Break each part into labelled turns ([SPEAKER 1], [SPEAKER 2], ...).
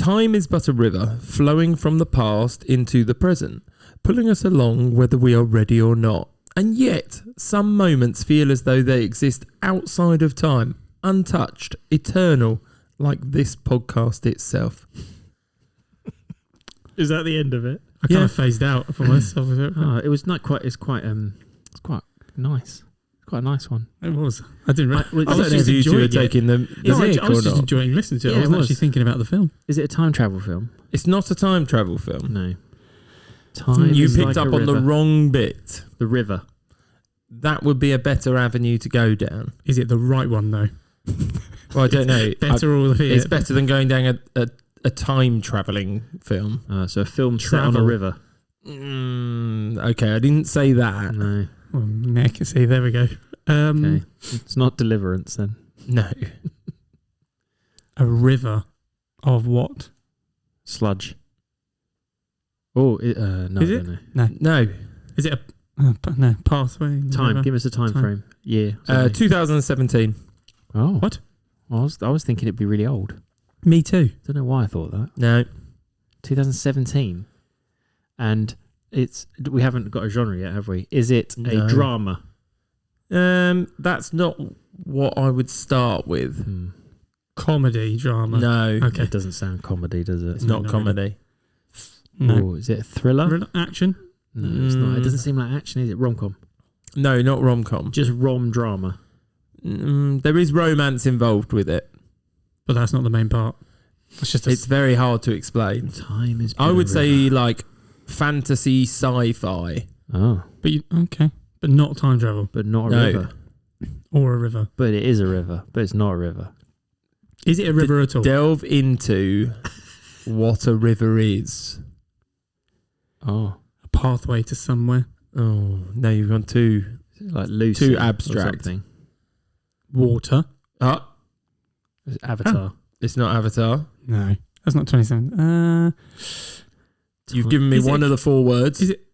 [SPEAKER 1] Time is but a river flowing from the past into the present, pulling us along whether we are ready or not. And yet, some moments feel as though they exist outside of time, untouched, eternal, like this podcast itself.
[SPEAKER 2] Is that the end of it?
[SPEAKER 3] I kind of phased out for myself.
[SPEAKER 2] It was not quite. It's quite nice. Quite a nice one.
[SPEAKER 3] It was. I didn't.
[SPEAKER 1] I don't know if you two are taking the
[SPEAKER 3] I was just enjoying listening to it.
[SPEAKER 2] Yeah,
[SPEAKER 3] I wasn't actually thinking about the film.
[SPEAKER 2] Is it a time travel film?
[SPEAKER 1] It's not a time travel film.
[SPEAKER 2] No. Time.
[SPEAKER 1] You
[SPEAKER 2] is
[SPEAKER 1] picked
[SPEAKER 2] like
[SPEAKER 1] up
[SPEAKER 2] a
[SPEAKER 1] on the
[SPEAKER 2] river.
[SPEAKER 1] wrong bit.
[SPEAKER 2] The river.
[SPEAKER 1] That would be a better avenue to go down.
[SPEAKER 3] Is it the right one though?
[SPEAKER 1] Well, I don't know.
[SPEAKER 3] Better all here.
[SPEAKER 1] It's better than going down a time travelling film.
[SPEAKER 2] So a film set on a river.
[SPEAKER 1] Okay, I didn't say that.
[SPEAKER 2] No.
[SPEAKER 3] Well, Nick, see, there we go.
[SPEAKER 2] Okay. It's not Deliverance then.
[SPEAKER 1] No.
[SPEAKER 3] A river of what?
[SPEAKER 2] Sludge. Oh, no,
[SPEAKER 3] Is
[SPEAKER 2] I
[SPEAKER 3] it?
[SPEAKER 2] don't know.
[SPEAKER 1] No.
[SPEAKER 3] Is it a pathway?
[SPEAKER 2] Time.
[SPEAKER 3] River?
[SPEAKER 2] Give us a time frame. Year.
[SPEAKER 1] 2017.
[SPEAKER 2] Oh.
[SPEAKER 3] What?
[SPEAKER 2] I was thinking it'd be really old.
[SPEAKER 3] Me too.
[SPEAKER 2] Don't know why I thought that.
[SPEAKER 1] No.
[SPEAKER 2] 2017. And we haven't got a genre yet, have we? Is it
[SPEAKER 1] No.
[SPEAKER 2] a drama?
[SPEAKER 1] That's not what I would start with.
[SPEAKER 3] Comedy, drama.
[SPEAKER 1] No.
[SPEAKER 3] Okay.
[SPEAKER 2] It doesn't sound comedy, does it?
[SPEAKER 1] It's not comedy.
[SPEAKER 3] No.
[SPEAKER 2] Oh, is it a thriller?
[SPEAKER 3] Action?
[SPEAKER 2] No, it's not. It doesn't seem like action, is it? Rom-com.
[SPEAKER 1] No, not rom-com.
[SPEAKER 2] Just rom-drama.
[SPEAKER 1] There is romance involved with it.
[SPEAKER 3] But that's not the main part.
[SPEAKER 1] It's very hard to explain.
[SPEAKER 2] Time is.
[SPEAKER 1] I would say like fantasy sci-fi.
[SPEAKER 2] Oh.
[SPEAKER 3] But not time travel.
[SPEAKER 2] But not a
[SPEAKER 1] No.
[SPEAKER 2] river.
[SPEAKER 3] Or a river.
[SPEAKER 2] But it is a river. But it's not a river.
[SPEAKER 3] Is it a river at all?
[SPEAKER 1] Delve into what a river is.
[SPEAKER 2] Oh.
[SPEAKER 3] A pathway to somewhere.
[SPEAKER 1] Oh, no, you've gone too
[SPEAKER 2] Like Lucy.
[SPEAKER 1] too
[SPEAKER 2] or
[SPEAKER 1] abstract.
[SPEAKER 2] something.
[SPEAKER 3] Water?
[SPEAKER 1] Oh,
[SPEAKER 2] It's Avatar.
[SPEAKER 1] it's not Avatar.
[SPEAKER 3] No. That's not 27.
[SPEAKER 1] You've given me
[SPEAKER 3] Is
[SPEAKER 1] one
[SPEAKER 3] it-
[SPEAKER 1] of the 4 words.
[SPEAKER 3] Is it?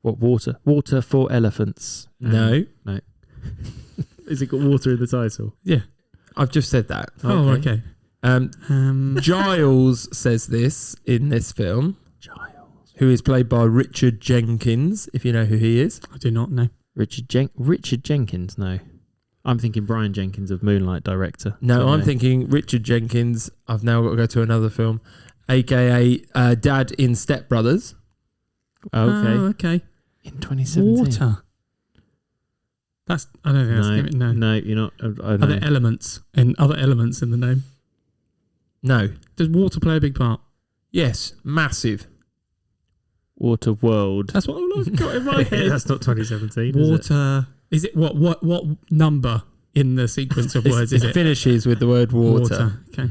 [SPEAKER 2] What, water? Water for elephants.
[SPEAKER 1] No,
[SPEAKER 2] Is it got water in the title?
[SPEAKER 3] Yeah.
[SPEAKER 1] I've just said that.
[SPEAKER 3] Oh, okay.
[SPEAKER 1] Giles says this in this film,
[SPEAKER 2] Giles.
[SPEAKER 1] who is played by Richard Jenkins, if you know who he is.
[SPEAKER 3] I do not know.
[SPEAKER 2] Richard Jenkins? No. I'm thinking Brian Jenkins of Moonlight, director.
[SPEAKER 1] No,
[SPEAKER 2] Don't
[SPEAKER 1] I'm
[SPEAKER 2] know.
[SPEAKER 1] thinking Richard Jenkins. I've now got to go to another film, a.k.a. Dad in Step Brothers.
[SPEAKER 2] Okay.
[SPEAKER 3] Oh, okay.
[SPEAKER 2] In 2017.
[SPEAKER 3] Water. I don't think that's giving it. No.
[SPEAKER 2] No, you're not. I
[SPEAKER 3] Are
[SPEAKER 2] know.
[SPEAKER 3] there elements in the name?
[SPEAKER 1] No.
[SPEAKER 3] Does water play a big part?
[SPEAKER 1] Yes, massive.
[SPEAKER 2] Water World.
[SPEAKER 3] That's what I've got in my head.
[SPEAKER 2] That's not 2017.
[SPEAKER 3] Water. Is it what number in the sequence of words is
[SPEAKER 1] It
[SPEAKER 3] it?
[SPEAKER 1] finishes with the word water.
[SPEAKER 3] Okay.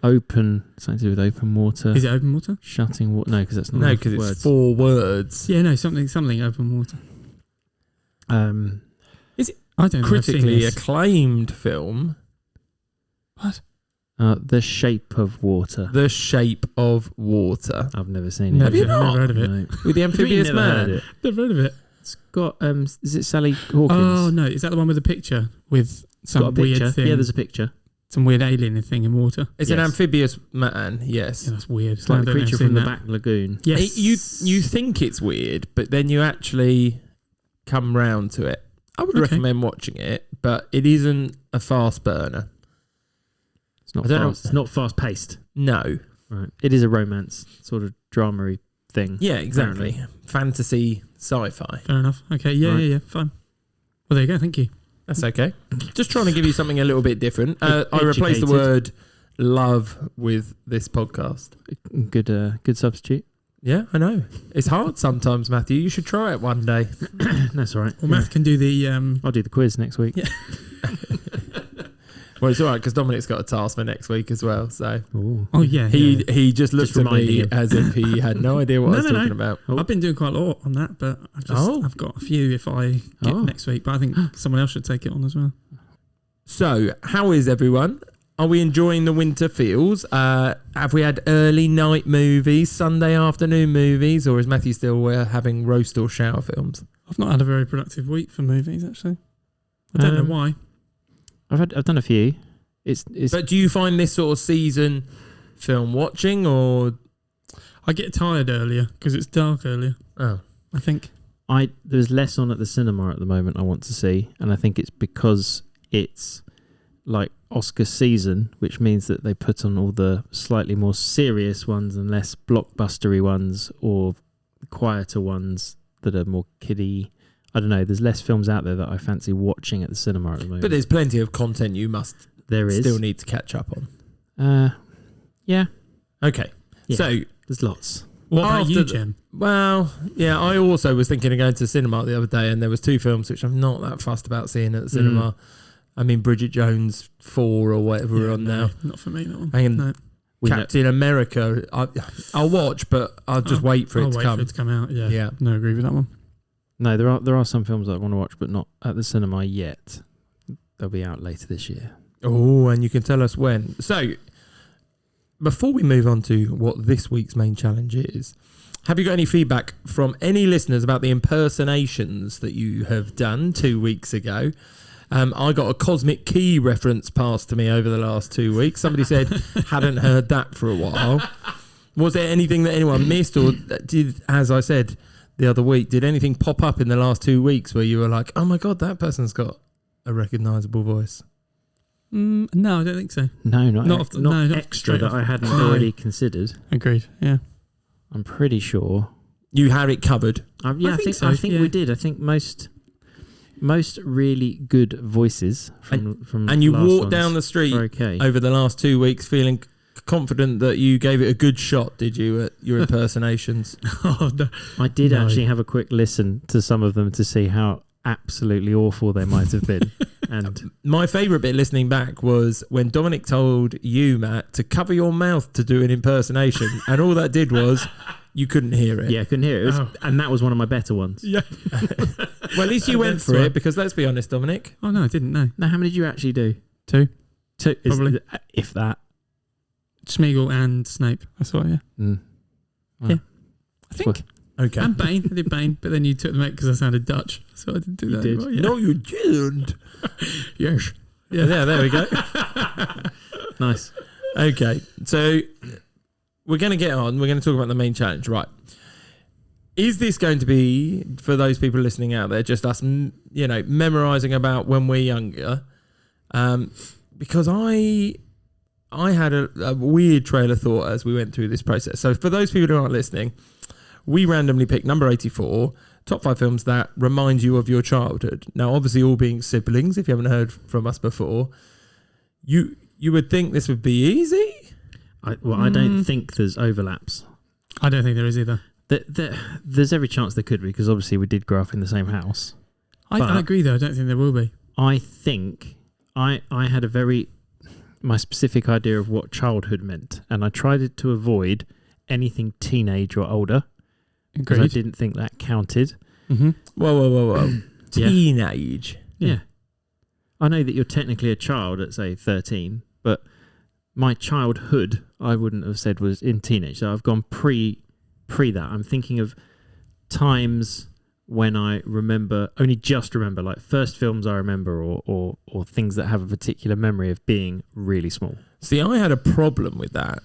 [SPEAKER 2] Open. Something to do with open water.
[SPEAKER 3] Is it open water?
[SPEAKER 2] Shutting water. No, because that's not.
[SPEAKER 1] No, because
[SPEAKER 2] words.
[SPEAKER 1] it's 4 words.
[SPEAKER 3] Yeah, no, something open water. Is it? I don't know.
[SPEAKER 1] Critically acclaimed film,
[SPEAKER 3] What?
[SPEAKER 2] The Shape of Water.
[SPEAKER 1] The Shape of Water,
[SPEAKER 2] I've never seen
[SPEAKER 3] Never,
[SPEAKER 2] it.
[SPEAKER 1] Have you not?
[SPEAKER 3] never heard of it.
[SPEAKER 2] No.
[SPEAKER 1] with the amphibious
[SPEAKER 2] Never heard
[SPEAKER 1] man.
[SPEAKER 2] it.
[SPEAKER 3] Never heard of it.
[SPEAKER 2] It's got. Is it Sally Hawkins?
[SPEAKER 3] Oh no, is that the one with the picture with
[SPEAKER 2] It's got
[SPEAKER 3] some
[SPEAKER 2] a picture.
[SPEAKER 3] weird thing?
[SPEAKER 2] Yeah, there's a picture.
[SPEAKER 3] Some weird alien thing in water.
[SPEAKER 1] It's an
[SPEAKER 2] Yes.
[SPEAKER 1] amphibious man, yes.
[SPEAKER 3] Yeah, that's weird.
[SPEAKER 2] It's like
[SPEAKER 3] I
[SPEAKER 2] the
[SPEAKER 3] don't know,
[SPEAKER 2] creature
[SPEAKER 3] I've seen
[SPEAKER 2] from the
[SPEAKER 3] that.
[SPEAKER 2] back lagoon.
[SPEAKER 3] Yes.
[SPEAKER 1] You think it's weird, but then you actually come round to it. I would
[SPEAKER 3] Okay.
[SPEAKER 1] recommend watching it, but it isn't a fast burner.
[SPEAKER 2] It's not
[SPEAKER 1] I don't know.
[SPEAKER 2] fast. It's not fast paced.
[SPEAKER 1] No.
[SPEAKER 2] Right. It is a romance sort of drama-y thing.
[SPEAKER 1] Yeah, exactly. Fantasy, sci-fi.
[SPEAKER 3] Fair enough. Okay. Yeah,
[SPEAKER 2] Right.
[SPEAKER 3] yeah. Fine. Well, there you go. Thank you.
[SPEAKER 1] That's okay. Just trying to give you something a little bit different. I replaced the
[SPEAKER 2] Educated.
[SPEAKER 1] word love with this podcast.
[SPEAKER 2] Good substitute.
[SPEAKER 1] Yeah, I know. It's hard sometimes, Matthew. You should try it one day.
[SPEAKER 2] That's all right.
[SPEAKER 3] Well, Matt can do the.
[SPEAKER 2] I'll do the quiz next week.
[SPEAKER 3] Yeah.
[SPEAKER 1] Well, it's all right because Dominic's got a task for next week as well. So
[SPEAKER 2] Ooh.
[SPEAKER 3] Oh yeah.
[SPEAKER 1] he just looked
[SPEAKER 2] Just
[SPEAKER 1] at
[SPEAKER 2] reminding
[SPEAKER 1] me
[SPEAKER 2] him.
[SPEAKER 1] as if he had no idea what I was
[SPEAKER 3] No.
[SPEAKER 1] talking about.
[SPEAKER 3] I've been doing quite a lot on that, but I've got a few if I get
[SPEAKER 2] Oh.
[SPEAKER 3] next week. But I think someone else should take it on as well.
[SPEAKER 1] So, how is everyone? Are we enjoying the winter feels? Have we had early night movies, Sunday afternoon movies, or is Matthew still having roast or shower films?
[SPEAKER 3] I've not had a very productive week for movies actually. I don't know why.
[SPEAKER 2] I've done a few. It's
[SPEAKER 1] But do you find this sort of season film watching, or
[SPEAKER 3] I get tired earlier because it's dark earlier.
[SPEAKER 1] oh,
[SPEAKER 3] I think.
[SPEAKER 2] there's less on at the cinema at the moment I want to see, and I think it's because it's like Oscar season, which means that they put on all the slightly more serious ones and less blockbustery ones or quieter ones that are more kiddie. I don't know. There's less films out there that I fancy watching at the cinema at the moment.
[SPEAKER 1] but there's plenty of content you must
[SPEAKER 2] there is
[SPEAKER 1] still need to catch up on.
[SPEAKER 2] Yeah.
[SPEAKER 1] Okay,
[SPEAKER 2] Yeah.
[SPEAKER 1] so
[SPEAKER 2] There's lots.
[SPEAKER 3] What about
[SPEAKER 1] After
[SPEAKER 3] you,
[SPEAKER 1] the-
[SPEAKER 3] Jem?
[SPEAKER 1] well, yeah, I also was thinking of going to the cinema the other day, and there was 2 films which I'm not that fussed about seeing at the cinema. I mean, Bridget Jones 4 or whatever we're on now.
[SPEAKER 3] Not for me, that one.
[SPEAKER 1] And
[SPEAKER 3] No.
[SPEAKER 1] Captain America, I'll watch, but I'll just wait for it to
[SPEAKER 3] wait
[SPEAKER 1] come.
[SPEAKER 3] for it to come out. Yeah.
[SPEAKER 1] Yeah.
[SPEAKER 3] No, agree with that one.
[SPEAKER 2] No, there are some films that I want to watch, but not at the cinema yet. They'll be out later this year.
[SPEAKER 1] Oh, and you can tell us when. So, before we move on to what this week's main challenge is, have you got any feedback from any listeners about the impersonations that you have done 2 weeks ago? I got a Cosmic Key reference passed to me over the last 2 weeks. Somebody said, hadn't heard that for a while. Was there anything that anyone missed, or did, as I said the other week, did anything pop up in the last 2 weeks where you were like, oh my God, that person's got a recognisable voice?
[SPEAKER 3] No, I don't think so.
[SPEAKER 2] No, not
[SPEAKER 3] not
[SPEAKER 2] extra
[SPEAKER 3] straight
[SPEAKER 2] that
[SPEAKER 3] off.
[SPEAKER 2] I hadn't
[SPEAKER 3] No.
[SPEAKER 2] already considered.
[SPEAKER 3] Agreed. Yeah.
[SPEAKER 2] I'm pretty sure.
[SPEAKER 1] You had it covered.
[SPEAKER 2] I
[SPEAKER 3] think so,
[SPEAKER 2] I think
[SPEAKER 3] yeah.
[SPEAKER 2] we did. I think most really good voices from
[SPEAKER 1] And you
[SPEAKER 2] last
[SPEAKER 1] walked
[SPEAKER 2] ones
[SPEAKER 1] down the street
[SPEAKER 2] were okay.
[SPEAKER 1] over the last 2 weeks feeling confident that you gave it a good shot, did you, at your impersonations?
[SPEAKER 3] Oh, no.
[SPEAKER 2] I did
[SPEAKER 3] No.
[SPEAKER 2] actually have a quick listen to some of them to see how absolutely awful they might have been. And
[SPEAKER 1] My favourite bit listening back was when Dominic told you, Matt, to cover your mouth to do an impersonation, and all that did was you couldn't hear it.
[SPEAKER 2] yeah, I couldn't hear it. And that was one of my better ones.
[SPEAKER 3] Yeah.
[SPEAKER 1] Well, at least you went
[SPEAKER 3] That's
[SPEAKER 1] for
[SPEAKER 3] right.
[SPEAKER 1] it, because let's be honest, Dominic.
[SPEAKER 3] Oh, no, I didn't know.
[SPEAKER 2] Now, how many did you actually do?
[SPEAKER 3] 2.
[SPEAKER 2] Two,
[SPEAKER 3] Probably.
[SPEAKER 2] if that.
[SPEAKER 3] Smeagol and Snape. I saw, yeah.
[SPEAKER 2] Mm.
[SPEAKER 3] Yeah. I think.
[SPEAKER 1] Okay.
[SPEAKER 3] And Bane. I did Bane, but then you took them out because I sounded Dutch. So I didn't do
[SPEAKER 2] You
[SPEAKER 3] that
[SPEAKER 2] did.
[SPEAKER 3] anymore. Yeah.
[SPEAKER 1] No, you didn't.
[SPEAKER 3] Yes.
[SPEAKER 1] Yeah, there we go.
[SPEAKER 2] Nice.
[SPEAKER 1] Okay, so we're going to get on. We're going to talk about the main challenge, right? Is this going to be, for those people listening out there, just us, memorising about when we're younger? Because I had a weird trail of thought as we went through this process. So for those people who aren't listening, we randomly picked number 84, top 5 films that remind you of your childhood. Now, obviously, all being siblings, if you haven't heard from us before, you would think this would be easy.
[SPEAKER 2] I don't think there's overlaps.
[SPEAKER 3] I don't think there is either.
[SPEAKER 2] There's every chance there could be, because obviously we did grow up in the same house.
[SPEAKER 3] I agree, though. I don't think there will be.
[SPEAKER 2] I think I had my specific idea of what childhood meant, and I tried to avoid anything teenage or older, because I
[SPEAKER 3] Agreed.
[SPEAKER 2] didn't think that counted.
[SPEAKER 3] Mm-hmm.
[SPEAKER 1] Whoa.
[SPEAKER 2] Yeah.
[SPEAKER 1] Teenage.
[SPEAKER 2] Yeah. I know that you're technically a child at, say, 13, but my childhood, I wouldn't have said was in teenage. So I've gone pre that. I'm thinking of times when I only just remember, like first films I remember, or things that have a particular memory of being really small.
[SPEAKER 1] See, I had a problem with that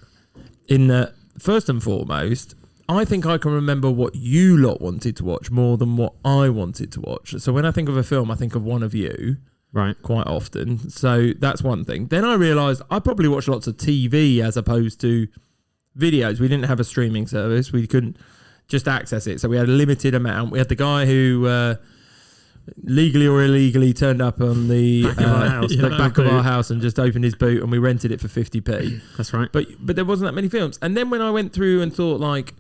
[SPEAKER 1] in that, first and foremost, I think I can remember what you lot wanted to watch more than what I wanted to watch. So when I think of a film, I think of one of you.
[SPEAKER 2] Right.
[SPEAKER 1] Quite often. So that's one thing. Then I realised I probably watched lots of TV as opposed to videos. We didn't have a streaming service. We couldn't just access it. So we had a limited amount. We had the guy who legally or illegally turned up on the
[SPEAKER 2] Back of our house.
[SPEAKER 1] the
[SPEAKER 3] Yeah,
[SPEAKER 1] back of
[SPEAKER 3] boot.
[SPEAKER 1] our house and just opened his boot, and we rented it for 50p.
[SPEAKER 2] That's right.
[SPEAKER 1] But there wasn't that many films. And then when I went through and thought like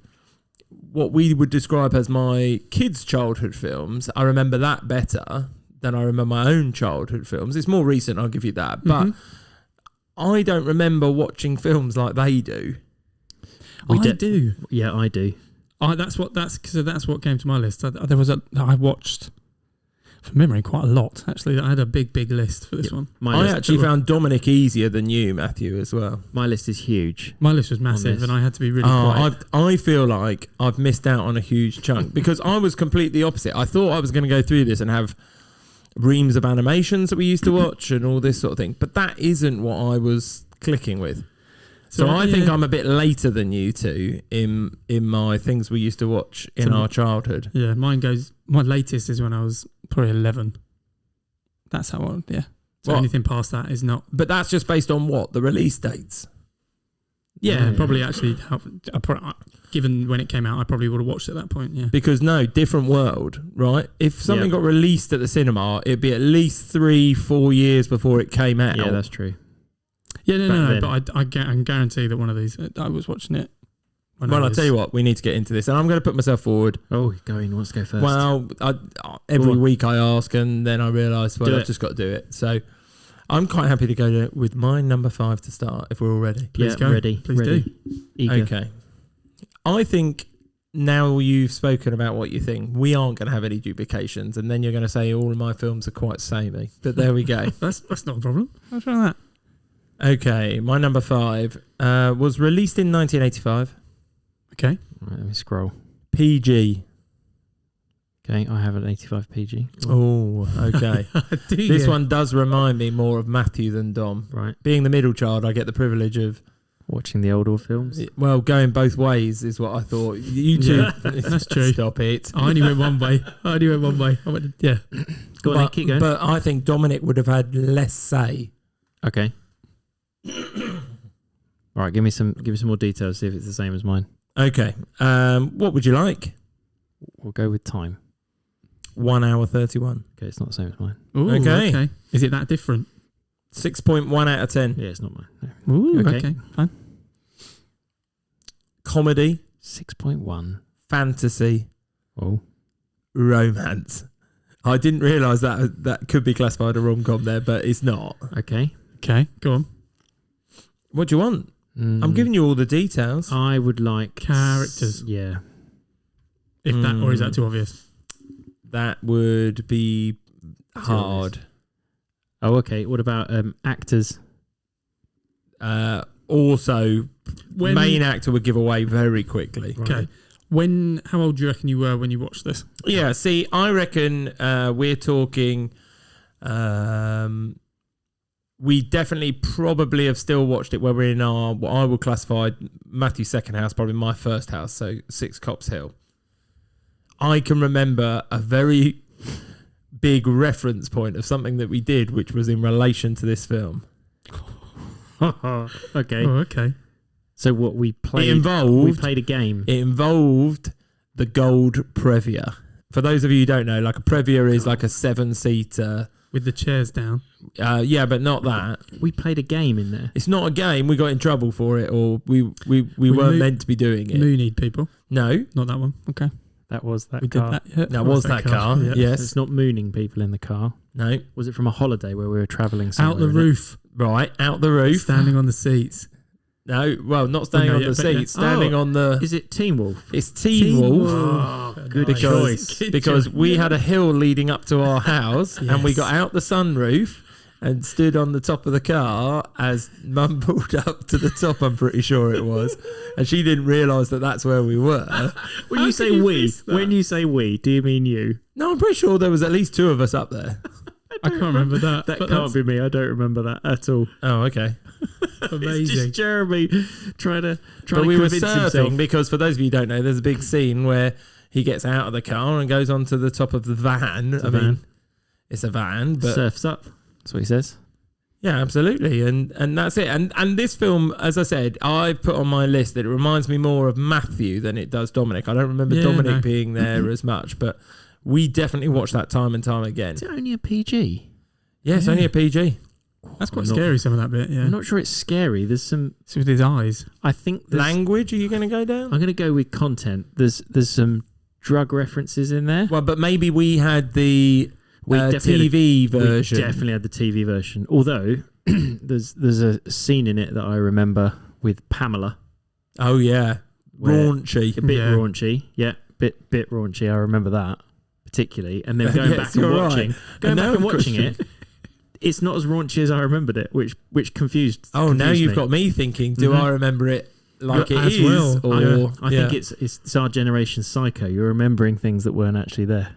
[SPEAKER 1] what we would describe as my kids' childhood films, I remember that better than I remember my own childhood films. It's more recent, I'll give you that. But I don't remember watching films like they do.
[SPEAKER 3] I do.
[SPEAKER 2] Yeah, I do.
[SPEAKER 3] That's what came to my list. I watched from memory quite a lot. Actually, I had a big list for this one.
[SPEAKER 1] I actually found Dominic easier than you, Matthew, as well.
[SPEAKER 2] My list is huge.
[SPEAKER 3] My list was massive, and I had to be really quiet.
[SPEAKER 1] I feel like I've missed out on a huge chunk because I was completely opposite. I thought I was going to go through this and have reams of animations that we used to watch and all this sort of thing. But that isn't what I was clicking with. So I think I'm a bit later than you two in my things we used to watch in our childhood.
[SPEAKER 3] Yeah, my latest is when I was probably 11. That's how old, yeah. So anything past that is not.
[SPEAKER 1] But that's just based on what? The release dates?
[SPEAKER 3] Yeah, probably actually, given when it came out, I probably would have watched it at that point, yeah.
[SPEAKER 1] Because different world, right? If something got released at the cinema, it'd be at least 3-4 years before it came out.
[SPEAKER 2] Yeah, that's true.
[SPEAKER 3] Yeah, no, but I can guarantee that one of these, I was watching it.
[SPEAKER 1] Well, I'll tell you what, we need to get into this, and I'm going to put myself forward.
[SPEAKER 2] Oh, he wants to go first.
[SPEAKER 1] Well, every week I ask, and then I realise, I've just got to do it. So I'm quite happy to go with my number 5 to start, if we're all ready.
[SPEAKER 3] Please go.
[SPEAKER 2] Ready.
[SPEAKER 3] Please do.
[SPEAKER 2] Eager.
[SPEAKER 1] Okay. I think now you've spoken about what you think, we aren't going to have any duplications, and then you're going to say all of my films are quite samey. But there we go.
[SPEAKER 3] That's not a problem. I'll try that.
[SPEAKER 1] Okay, my number 5 was released in 1985.
[SPEAKER 3] Okay.
[SPEAKER 2] Right, let me scroll.
[SPEAKER 1] PG.
[SPEAKER 2] Okay, I have an 85 PG.
[SPEAKER 1] Oh, okay. This one does remind me more of Matthew than Dom.
[SPEAKER 2] Right.
[SPEAKER 1] Being the middle child, I get the privilege of
[SPEAKER 2] watching the older films.
[SPEAKER 1] Well, going both ways is what I thought. You two,
[SPEAKER 3] that's true.
[SPEAKER 1] Stop it.
[SPEAKER 3] I only went one way. I went, yeah.
[SPEAKER 2] Go on, keep going.
[SPEAKER 1] But I think Dominic would have had less say.
[SPEAKER 2] Okay. All right, give me some more details. See if it's the same as mine.
[SPEAKER 1] Okay. What would you like?
[SPEAKER 2] We'll go with time.
[SPEAKER 1] 1 hour 31.
[SPEAKER 2] Okay, it's not the same as mine.
[SPEAKER 3] Ooh, okay. Is it that different?
[SPEAKER 1] 6.1 out of 10.
[SPEAKER 2] Yeah, it's not mine. No.
[SPEAKER 3] Ooh, okay. Fine.
[SPEAKER 1] Comedy.
[SPEAKER 2] 6.1.
[SPEAKER 1] Fantasy.
[SPEAKER 2] Oh.
[SPEAKER 1] Romance. I didn't realise that could be classified a rom-com there, but it's not.
[SPEAKER 2] Okay.
[SPEAKER 3] Okay, go on.
[SPEAKER 1] What do you want? I'm giving you all the details.
[SPEAKER 2] I would like
[SPEAKER 3] characters.
[SPEAKER 2] Yeah.
[SPEAKER 3] If that, or is that too obvious?
[SPEAKER 1] That would be hard.
[SPEAKER 2] Oh, okay. What about actors?
[SPEAKER 1] Also, main actor would give away very quickly.
[SPEAKER 3] Right. Okay. How old do you reckon you were when you watched this?
[SPEAKER 1] Yeah, see, I reckon we're talking... we definitely probably have still watched it where we're in our, what I would classify Matthew's second house, probably my first house, so 6 Cops Hill. I can remember a very big reference point of something that we did, which was in relation to this film.
[SPEAKER 2] Okay.
[SPEAKER 3] Oh, okay.
[SPEAKER 2] So what we played? We played a game.
[SPEAKER 1] It involved the gold Previa. For those of you who don't know, like a Previa is like a 7-seater.
[SPEAKER 3] With the chairs down.
[SPEAKER 1] Yeah, but not that.
[SPEAKER 2] We played a game in there.
[SPEAKER 1] It's not a game. We got in trouble for it, or we weren't meant to be doing it.
[SPEAKER 3] Moonied people.
[SPEAKER 1] No.
[SPEAKER 3] Not that one. Okay.
[SPEAKER 2] That was that
[SPEAKER 3] we
[SPEAKER 2] car.
[SPEAKER 3] Did that, yeah.
[SPEAKER 1] That was that car.
[SPEAKER 3] Yeah.
[SPEAKER 1] Yes.
[SPEAKER 2] It's not mooning people in the car.
[SPEAKER 1] No.
[SPEAKER 2] Was it from a holiday where we were travelling somewhere?
[SPEAKER 3] Out the roof.
[SPEAKER 1] Right, out the roof.
[SPEAKER 3] Standing on the seats.
[SPEAKER 1] No, well, not standing on the seats. Standing on the...
[SPEAKER 2] Is it Teen Wolf?
[SPEAKER 1] It's Teen Wolf.
[SPEAKER 2] Oh, good
[SPEAKER 1] because,
[SPEAKER 2] choice.
[SPEAKER 1] Because we had a hill leading up to our house, and we got out the sunroof and stood on the top of the car as Mum pulled up to the top, I'm pretty sure it was, and she didn't realise that that's where we were.
[SPEAKER 2] When you say we, do you mean you?
[SPEAKER 1] No, I'm pretty sure there was at least 2 of us up there.
[SPEAKER 3] I can't remember that.
[SPEAKER 2] That can't be me. I don't remember that at all.
[SPEAKER 1] Oh, okay.
[SPEAKER 3] Amazing.
[SPEAKER 2] It's just Jeremy trying to
[SPEAKER 1] we were
[SPEAKER 2] convince
[SPEAKER 1] surfing
[SPEAKER 2] himself.
[SPEAKER 1] because, for those of you who don't know, there's a big scene where he gets out of the car and goes onto the top of the van.
[SPEAKER 2] Van.
[SPEAKER 1] It's a van, but
[SPEAKER 2] surfs up. That's what he says.
[SPEAKER 1] yeah, absolutely, and that's it. And this film, as I said, I put on my list that it reminds me more of Matthew than it does Dominic. I don't remember Dominic being there as much, but we definitely watched that time and time again.
[SPEAKER 2] Is it only a PG?
[SPEAKER 1] Yeah, it's only a PG.
[SPEAKER 3] That's quite scary, some of that bit, yeah.
[SPEAKER 2] I'm not sure it's scary. There's some...
[SPEAKER 3] It's with his eyes.
[SPEAKER 2] I think...
[SPEAKER 1] Language, are you going to go down?
[SPEAKER 2] I'm going to go with content. There's some drug references in there.
[SPEAKER 1] Well, but maybe we had the TV version.
[SPEAKER 2] We definitely had the TV version. Although, there's a scene in it that I remember with Pamela.
[SPEAKER 1] Oh, yeah. Raunchy.
[SPEAKER 2] A bit raunchy. Yeah, bit raunchy. I remember that particularly. And then going back and watching it, it's not as raunchy as I remembered it, which confused.
[SPEAKER 1] Oh, now you've
[SPEAKER 2] me.
[SPEAKER 1] got me thinking. Do I remember it like it
[SPEAKER 3] as
[SPEAKER 1] is?
[SPEAKER 3] well.
[SPEAKER 1] Or
[SPEAKER 2] I think it's our generation psycho. You're remembering things that weren't actually there.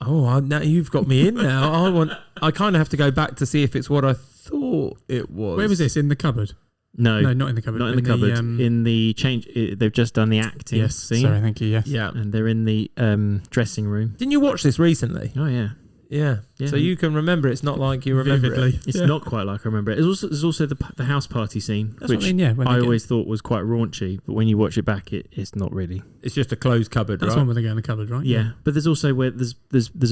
[SPEAKER 1] Now you've got me in now. I kind of have to go back to see if it's what I thought it was.
[SPEAKER 3] Where was this? In the cupboard?
[SPEAKER 2] No,
[SPEAKER 3] not in the cupboard.
[SPEAKER 2] not in the cupboard. In the change, they've just done the acting scene.
[SPEAKER 3] Sorry, thank you. Yes.
[SPEAKER 1] Yeah.
[SPEAKER 2] And they're in the dressing room.
[SPEAKER 1] Didn't you watch this recently?
[SPEAKER 2] Oh yeah.
[SPEAKER 1] Yeah.
[SPEAKER 2] Yeah.
[SPEAKER 1] So you can remember. It's not like you remember
[SPEAKER 3] Vividly.
[SPEAKER 1] it.
[SPEAKER 2] It's not quite like I remember it. There's also the house party scene,
[SPEAKER 3] That's
[SPEAKER 2] which
[SPEAKER 3] what I mean, yeah. when
[SPEAKER 2] I
[SPEAKER 3] they get-
[SPEAKER 2] always thought was quite raunchy, but when you watch it back, it's not really.
[SPEAKER 1] It's just a closed cupboard,
[SPEAKER 3] That's
[SPEAKER 1] right?
[SPEAKER 3] one where they go in the cupboard, right?
[SPEAKER 2] Yeah, but there's also where there's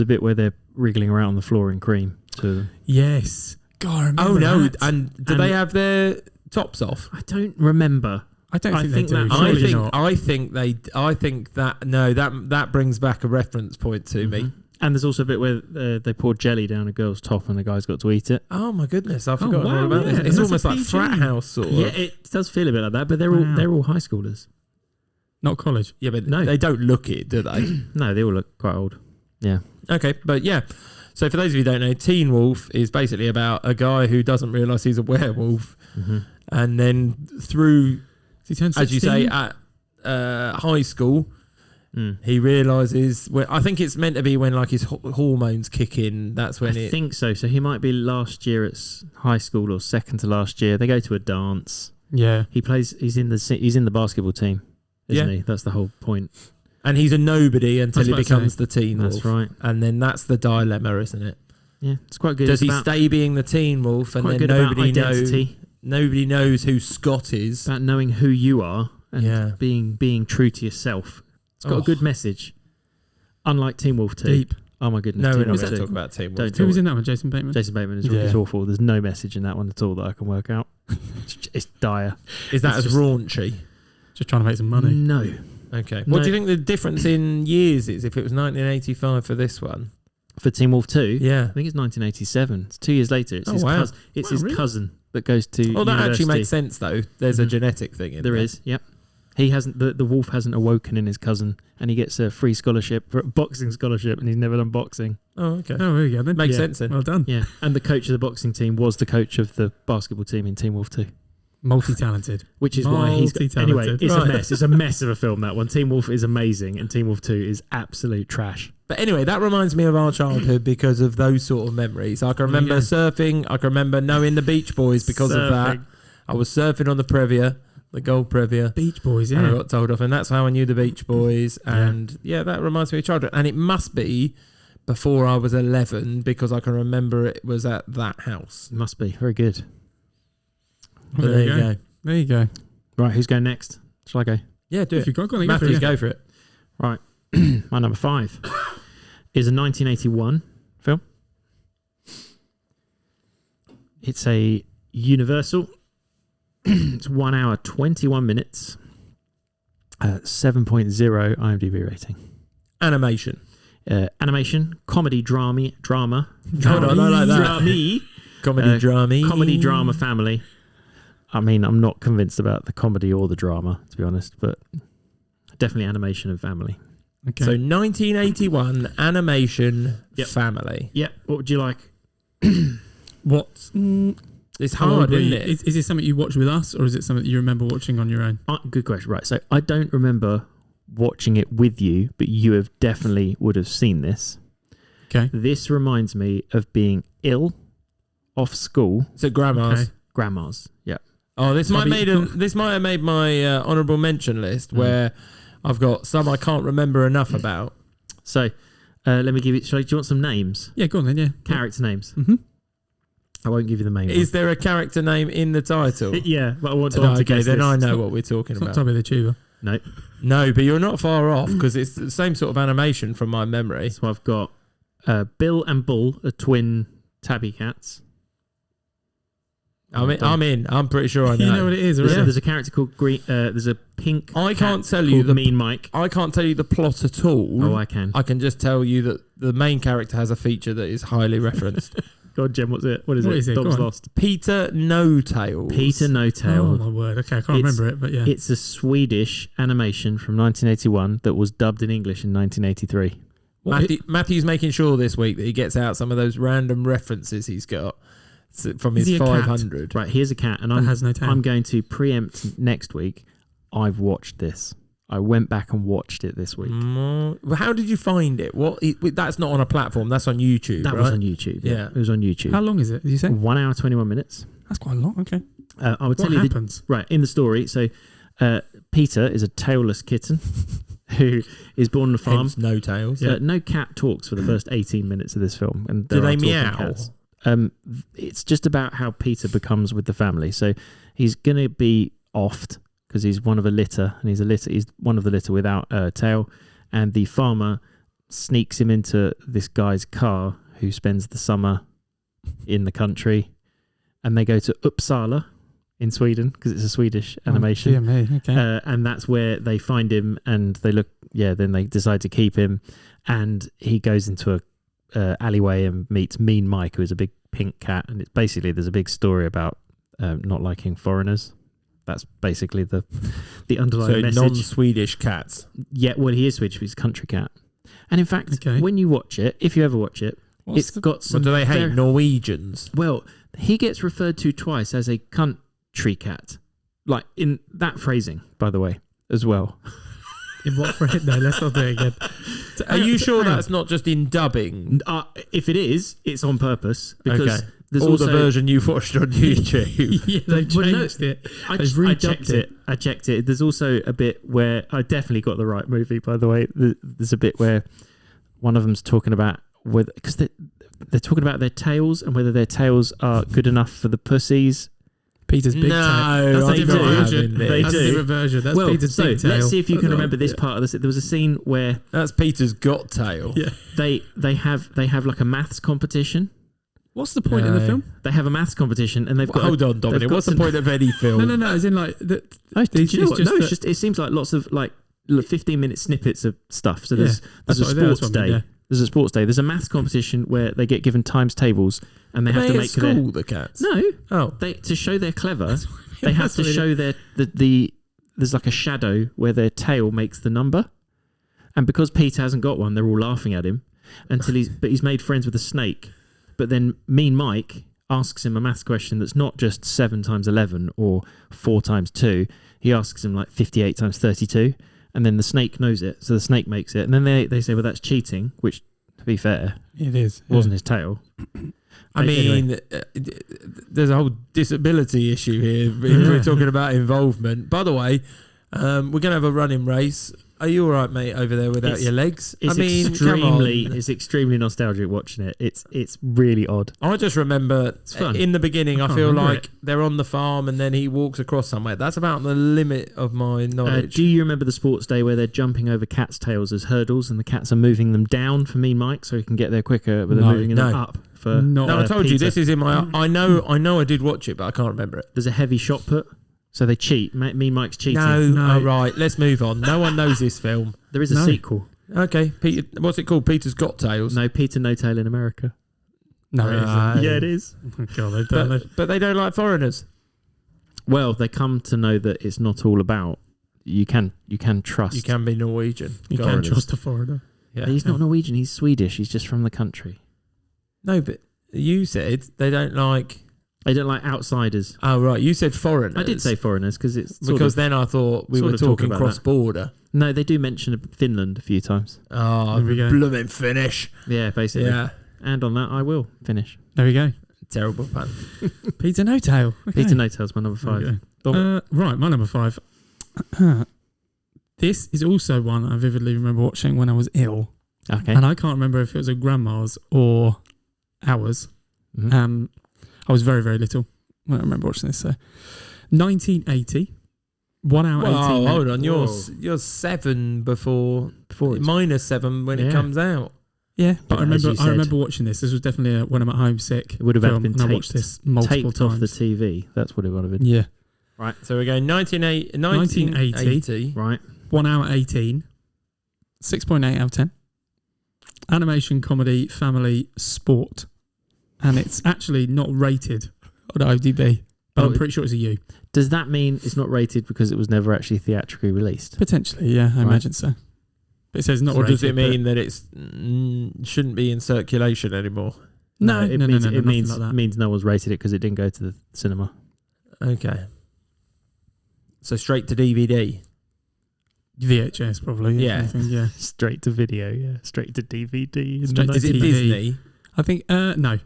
[SPEAKER 2] a bit where they're wriggling around on the floor in cream. To
[SPEAKER 3] Yes. God, I remember
[SPEAKER 1] Oh no!
[SPEAKER 3] that.
[SPEAKER 1] And do they have their tops off?
[SPEAKER 2] I don't remember.
[SPEAKER 3] I don't
[SPEAKER 2] I
[SPEAKER 3] think,
[SPEAKER 2] think
[SPEAKER 3] they do.
[SPEAKER 2] that-
[SPEAKER 3] Surely not.
[SPEAKER 1] I think that brings back a reference point to me.
[SPEAKER 2] Mhm. And there's also a bit where they pour jelly down a girl's top and the guy's got to eat it.
[SPEAKER 1] Oh my goodness! I forgot
[SPEAKER 3] wow,
[SPEAKER 1] all about
[SPEAKER 3] yeah.
[SPEAKER 1] this. It's
[SPEAKER 3] That's
[SPEAKER 1] almost
[SPEAKER 3] a
[SPEAKER 1] like
[SPEAKER 3] PG.
[SPEAKER 1] frat house sort of.
[SPEAKER 2] Yeah, it does feel a bit like that, but
[SPEAKER 3] Wow.
[SPEAKER 2] they're all high schoolers.
[SPEAKER 3] Not college.
[SPEAKER 1] Yeah, but
[SPEAKER 2] No.
[SPEAKER 1] they don't look it, do they?
[SPEAKER 2] No, they all look quite old. Yeah.
[SPEAKER 1] Okay, but yeah. So for those of you who don't know, Teen Wolf is basically about a guy who doesn't realise he's a werewolf,
[SPEAKER 2] Mm-hmm.
[SPEAKER 1] and then through,
[SPEAKER 3] He turned 16?
[SPEAKER 1] as you say, at high school, he realises. I think it's meant to be when like his hormones kick in. That's when
[SPEAKER 2] I think so. So he might be last year at high school or second to last year. They go to a dance.
[SPEAKER 3] Yeah.
[SPEAKER 2] He's in the basketball team, isn't
[SPEAKER 1] Yeah.
[SPEAKER 2] he? That's the whole point.
[SPEAKER 1] and he's a nobody until
[SPEAKER 3] I
[SPEAKER 1] he
[SPEAKER 3] was about to
[SPEAKER 1] becomes the Teen Wolf.
[SPEAKER 2] That's right.
[SPEAKER 1] And then that's the dilemma, isn't it?
[SPEAKER 2] Yeah, it's quite good.
[SPEAKER 1] Does
[SPEAKER 2] It's
[SPEAKER 1] he
[SPEAKER 2] about-
[SPEAKER 1] stay being the Teen Wolf, and
[SPEAKER 2] quite
[SPEAKER 1] then
[SPEAKER 2] good about
[SPEAKER 1] nobody knows?
[SPEAKER 2] identity,
[SPEAKER 1] Nobody knows who Scott is.
[SPEAKER 2] about knowing who you are and
[SPEAKER 1] Yeah.
[SPEAKER 2] being true to yourself. It's got
[SPEAKER 1] Oh.
[SPEAKER 2] a good message. Unlike Teen Wolf 2.
[SPEAKER 3] Deep.
[SPEAKER 2] Oh my goodness.
[SPEAKER 1] No,
[SPEAKER 2] Teen
[SPEAKER 1] we're not
[SPEAKER 2] Wolf
[SPEAKER 1] going to
[SPEAKER 2] 2.
[SPEAKER 1] talk about Teen Wolf.
[SPEAKER 2] Don't
[SPEAKER 3] Who was in that one? Jason Bateman?
[SPEAKER 2] Jason Bateman is
[SPEAKER 3] Yeah.
[SPEAKER 2] it's awful. There's no message in that one at all that I can work out. It's dire.
[SPEAKER 1] Is that
[SPEAKER 3] It's
[SPEAKER 1] as
[SPEAKER 3] just-
[SPEAKER 1] raunchy?
[SPEAKER 3] Just trying to make some money.
[SPEAKER 2] No.
[SPEAKER 1] Okay.
[SPEAKER 2] No.
[SPEAKER 1] What do you think the difference in years is if it was 1985 for this one?
[SPEAKER 2] For Teen Wolf 2,
[SPEAKER 1] Yeah.
[SPEAKER 2] I think it's 1987. It's 2 years later. It's
[SPEAKER 1] Oh,
[SPEAKER 2] his
[SPEAKER 1] wow.
[SPEAKER 2] cousin. It's
[SPEAKER 3] Wow,
[SPEAKER 2] his
[SPEAKER 3] really?
[SPEAKER 2] cousin that goes to
[SPEAKER 1] Oh, that actually
[SPEAKER 2] university.
[SPEAKER 1] makes sense though. There's a
[SPEAKER 2] Mhm.
[SPEAKER 1] genetic thing in
[SPEAKER 2] There
[SPEAKER 1] there.
[SPEAKER 2] is, yep. He hasn't. The wolf hasn't awoken in his cousin, and he gets a free scholarship, for a boxing scholarship, and he's never done boxing.
[SPEAKER 1] Oh, okay.
[SPEAKER 3] Oh, there you go then.
[SPEAKER 1] Makes
[SPEAKER 2] Yeah.
[SPEAKER 1] sense then.
[SPEAKER 3] Well done.
[SPEAKER 2] Yeah, and the coach of the boxing team was the coach of the basketball team in Teen Wolf 2,
[SPEAKER 3] Multi-talented.
[SPEAKER 2] which is why he's anyway.
[SPEAKER 3] Multi-talented.
[SPEAKER 2] It's
[SPEAKER 1] Right.
[SPEAKER 2] a mess. It's a mess of a film. That one. Teen Wolf is amazing, and Teen Wolf 2 is absolute trash.
[SPEAKER 1] But anyway, that reminds me of our childhood because of those sort of memories. I can remember
[SPEAKER 3] Yeah.
[SPEAKER 1] surfing. I can remember knowing the Beach Boys because of that.
[SPEAKER 2] Surfing.
[SPEAKER 1] I was surfing on the Previa, the Gold Previa.
[SPEAKER 3] Beach Boys,
[SPEAKER 1] And I
[SPEAKER 3] yeah.
[SPEAKER 1] got told off, and that's how I knew the Beach Boys. And yeah, that reminds me of childhood. And it must be before I was 11 because I can remember it was at that house.
[SPEAKER 2] Must be very good.
[SPEAKER 1] But there you go.
[SPEAKER 3] There you go.
[SPEAKER 2] Right, who's going next? Shall I go?
[SPEAKER 1] Yeah, do
[SPEAKER 3] If
[SPEAKER 1] it.
[SPEAKER 3] you've got one,
[SPEAKER 1] Matthew,
[SPEAKER 3] go
[SPEAKER 1] go for it.
[SPEAKER 2] Right, my number 5 is a 1981 film. It's a Universal. It's 1 hour 21 minutes. 7.0 IMDb rating.
[SPEAKER 1] Animation.
[SPEAKER 2] Animation, comedy, drama.
[SPEAKER 1] Hold on, I like that.
[SPEAKER 2] Drama.
[SPEAKER 1] Comedy drama.
[SPEAKER 2] Comedy drama family. I mean, I'm not convinced about the comedy or the drama, to be honest, but definitely animation and family.
[SPEAKER 3] Okay.
[SPEAKER 1] So 1981 animation
[SPEAKER 2] Yep.
[SPEAKER 1] family.
[SPEAKER 2] Yeah, what would you like?
[SPEAKER 3] what?
[SPEAKER 1] It's
[SPEAKER 3] How old
[SPEAKER 1] hard,
[SPEAKER 3] were
[SPEAKER 1] isn't
[SPEAKER 3] you?
[SPEAKER 1] it?
[SPEAKER 3] Is this something you watch with us, or is it something that you remember watching on your own?
[SPEAKER 2] Good question. Right, so I don't remember watching it with you, but you have definitely would have seen this.
[SPEAKER 3] Okay.
[SPEAKER 2] This reminds me of being ill, off school,
[SPEAKER 1] So grandma's.
[SPEAKER 3] Okay.
[SPEAKER 2] grandma's. Yeah.
[SPEAKER 1] Oh, this might
[SPEAKER 3] Probably-
[SPEAKER 1] have made my honourable mention list where I've got some I can't remember enough about.
[SPEAKER 2] So let me give you. Do you want some names?
[SPEAKER 3] Yeah, go on then. Yeah.
[SPEAKER 2] Character names.
[SPEAKER 3] Mm-hmm.
[SPEAKER 2] I won't give you the main
[SPEAKER 1] Is there a character name in the title?
[SPEAKER 2] one. Yeah, but I want
[SPEAKER 1] No,
[SPEAKER 2] to
[SPEAKER 1] okay,
[SPEAKER 2] guess
[SPEAKER 1] then
[SPEAKER 2] this.
[SPEAKER 1] I know what we're talking
[SPEAKER 3] It's not
[SPEAKER 1] about.
[SPEAKER 3] Tommy the Tuber.
[SPEAKER 2] No.
[SPEAKER 1] No, but you're not far off because it's the same sort of animation from my memory.
[SPEAKER 2] So I've got Bill and Bull, are twin tabby cats.
[SPEAKER 1] I'm in. I'm pretty sure I know.
[SPEAKER 3] You know what it is,
[SPEAKER 2] There's,
[SPEAKER 3] already?
[SPEAKER 2] there's a character called Green. There's a pink.
[SPEAKER 1] I
[SPEAKER 2] cat
[SPEAKER 1] can't tell you
[SPEAKER 2] called
[SPEAKER 1] the-
[SPEAKER 2] Mean Mike.
[SPEAKER 1] I can't tell you the plot at all.
[SPEAKER 2] Oh, I can.
[SPEAKER 1] I can just tell you that the main character has a feature that is highly referenced.
[SPEAKER 2] God, Jem, what's it? What is
[SPEAKER 3] What
[SPEAKER 2] it?
[SPEAKER 3] is it? Go
[SPEAKER 2] Dog's
[SPEAKER 3] on.
[SPEAKER 2] Lost.
[SPEAKER 1] Peter No Tails.
[SPEAKER 2] Peter No
[SPEAKER 3] Oh
[SPEAKER 2] Tail.
[SPEAKER 3] my word. Okay, I can't
[SPEAKER 2] It's-
[SPEAKER 3] remember it, but yeah.
[SPEAKER 2] It's a Swedish animation from 1981 that was dubbed in English in 1983.
[SPEAKER 1] Matthew's making sure this week that he gets out some of those random references he's got from
[SPEAKER 3] Is
[SPEAKER 1] his
[SPEAKER 3] he a cat?
[SPEAKER 1] 500.
[SPEAKER 2] Right, here's a cat, and
[SPEAKER 3] That has no tail.
[SPEAKER 2] I'm going to preempt next week. I've watched this. I went back and watched it this week.
[SPEAKER 1] Well, how did you find it? That's not on a platform. That's on YouTube.
[SPEAKER 2] That
[SPEAKER 1] right?
[SPEAKER 2] was on YouTube. Yeah, it was on YouTube.
[SPEAKER 3] How long is it? Did you say
[SPEAKER 2] 1 hour 21 minutes.
[SPEAKER 3] that's quite a lot? Okay.
[SPEAKER 2] I would
[SPEAKER 3] What
[SPEAKER 2] tell you
[SPEAKER 3] happens?
[SPEAKER 2] right in the story. So Peter is a tailless kitten who is born on a farm.
[SPEAKER 1] Hence no tails.
[SPEAKER 2] No cat talks for the first 18 minutes of this film, and
[SPEAKER 1] Do
[SPEAKER 2] there
[SPEAKER 1] they
[SPEAKER 2] are talking
[SPEAKER 1] meow?
[SPEAKER 2] cats. It's just about how Peter becomes with the family. So he's going to be offed because he's one of a litter, and he's one of the litter without a tail, and the farmer sneaks him into this guy's car who spends the summer in the country, and they go to Uppsala in Sweden because it's a Swedish animation.
[SPEAKER 3] Dear me. Okay.
[SPEAKER 2] And that's where they find him, and then they decide to keep him, and he goes into a alleyway and meets Mean Mike, who is a big pink cat, and it's basically there's a big story about not liking foreigners. That's basically the underlying message.
[SPEAKER 1] Non-Swedish cats.
[SPEAKER 2] Yeah, well, he is Swedish, but he's a country cat. And in fact, when you watch it, if you ever watch it, got some...
[SPEAKER 1] But do they hate Norwegians?
[SPEAKER 2] Well, he gets referred to twice as a country cat. Like, in that phrasing, by the way, as well.
[SPEAKER 3] In what phrase? No, let's not do it again.
[SPEAKER 1] Are you sure that's not just in dubbing?
[SPEAKER 2] If it is, it's on purpose. Because there's
[SPEAKER 1] all
[SPEAKER 2] also
[SPEAKER 1] the version you've watched on YouTube.
[SPEAKER 3] Yeah, they've changed it.
[SPEAKER 2] I checked it. There's also a bit where I definitely got the right movie, by the way. There's a bit where one of them's talking about because they're talking about their tails and whether their tails are good enough for the pussies.
[SPEAKER 3] Peter's big tail.
[SPEAKER 1] No,
[SPEAKER 3] That's a different version.
[SPEAKER 2] They
[SPEAKER 3] That's
[SPEAKER 2] do.
[SPEAKER 3] a different version. That's Peter's big tail.
[SPEAKER 2] Let's see if you can remember this part of this. There was a scene where
[SPEAKER 1] that's Peter's got tail.
[SPEAKER 3] Yeah.
[SPEAKER 2] They have like a maths competition.
[SPEAKER 3] What's the point in the film?
[SPEAKER 2] They have a maths competition, and they've got.
[SPEAKER 1] Hold on, Dominic. What's the point of any film?
[SPEAKER 3] No. As in, like,
[SPEAKER 2] it's just. It seems like lots of 15-minute snippets of stuff. So there's a sports day.
[SPEAKER 3] Yeah.
[SPEAKER 2] There's a sports day. There's a maths competition where they get given times tables, and they have to make
[SPEAKER 1] school. The cats.
[SPEAKER 2] No. To show they're clever, they have to show there's like a shadow where their tail makes the number, and because Peter hasn't got one, they're all laughing at him until he's made friends with a snake. But then Mean Mike asks him a maths question that's not just 7 times 11 or 4 times 2. He asks him like 58 times 32, and then the snake knows it, so the snake makes it. And then they say, well, that's cheating, which, to be fair,
[SPEAKER 3] it is.
[SPEAKER 2] Wasn't his tail.
[SPEAKER 1] I mean, there's a whole disability issue here if we're talking about involvement. By the way, we're going to have a running race. Are you all right, mate, over there without your legs?
[SPEAKER 2] It's extremely nostalgic watching it. It's really odd.
[SPEAKER 1] I just remember in the beginning, I feel like they're on the farm and then he walks across somewhere. That's about the limit of my knowledge.
[SPEAKER 2] Do you remember the sports day where they're jumping over cats' tails as hurdles and the cats are moving them down for Mean Mike so he can get there quicker, but they're moving them up for
[SPEAKER 1] I told
[SPEAKER 2] Peter.
[SPEAKER 1] you, this is in my... I know I did watch it, but I can't remember it.
[SPEAKER 2] There's a heavy shot put. So they cheat. Mean Mike's cheating.
[SPEAKER 1] No. Oh, right. Let's move on. No one knows this film.
[SPEAKER 2] There is a sequel.
[SPEAKER 1] Okay. Peter. What's it called? Peter's Got Tails.
[SPEAKER 2] No, Peter No Tail in America.
[SPEAKER 3] No, it isn't.
[SPEAKER 2] Yeah, it is.
[SPEAKER 3] Oh, God, they've done it.
[SPEAKER 1] But they don't like foreigners.
[SPEAKER 2] Well, they come to know that it's not all about. You can trust.
[SPEAKER 1] You can be Norwegian.
[SPEAKER 3] You can trust a foreigner.
[SPEAKER 1] Yeah.
[SPEAKER 2] He's not Norwegian. He's Swedish. He's just from the country.
[SPEAKER 1] No, but you said they don't like...
[SPEAKER 2] They don't like outsiders.
[SPEAKER 1] Oh, right. You said foreigners.
[SPEAKER 2] I did say foreigners because it's
[SPEAKER 1] then I thought we were talking cross-border.
[SPEAKER 2] No, they do mention Finland a few times.
[SPEAKER 1] Oh, blooming Finnish.
[SPEAKER 2] Yeah, basically.
[SPEAKER 1] Yeah.
[SPEAKER 2] And on that, I will finish.
[SPEAKER 3] There we go.
[SPEAKER 1] Terrible pun.
[SPEAKER 3] Peter No Tail. Okay.
[SPEAKER 2] Peter No Tail's my number 5.
[SPEAKER 3] Right, my number 5. This is also one I vividly remember watching when I was ill.
[SPEAKER 2] Okay.
[SPEAKER 3] And I can't remember if it was a grandma's or ours.
[SPEAKER 2] Mm-hmm.
[SPEAKER 3] I was very, very little when I remember watching this. So, 1980, 1 hour 18 minutes.
[SPEAKER 1] Hold on, you're 7 before -7 when it comes out.
[SPEAKER 3] Yeah, but I remember watching this. This was definitely when I'm at home sick.
[SPEAKER 2] It would have been taped,
[SPEAKER 3] I watched this multiple times.
[SPEAKER 2] Off the TV. That's what it would have been.
[SPEAKER 3] Yeah.
[SPEAKER 1] Right, so we're going 1980.
[SPEAKER 2] Right.
[SPEAKER 3] 1 hour 18. 6.8 out of 10. Animation, comedy, family, sport. And it's actually not rated on IMDb, but I'm pretty sure it's a U.
[SPEAKER 2] Does that mean it's not rated because it was never actually theatrically released?
[SPEAKER 3] Potentially, yeah, I imagine so. But it says not rated.
[SPEAKER 1] Or does it mean that it's shouldn't be in circulation anymore?
[SPEAKER 3] No,
[SPEAKER 2] it means no one's rated it because it didn't go to the cinema.
[SPEAKER 1] Okay. So straight to DVD.
[SPEAKER 3] VHS probably.
[SPEAKER 1] Yeah.
[SPEAKER 3] Anything, yeah.
[SPEAKER 2] Straight to video, yeah. Straight to DVD.
[SPEAKER 3] Straight to
[SPEAKER 1] Is it
[SPEAKER 3] TV.
[SPEAKER 1] Disney?
[SPEAKER 3] I think no.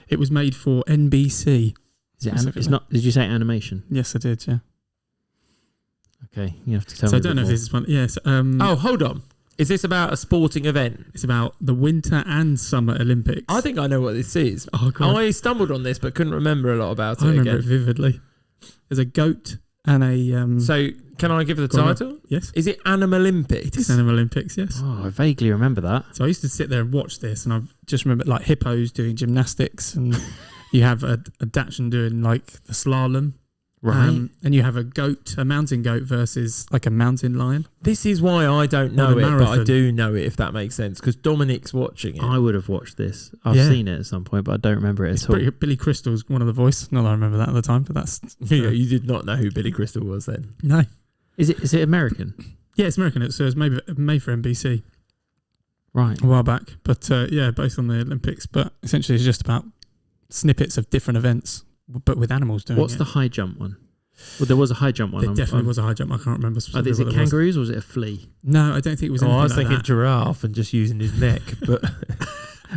[SPEAKER 3] It was made for NBC.
[SPEAKER 2] Is it it's not. Did you say animation?
[SPEAKER 3] Yes, I did. Yeah.
[SPEAKER 2] Okay, you have to tell
[SPEAKER 3] So
[SPEAKER 2] me.
[SPEAKER 3] I don't know if this is one. Yes.
[SPEAKER 1] Oh, hold on. Is this about a sporting event?
[SPEAKER 3] It's about the Winter and Summer Olympics.
[SPEAKER 1] I think I know what this is.
[SPEAKER 3] Oh God.
[SPEAKER 1] I stumbled on this but couldn't remember a lot about
[SPEAKER 3] I
[SPEAKER 1] it
[SPEAKER 3] remember
[SPEAKER 1] again.
[SPEAKER 3] it vividly. There's a goat and a.
[SPEAKER 1] So, can I give the
[SPEAKER 3] Go on,
[SPEAKER 1] title?
[SPEAKER 3] yes.
[SPEAKER 1] Is it Animal Olympics?
[SPEAKER 3] It is Animal Olympics. Yes.
[SPEAKER 2] Oh, I vaguely remember that.
[SPEAKER 3] So I used to sit there and watch this, and I just remember like hippos doing gymnastics, and you have a Dachshund doing like the slalom,
[SPEAKER 2] Right.
[SPEAKER 3] and you have a mountain goat versus like a mountain lion.
[SPEAKER 1] This is why I don't know
[SPEAKER 3] the
[SPEAKER 1] it, but I
[SPEAKER 3] marathon.
[SPEAKER 1] do know it, if that makes sense, because Dominic's watching it.
[SPEAKER 2] I would have watched this. I've
[SPEAKER 3] Yeah.
[SPEAKER 2] seen it at some point, but I don't remember it
[SPEAKER 3] It's
[SPEAKER 2] at all.
[SPEAKER 3] pretty, Billy Crystal's one of the voice. Not that I remember that at the time, but that's
[SPEAKER 1] Yeah, you did not know who Billy Crystal was then.
[SPEAKER 3] no.
[SPEAKER 2] Is it American?
[SPEAKER 3] Yeah, it's American. So it's maybe made for NBC
[SPEAKER 2] Right.
[SPEAKER 3] a while back, but yeah, both on the Olympics. But essentially, it's just about snippets of different events, but with animals doing
[SPEAKER 2] What's
[SPEAKER 3] it.
[SPEAKER 2] the high jump one? Well, there was a high jump one.
[SPEAKER 3] There definitely was a high jump. I can't remember
[SPEAKER 2] Is
[SPEAKER 3] specifically.
[SPEAKER 2] it
[SPEAKER 3] what it was.
[SPEAKER 2] kangaroos or was it a flea?
[SPEAKER 3] No, I don't think it was.
[SPEAKER 1] Oh, I was
[SPEAKER 3] anything
[SPEAKER 1] thinking
[SPEAKER 3] like
[SPEAKER 1] giraffe and just using his neck, but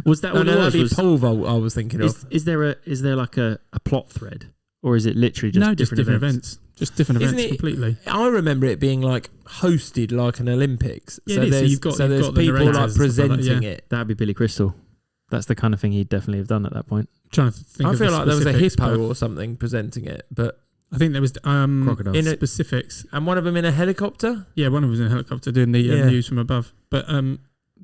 [SPEAKER 2] Was that
[SPEAKER 1] no,
[SPEAKER 2] what
[SPEAKER 1] no,
[SPEAKER 2] it
[SPEAKER 1] that'd
[SPEAKER 2] was?
[SPEAKER 1] be pole vault. I was thinking of.
[SPEAKER 2] Is there like a plot thread, or is it literally
[SPEAKER 3] that.
[SPEAKER 2] just
[SPEAKER 3] No,
[SPEAKER 2] different events?
[SPEAKER 3] Just different
[SPEAKER 1] Isn't
[SPEAKER 3] events
[SPEAKER 1] it-
[SPEAKER 3] completely.
[SPEAKER 1] I remember it being like hosted like an Olympics.
[SPEAKER 3] Yeah,
[SPEAKER 1] so
[SPEAKER 3] it is. So
[SPEAKER 1] there's,
[SPEAKER 3] you've got-
[SPEAKER 1] so
[SPEAKER 3] you've
[SPEAKER 1] there's
[SPEAKER 3] got the
[SPEAKER 1] people
[SPEAKER 3] narrators
[SPEAKER 1] like
[SPEAKER 3] and stuff like that,
[SPEAKER 1] presenting
[SPEAKER 3] yeah.
[SPEAKER 1] it.
[SPEAKER 2] That'd be Billy Crystal. That's the kind of thing he'd definitely have done at that point.
[SPEAKER 3] Trying to think.
[SPEAKER 1] I
[SPEAKER 3] of
[SPEAKER 1] feel
[SPEAKER 3] the
[SPEAKER 1] like there was a
[SPEAKER 3] specifics,
[SPEAKER 1] hippo
[SPEAKER 3] but
[SPEAKER 1] or something presenting it, but
[SPEAKER 3] I think there was
[SPEAKER 2] Crocodiles.
[SPEAKER 1] in a-
[SPEAKER 3] specifics.
[SPEAKER 1] and one of them in a helicopter.
[SPEAKER 3] Yeah, one of them was in a helicopter doing the
[SPEAKER 1] Yeah.
[SPEAKER 3] news from above. But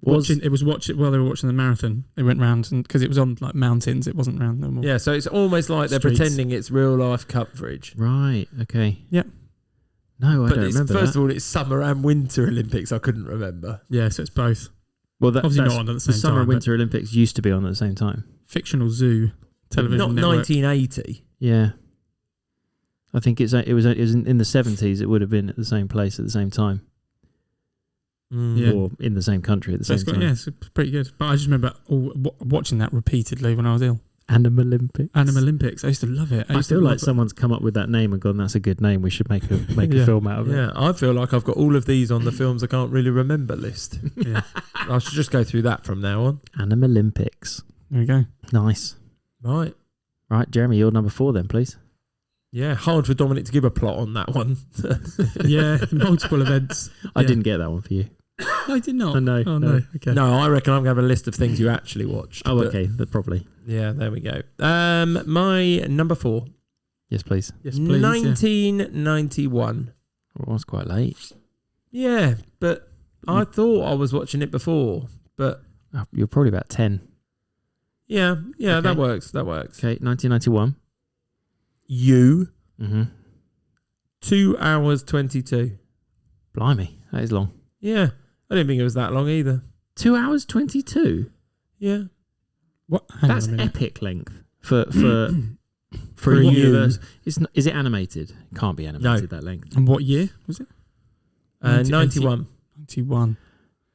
[SPEAKER 3] watching while they were watching the marathon, they went round and because it was on like mountains, it wasn't round normal.
[SPEAKER 1] Yeah, so it's almost like they're
[SPEAKER 3] Streets.
[SPEAKER 1] pretending it's real life coverage.
[SPEAKER 2] Right. Okay.
[SPEAKER 3] Yep.
[SPEAKER 2] No, I
[SPEAKER 1] But
[SPEAKER 2] don't
[SPEAKER 1] it's,
[SPEAKER 2] remember
[SPEAKER 1] first
[SPEAKER 2] that.
[SPEAKER 1] of all, it's summer and winter Olympics. I couldn't remember.
[SPEAKER 3] Yeah, so it's both.
[SPEAKER 2] Well,
[SPEAKER 3] Obviously
[SPEAKER 2] that's
[SPEAKER 3] not on at the
[SPEAKER 2] the
[SPEAKER 3] same
[SPEAKER 2] Summer
[SPEAKER 3] time,
[SPEAKER 2] and
[SPEAKER 3] but-
[SPEAKER 2] Winter Olympics used to be on at the same time.
[SPEAKER 3] Fictional zoo television
[SPEAKER 1] Not
[SPEAKER 3] network.
[SPEAKER 1] 1980.
[SPEAKER 2] Yeah. I think it was in the 70s. It would have been at the same place at the same time,
[SPEAKER 3] Yeah.
[SPEAKER 2] or in the same country at the
[SPEAKER 3] So
[SPEAKER 2] same
[SPEAKER 3] it's got,
[SPEAKER 2] time.
[SPEAKER 3] yeah, it's pretty good. But I just remember watching that repeatedly when I was ill.
[SPEAKER 2] Animal Olympics.
[SPEAKER 3] Animal Olympics. I used to love it.
[SPEAKER 2] I
[SPEAKER 3] used to
[SPEAKER 2] feel like
[SPEAKER 3] love it.
[SPEAKER 2] someone's come up with that name and gone, "That's a good name. We should make a
[SPEAKER 3] Yeah.
[SPEAKER 2] film out of it."
[SPEAKER 1] Yeah, I feel like I've got all of these on the films I can't really remember list.
[SPEAKER 3] Yeah.
[SPEAKER 1] I should just go through that from now on.
[SPEAKER 2] Animal Olympics.
[SPEAKER 3] There we go.
[SPEAKER 2] Nice.
[SPEAKER 1] Right.
[SPEAKER 2] Right, Jeremy, you're number 4 then, please.
[SPEAKER 1] Yeah, hard for Dominic to give a plot on that one.
[SPEAKER 3] Yeah, multiple events.
[SPEAKER 2] I
[SPEAKER 3] Yeah.
[SPEAKER 2] didn't get that one for you.
[SPEAKER 3] I did not.
[SPEAKER 2] Oh, no,
[SPEAKER 3] Oh
[SPEAKER 2] no.
[SPEAKER 3] no. Okay.
[SPEAKER 1] No, I reckon I'm going to have a list of things you actually watched.
[SPEAKER 2] Oh,
[SPEAKER 1] but-
[SPEAKER 2] okay, that probably.
[SPEAKER 1] Yeah, there we go. My number 4.
[SPEAKER 2] Yes, please.
[SPEAKER 3] Yes, please. Yeah.
[SPEAKER 1] 1991.
[SPEAKER 2] Well, it was quite late.
[SPEAKER 1] Yeah, but I thought I was watching it before. But
[SPEAKER 2] Oh, you're probably about 10.
[SPEAKER 1] yeah,
[SPEAKER 2] Okay.
[SPEAKER 1] that works. That works.
[SPEAKER 2] Okay, 1991.
[SPEAKER 1] You,
[SPEAKER 2] Mm-hmm.
[SPEAKER 1] 2 hours 22.
[SPEAKER 2] Blimey, that is long.
[SPEAKER 1] Yeah, I didn't think it was that long either.
[SPEAKER 2] 2 hours 22.
[SPEAKER 1] Yeah.
[SPEAKER 3] What? Hang
[SPEAKER 2] That's
[SPEAKER 3] on a minute.
[SPEAKER 2] epic length for
[SPEAKER 1] For
[SPEAKER 2] a
[SPEAKER 1] you.
[SPEAKER 2] universe. Is it animated? Can't be animated that length.
[SPEAKER 3] And what year was it?
[SPEAKER 1] 91.
[SPEAKER 3] 91.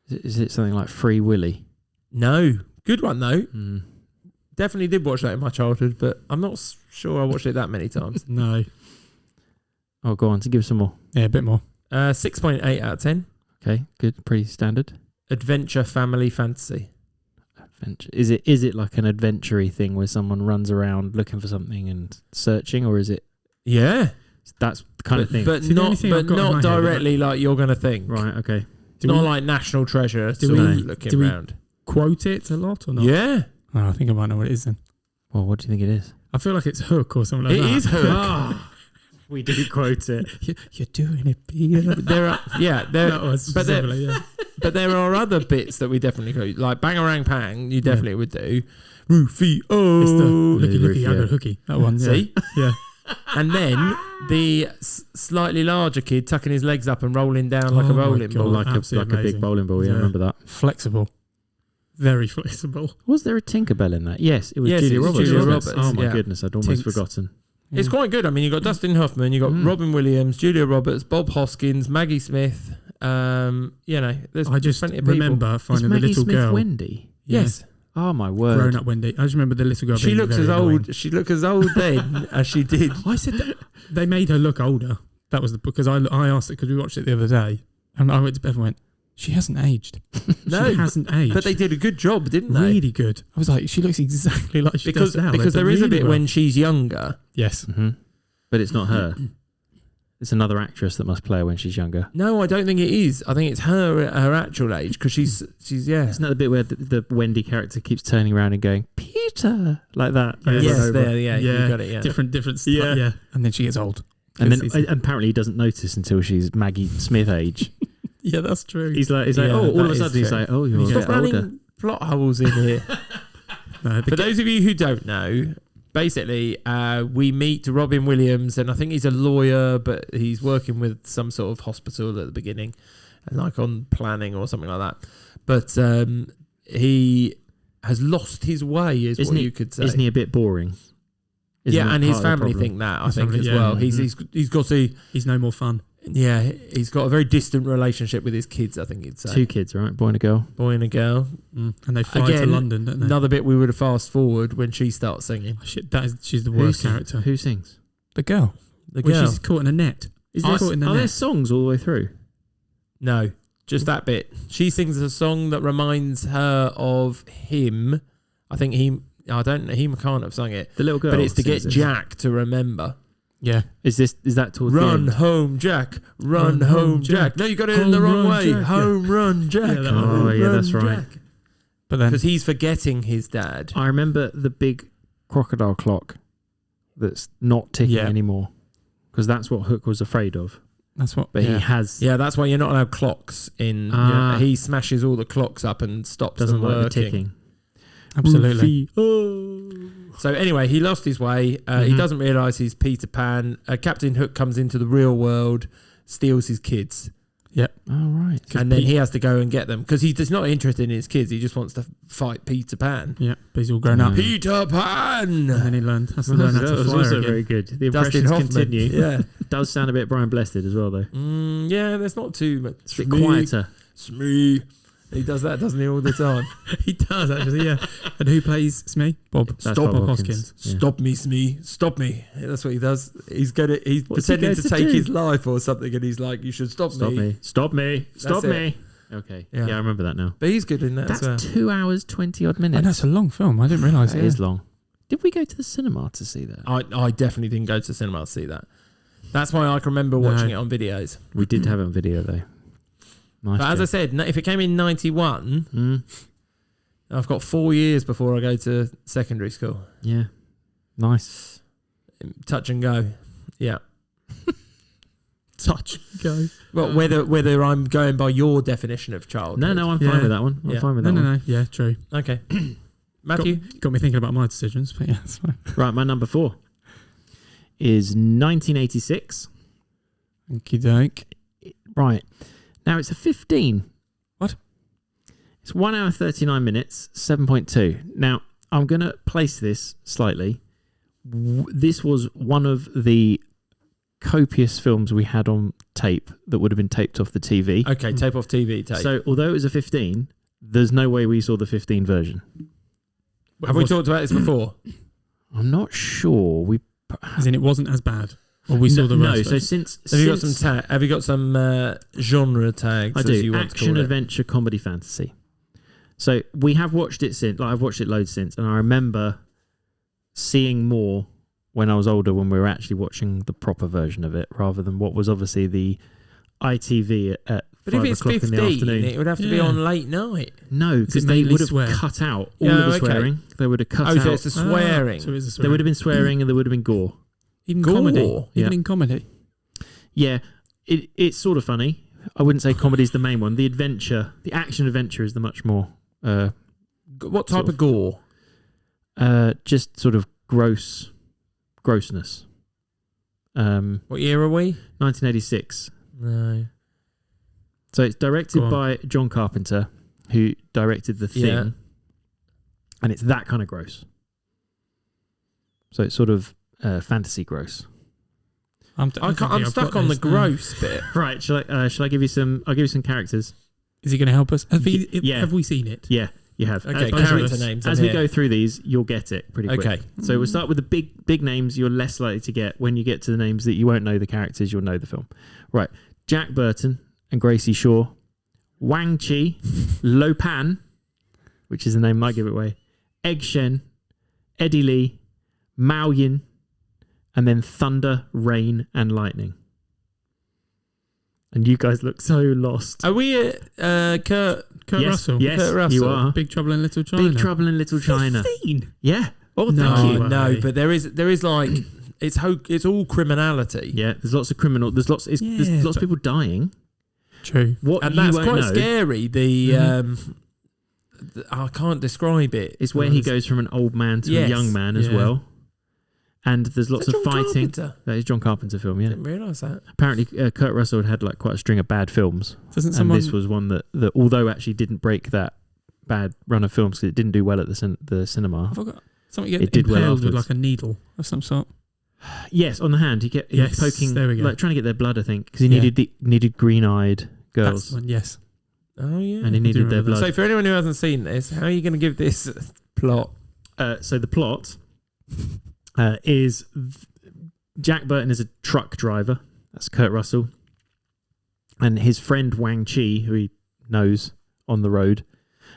[SPEAKER 2] Is it something like Free Willy?
[SPEAKER 1] No. Good one, though.
[SPEAKER 2] Mm.
[SPEAKER 1] Definitely did watch that in my childhood, but I'm not sure I watched it that many times.
[SPEAKER 3] No.
[SPEAKER 2] Oh, go on. To give some more.
[SPEAKER 3] Yeah, a bit more.
[SPEAKER 1] 6.8 out of 10.
[SPEAKER 2] Okay, good. Pretty standard.
[SPEAKER 1] Adventure, family, fantasy.
[SPEAKER 2] Adventure. Is it like an adventure-y thing where someone runs around looking for something and searching, or is it?
[SPEAKER 1] Yeah.
[SPEAKER 2] That's the kind of thing.
[SPEAKER 1] But
[SPEAKER 3] See, the only
[SPEAKER 1] not,
[SPEAKER 3] thing
[SPEAKER 1] but
[SPEAKER 3] I've got in
[SPEAKER 1] not
[SPEAKER 3] my head is
[SPEAKER 1] directly like you're going to think.
[SPEAKER 2] right. Okay.
[SPEAKER 1] It's not like National Treasure
[SPEAKER 3] do
[SPEAKER 1] sort
[SPEAKER 3] we-
[SPEAKER 1] of looking
[SPEAKER 3] do we-
[SPEAKER 1] around.
[SPEAKER 3] quote it a lot or not?
[SPEAKER 1] Yeah.
[SPEAKER 3] Oh, I think I might know what it is then.
[SPEAKER 2] Well, what do you think it is?
[SPEAKER 3] I feel like it's Hook or something like
[SPEAKER 1] It
[SPEAKER 3] that.
[SPEAKER 1] is Hook.
[SPEAKER 3] Ah,
[SPEAKER 2] We do quote it.
[SPEAKER 3] you're doing it, Peter.
[SPEAKER 1] There are, yeah, there,
[SPEAKER 3] That was
[SPEAKER 1] but there-
[SPEAKER 3] specifically, yeah.
[SPEAKER 1] but there are other bits that we definitely go like Bangarang Pang. You definitely would do. Rufio.
[SPEAKER 3] It's the looky, looky, I
[SPEAKER 2] Rufio.
[SPEAKER 3] got hooky. That one. Yeah.
[SPEAKER 1] See,
[SPEAKER 3] Yeah.
[SPEAKER 1] and then the slightly larger kid tucking his legs up and rolling down like
[SPEAKER 3] Oh
[SPEAKER 1] a
[SPEAKER 3] my
[SPEAKER 1] rolling
[SPEAKER 3] God.
[SPEAKER 1] ball.
[SPEAKER 2] like
[SPEAKER 3] absolutely
[SPEAKER 2] a big
[SPEAKER 3] amazing.
[SPEAKER 2] bowling ball. Yeah, I
[SPEAKER 3] Yeah.
[SPEAKER 2] remember that.
[SPEAKER 3] Flexible. Very flexible.
[SPEAKER 2] Was there a Tinkerbell in that? Yes, it was
[SPEAKER 1] Yes,
[SPEAKER 2] Julia
[SPEAKER 1] it was
[SPEAKER 2] Roberts.
[SPEAKER 1] Julia
[SPEAKER 2] wasn't it?
[SPEAKER 1] Roberts,
[SPEAKER 2] Oh my
[SPEAKER 1] yeah.
[SPEAKER 2] goodness, I'd almost
[SPEAKER 3] Tinks.
[SPEAKER 2] forgotten.
[SPEAKER 1] It's quite good. I mean, you got Dustin Hoffman, you got
[SPEAKER 2] Mm.
[SPEAKER 1] Robin Williams, Julia Roberts, Bob Hoskins, Maggie Smith. There's
[SPEAKER 3] I just
[SPEAKER 1] plenty of people.
[SPEAKER 3] remember
[SPEAKER 2] Is
[SPEAKER 3] finding the
[SPEAKER 2] Maggie
[SPEAKER 3] little
[SPEAKER 2] Smith
[SPEAKER 3] girl.
[SPEAKER 2] Wendy?
[SPEAKER 1] Yes,
[SPEAKER 2] Oh my word!
[SPEAKER 3] Grown up Wendy. I just remember the little girl.
[SPEAKER 1] she
[SPEAKER 3] being
[SPEAKER 1] looks
[SPEAKER 3] very
[SPEAKER 1] as
[SPEAKER 3] annoying.
[SPEAKER 1] old. She looked as old then as she did.
[SPEAKER 3] I said that they made her look older. That was because I asked it because we watched it the other day. And I went to Bev and went, she hasn't aged.
[SPEAKER 1] No,
[SPEAKER 3] she hasn't aged.
[SPEAKER 1] but they did a good job, didn't they?
[SPEAKER 3] Really good. I was like, she looks exactly like she
[SPEAKER 1] Because
[SPEAKER 3] does now.
[SPEAKER 1] because
[SPEAKER 3] They've
[SPEAKER 1] there
[SPEAKER 3] done
[SPEAKER 1] is a
[SPEAKER 3] really
[SPEAKER 1] bit
[SPEAKER 3] well.
[SPEAKER 1] when she's younger.
[SPEAKER 3] Yes.
[SPEAKER 2] Mm-hmm. But it's not her. It's another actress that must play her when she's younger.
[SPEAKER 1] No, I don't think it is. I think it's her at her actual age because she's yeah.
[SPEAKER 2] Isn't that the bit where the Wendy character keeps turning around and going, Peter, like that?
[SPEAKER 3] Yeah.
[SPEAKER 2] over and
[SPEAKER 1] Yes,
[SPEAKER 2] over.
[SPEAKER 1] there, yeah, you got it, yeah.
[SPEAKER 3] Different
[SPEAKER 2] Yeah.
[SPEAKER 3] yeah. And then she gets old.
[SPEAKER 2] And then
[SPEAKER 3] This season.
[SPEAKER 2] apparently he doesn't notice until she's Maggie Smith age.
[SPEAKER 3] Yeah, that's true.
[SPEAKER 2] He's like,
[SPEAKER 1] Yeah,
[SPEAKER 2] oh, all
[SPEAKER 1] that
[SPEAKER 2] of a
[SPEAKER 1] is
[SPEAKER 2] sudden he's
[SPEAKER 1] true.
[SPEAKER 2] like, oh, you're a
[SPEAKER 1] Stop
[SPEAKER 2] bit older.
[SPEAKER 1] running plot holes in here.
[SPEAKER 3] No,
[SPEAKER 1] For those of you who don't know, basically, we meet Robin Williams, and I think he's a lawyer, but he's working with some sort of hospital at the beginning, like on planning or something like that. But he has lost his way,
[SPEAKER 2] Isn't
[SPEAKER 1] what
[SPEAKER 2] he-
[SPEAKER 1] you could say.
[SPEAKER 2] Isn't he a bit boring? Isn't
[SPEAKER 1] Yeah,
[SPEAKER 2] that
[SPEAKER 1] and his
[SPEAKER 2] part of the
[SPEAKER 1] family
[SPEAKER 2] problem?
[SPEAKER 1] think that, I
[SPEAKER 3] His
[SPEAKER 1] think,
[SPEAKER 3] family,
[SPEAKER 1] as
[SPEAKER 3] yeah.
[SPEAKER 1] well.
[SPEAKER 2] Mhm.
[SPEAKER 1] He's got a
[SPEAKER 3] he's no more fun.
[SPEAKER 1] yeah, he's got a very distant relationship with his kids, I think you'd say.
[SPEAKER 2] 2 kids, right? Boy and a girl.
[SPEAKER 1] Boy and a girl.
[SPEAKER 3] And they fly
[SPEAKER 1] Again,
[SPEAKER 3] to London, don't they?
[SPEAKER 1] Another bit we would have fast forward when she starts singing.
[SPEAKER 3] Oh, shit, she's the worst character.
[SPEAKER 2] Who sings?
[SPEAKER 3] The girl.
[SPEAKER 1] The
[SPEAKER 3] When
[SPEAKER 1] girl.
[SPEAKER 3] she's caught in a net. Is
[SPEAKER 2] Are,
[SPEAKER 3] there caught in the
[SPEAKER 2] are there
[SPEAKER 3] net?
[SPEAKER 2] songs all the way through?
[SPEAKER 1] No, just that bit. She sings a song that reminds her of him. I think he can't have sung it,
[SPEAKER 2] The little girl.
[SPEAKER 1] but it's to get
[SPEAKER 2] sings it.
[SPEAKER 1] Jack to remember.
[SPEAKER 3] Yeah.
[SPEAKER 2] Is that towards
[SPEAKER 1] Run
[SPEAKER 2] the end?
[SPEAKER 1] home, Jack. Run home, Jack. No, you got it in
[SPEAKER 3] Home
[SPEAKER 1] the wrong
[SPEAKER 3] run,
[SPEAKER 1] way.
[SPEAKER 3] Jack,
[SPEAKER 1] Home run, Jack.
[SPEAKER 3] Yeah, that
[SPEAKER 2] one. Oh, yeah, that's right.
[SPEAKER 3] But then
[SPEAKER 1] Because he's forgetting his dad.
[SPEAKER 2] I remember the big crocodile clock that's not ticking
[SPEAKER 3] Yeah.
[SPEAKER 2] anymore, because that's what Hook was afraid of.
[SPEAKER 3] that's what.
[SPEAKER 2] But
[SPEAKER 3] yeah.
[SPEAKER 2] he has
[SPEAKER 1] Yeah, that's why you're not allowed clocks in.
[SPEAKER 2] Ah.
[SPEAKER 1] He smashes all the clocks up and stops
[SPEAKER 2] doesn't
[SPEAKER 1] them
[SPEAKER 2] like the
[SPEAKER 1] working.
[SPEAKER 2] ticking.
[SPEAKER 3] Absolutely.
[SPEAKER 1] So anyway, he lost his way. He
[SPEAKER 2] Mhm.
[SPEAKER 1] doesn't realise he's Peter Pan. Captain Hook comes into the real world, steals his kids,
[SPEAKER 2] Oh, right.
[SPEAKER 1] and then he has to go and get them because he's not interested in his kids. He just wants to fight Peter Pan.
[SPEAKER 3] Yeah, but he's all grown up.
[SPEAKER 2] Mm.
[SPEAKER 1] Peter Pan.
[SPEAKER 3] And then he has to
[SPEAKER 2] Well,
[SPEAKER 3] learn how
[SPEAKER 2] that
[SPEAKER 3] to
[SPEAKER 2] was
[SPEAKER 3] fly
[SPEAKER 2] also
[SPEAKER 3] again.
[SPEAKER 2] very good. The
[SPEAKER 1] Dustin
[SPEAKER 2] impressions
[SPEAKER 1] Hoffman.
[SPEAKER 2] continue.
[SPEAKER 1] Yeah.
[SPEAKER 2] Does sound a bit Brian Blessed as well, though.
[SPEAKER 1] Yeah, there's not too much.
[SPEAKER 2] It's a bit quieter.
[SPEAKER 1] Smee. He does that, doesn't he, all the time?
[SPEAKER 3] He does, actually, yeah. And who plays Smee? Bob.
[SPEAKER 2] That's
[SPEAKER 1] Stop
[SPEAKER 2] Bob
[SPEAKER 3] Hoskins.
[SPEAKER 2] Yeah.
[SPEAKER 1] Stop me, Smee. Stop me. That's what he does. He's
[SPEAKER 2] What's he
[SPEAKER 1] pretending
[SPEAKER 2] going
[SPEAKER 1] to
[SPEAKER 2] to
[SPEAKER 1] take
[SPEAKER 2] do?
[SPEAKER 1] his life or something, and he's like, "You should stop
[SPEAKER 2] Stop me. Stop me. Stop
[SPEAKER 1] it.
[SPEAKER 2] me. Okay.
[SPEAKER 1] Yeah.
[SPEAKER 2] Yeah, I remember that now.
[SPEAKER 1] But he's good in that
[SPEAKER 2] That's
[SPEAKER 1] as well.
[SPEAKER 2] 2 hours, 20 odd
[SPEAKER 3] I
[SPEAKER 2] minutes.
[SPEAKER 3] know, it's a long film. I didn't realise
[SPEAKER 2] That
[SPEAKER 3] it.
[SPEAKER 2] is long. Did we go to the cinema to see that?
[SPEAKER 1] I definitely didn't go to the cinema to see that. That's why I can remember watching it on videos.
[SPEAKER 2] We did have it on video, though. Nice.
[SPEAKER 1] But as I
[SPEAKER 2] job.
[SPEAKER 1] said, if it came in 91, I've got 4 years before I go to secondary school.
[SPEAKER 2] Yeah. Nice.
[SPEAKER 1] Touch and go. Yeah.
[SPEAKER 3] Touch. Go.
[SPEAKER 1] Well, whether I'm going by your definition of childhood.
[SPEAKER 2] No, I'm
[SPEAKER 3] Yeah.
[SPEAKER 2] fine with that one. I'm
[SPEAKER 1] Yeah.
[SPEAKER 2] fine with
[SPEAKER 3] No,
[SPEAKER 2] that
[SPEAKER 3] no,
[SPEAKER 2] one.
[SPEAKER 3] no. Yeah, true.
[SPEAKER 1] Okay. Matthew?
[SPEAKER 3] Got me thinking about my decisions, but yeah, it's fine.
[SPEAKER 2] Right, my number 4 is 1986.
[SPEAKER 3] Okie doke.
[SPEAKER 2] Right. Now it's a 15.
[SPEAKER 3] What?
[SPEAKER 2] It's 1 hour 39 minutes, 7.2. Now, I'm going to place this slightly. This was one of the copious films we had on tape that would have been taped off the TV.
[SPEAKER 1] Okay, tape off TV. Tape.
[SPEAKER 2] So, although it was a 15, there's no way we saw the 15 version.
[SPEAKER 1] Have we talked about this before?
[SPEAKER 2] I'm not sure. We
[SPEAKER 3] As in, it wasn't as bad. Or we saw the
[SPEAKER 2] no.
[SPEAKER 3] rest.
[SPEAKER 2] So since
[SPEAKER 1] Have you got some genre tags?
[SPEAKER 2] I
[SPEAKER 1] as
[SPEAKER 2] do
[SPEAKER 1] you want to
[SPEAKER 2] action,
[SPEAKER 1] call it?
[SPEAKER 2] adventure, comedy, fantasy. So we have watched it since. Like I've watched it loads since, and I remember seeing more when I was older when we were actually watching the proper version of it, rather than what was obviously the ITV at
[SPEAKER 1] But
[SPEAKER 2] 5
[SPEAKER 1] if it's
[SPEAKER 2] o'clock in the
[SPEAKER 1] 15,
[SPEAKER 2] afternoon.
[SPEAKER 1] it would have to be
[SPEAKER 3] Yeah.
[SPEAKER 1] on late night.
[SPEAKER 2] No,
[SPEAKER 3] Is it
[SPEAKER 2] because they
[SPEAKER 3] mainly
[SPEAKER 2] would have
[SPEAKER 3] swear?
[SPEAKER 2] cut out all
[SPEAKER 1] Yeah,
[SPEAKER 2] of the
[SPEAKER 1] okay.
[SPEAKER 2] swearing. They would have cut
[SPEAKER 1] Oh, so
[SPEAKER 2] out.
[SPEAKER 1] it's the swearing.
[SPEAKER 3] So it's a
[SPEAKER 2] There
[SPEAKER 3] swearing.
[SPEAKER 2] would have been swearing, and there would have been gore.
[SPEAKER 3] Even
[SPEAKER 1] Gore.
[SPEAKER 3] comedy.
[SPEAKER 2] Yeah.
[SPEAKER 3] Even in comedy.
[SPEAKER 2] Yeah, it's sort of funny. I wouldn't say comedy's the main one. The action adventure is the much more.
[SPEAKER 1] What type
[SPEAKER 2] Sort
[SPEAKER 1] of gore?
[SPEAKER 2] Just sort of grossness.
[SPEAKER 1] What year are we?
[SPEAKER 2] 1986.
[SPEAKER 1] No.
[SPEAKER 2] So it's directed
[SPEAKER 3] Go on.
[SPEAKER 2] by John Carpenter, who directed The Thing,
[SPEAKER 1] Yeah.
[SPEAKER 2] and it's that kind of gross. So it's sort of fantasy gross.
[SPEAKER 1] I'm stuck on the gross bit.
[SPEAKER 2] Right? Shall I give you some? I'll give you some characters.
[SPEAKER 3] Is he going to help us? Have
[SPEAKER 2] Yeah.
[SPEAKER 3] we seen it?
[SPEAKER 2] Yeah, you have.
[SPEAKER 1] Okay,
[SPEAKER 3] both of
[SPEAKER 1] character
[SPEAKER 3] us.
[SPEAKER 1] names.
[SPEAKER 2] As
[SPEAKER 1] I'm
[SPEAKER 2] we
[SPEAKER 1] here.
[SPEAKER 2] go through these, you'll get it pretty quick.
[SPEAKER 1] Okay.
[SPEAKER 2] So we'll start with the big names you're less likely to get. When you get to the names that you won't know the characters, you'll know the film. Right. Jack Burton and Gracie Shaw, Wang Chi, Lo Pan, which is the name might give it away, Egg Shen, Eddie Lee, Mao Yin, and then Thunder, Rain, and Lightning. And you guys look so lost.
[SPEAKER 1] Are we at Kurt
[SPEAKER 3] Russell?
[SPEAKER 2] Yes,
[SPEAKER 1] Kurt Russell.
[SPEAKER 2] you are.
[SPEAKER 3] Big Trouble in Little China.
[SPEAKER 2] Big Trouble in Little China.
[SPEAKER 3] 15?
[SPEAKER 2] Yeah. Oh,
[SPEAKER 3] No.
[SPEAKER 2] thank you.
[SPEAKER 3] way.
[SPEAKER 1] No, but there is like it's all criminality.
[SPEAKER 2] Yeah, there's lots of criminal. There's lots of people dying.
[SPEAKER 3] True.
[SPEAKER 2] What
[SPEAKER 1] And
[SPEAKER 2] you
[SPEAKER 1] that's
[SPEAKER 2] won't
[SPEAKER 1] quite
[SPEAKER 2] know
[SPEAKER 1] scary. I can't describe it.
[SPEAKER 2] is where he goes from an old man to a
[SPEAKER 1] Yes.
[SPEAKER 2] young man as
[SPEAKER 3] Yeah.
[SPEAKER 2] well. And there's lots of
[SPEAKER 1] John
[SPEAKER 2] fighting.
[SPEAKER 1] Carpenter?
[SPEAKER 2] That is John Carpenter film, yeah.
[SPEAKER 1] Didn't realise that.
[SPEAKER 2] Apparently, Kurt Russell had like quite a string of bad films,
[SPEAKER 3] Doesn't
[SPEAKER 2] and
[SPEAKER 3] someone...
[SPEAKER 2] this was one that although actually didn't break that bad run of films because it didn't do well at the cinema.
[SPEAKER 3] I forgot. Something get
[SPEAKER 2] It did well
[SPEAKER 3] impaled with
[SPEAKER 2] afterwards.
[SPEAKER 3] like a needle of some sort.
[SPEAKER 2] Yes, on the hand, he was
[SPEAKER 3] Yes,
[SPEAKER 2] poking,
[SPEAKER 3] there we go.
[SPEAKER 2] like trying to get their blood, I think, because he
[SPEAKER 3] Yeah.
[SPEAKER 2] needed green-eyed
[SPEAKER 3] That's
[SPEAKER 2] girls,
[SPEAKER 3] the one, yes.
[SPEAKER 1] Oh yeah.
[SPEAKER 2] and he needed their
[SPEAKER 3] remember that.
[SPEAKER 2] blood.
[SPEAKER 1] So for anyone who hasn't seen this, how are you going to give this plot?
[SPEAKER 2] So the plot is Jack Burton is a truck driver. That's Kurt Russell. And his friend Wang Chi, who he knows on the road.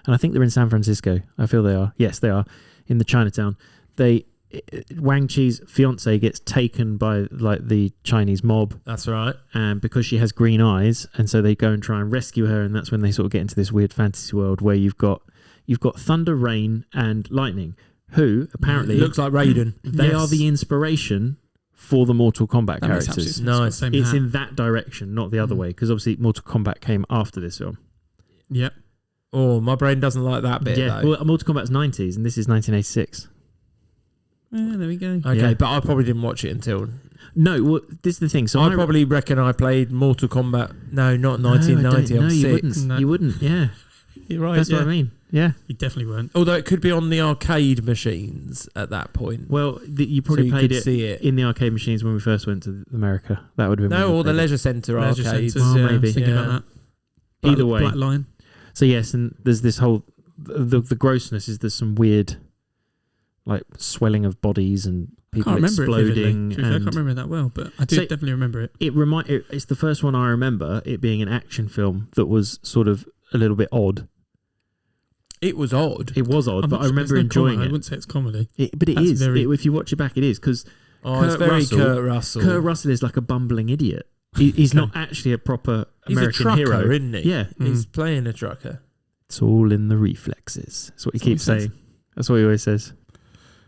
[SPEAKER 2] And I think they're in San Francisco. I feel they are. Yes, they are. In the Chinatown. Wang Chi's fiance gets taken by like the Chinese mob.
[SPEAKER 1] That's right.
[SPEAKER 2] And because she has green eyes. And so they go and try and rescue her. And that's when they sort of get into this weird fantasy world where you've got thunder, rain, and lightning, who apparently
[SPEAKER 1] Looks like Raiden.
[SPEAKER 2] they
[SPEAKER 3] Yes.
[SPEAKER 2] are the inspiration for the Mortal Kombat
[SPEAKER 3] That makes
[SPEAKER 2] characters.
[SPEAKER 3] absolute sense.
[SPEAKER 1] Nice.
[SPEAKER 3] Same
[SPEAKER 2] It's
[SPEAKER 3] hat.
[SPEAKER 2] in that direction, not the other
[SPEAKER 3] Mm.
[SPEAKER 2] way, because obviously Mortal Kombat came after this film.
[SPEAKER 3] Yep.
[SPEAKER 1] Oh, my brain doesn't like that bit.
[SPEAKER 2] Yeah,
[SPEAKER 1] though.
[SPEAKER 2] well, Mortal Kombat's 90s, and this is 1986.
[SPEAKER 3] There we go.
[SPEAKER 1] Okay,
[SPEAKER 2] Yeah.
[SPEAKER 1] but I probably didn't watch it until.
[SPEAKER 2] No, well, this is the thing. So
[SPEAKER 1] I probably reckon I played Mortal Kombat. No, not 1990. I'm
[SPEAKER 2] you
[SPEAKER 1] 6.
[SPEAKER 2] wouldn't.
[SPEAKER 3] No.
[SPEAKER 2] You wouldn't. Yeah,
[SPEAKER 3] You're right.
[SPEAKER 2] that's
[SPEAKER 3] yeah.
[SPEAKER 2] what I mean. Yeah.
[SPEAKER 3] You definitely weren't.
[SPEAKER 1] Although it could be on the arcade machines at that point.
[SPEAKER 2] Well, you
[SPEAKER 1] so
[SPEAKER 2] probably
[SPEAKER 1] you
[SPEAKER 2] played
[SPEAKER 1] could
[SPEAKER 2] it
[SPEAKER 1] see it.
[SPEAKER 2] in the arcade machines when we first went to America. That would have been
[SPEAKER 1] No,
[SPEAKER 2] when we
[SPEAKER 1] or the
[SPEAKER 2] played it.
[SPEAKER 1] leisure centre
[SPEAKER 3] Leisure
[SPEAKER 1] arcades.
[SPEAKER 3] centres,
[SPEAKER 2] Oh,
[SPEAKER 3] yeah, I was
[SPEAKER 2] maybe.
[SPEAKER 3] thinking
[SPEAKER 1] Yeah.
[SPEAKER 3] about that.
[SPEAKER 2] Either way.
[SPEAKER 3] Black line.
[SPEAKER 2] So yes, and there's this whole the grossness is there's some weird like swelling of bodies and
[SPEAKER 3] I
[SPEAKER 2] people
[SPEAKER 3] can't remember it vividly.
[SPEAKER 2] exploding.
[SPEAKER 3] To be fair, I
[SPEAKER 2] And
[SPEAKER 3] can't remember it that well, but I do
[SPEAKER 2] So-
[SPEAKER 3] definitely remember it.
[SPEAKER 2] it's the first one I remember it being an action film that was sort of a little bit odd.
[SPEAKER 1] It was odd.
[SPEAKER 2] It was odd,
[SPEAKER 3] I'm
[SPEAKER 2] but
[SPEAKER 3] not
[SPEAKER 2] I
[SPEAKER 3] sure-
[SPEAKER 2] remember
[SPEAKER 3] there's no
[SPEAKER 2] enjoying
[SPEAKER 3] comedy. I
[SPEAKER 2] it.
[SPEAKER 3] wouldn't say it's comedy.
[SPEAKER 2] But it
[SPEAKER 3] That's
[SPEAKER 2] is.
[SPEAKER 3] very-
[SPEAKER 2] If you watch it back, it is because
[SPEAKER 1] Oh, it's
[SPEAKER 2] Kurt
[SPEAKER 1] very
[SPEAKER 2] Russell-
[SPEAKER 1] Kurt Russell.
[SPEAKER 2] Kurt Russell is like a bumbling idiot. He's not actually a proper
[SPEAKER 1] He's
[SPEAKER 2] American
[SPEAKER 1] a trucker,
[SPEAKER 2] hero.
[SPEAKER 1] isn't he?
[SPEAKER 2] Yeah,
[SPEAKER 1] He's playing a trucker.
[SPEAKER 2] it's all in the reflexes. That's what he
[SPEAKER 3] That's what he
[SPEAKER 2] keeps
[SPEAKER 3] says.
[SPEAKER 2] saying. That's what he always says.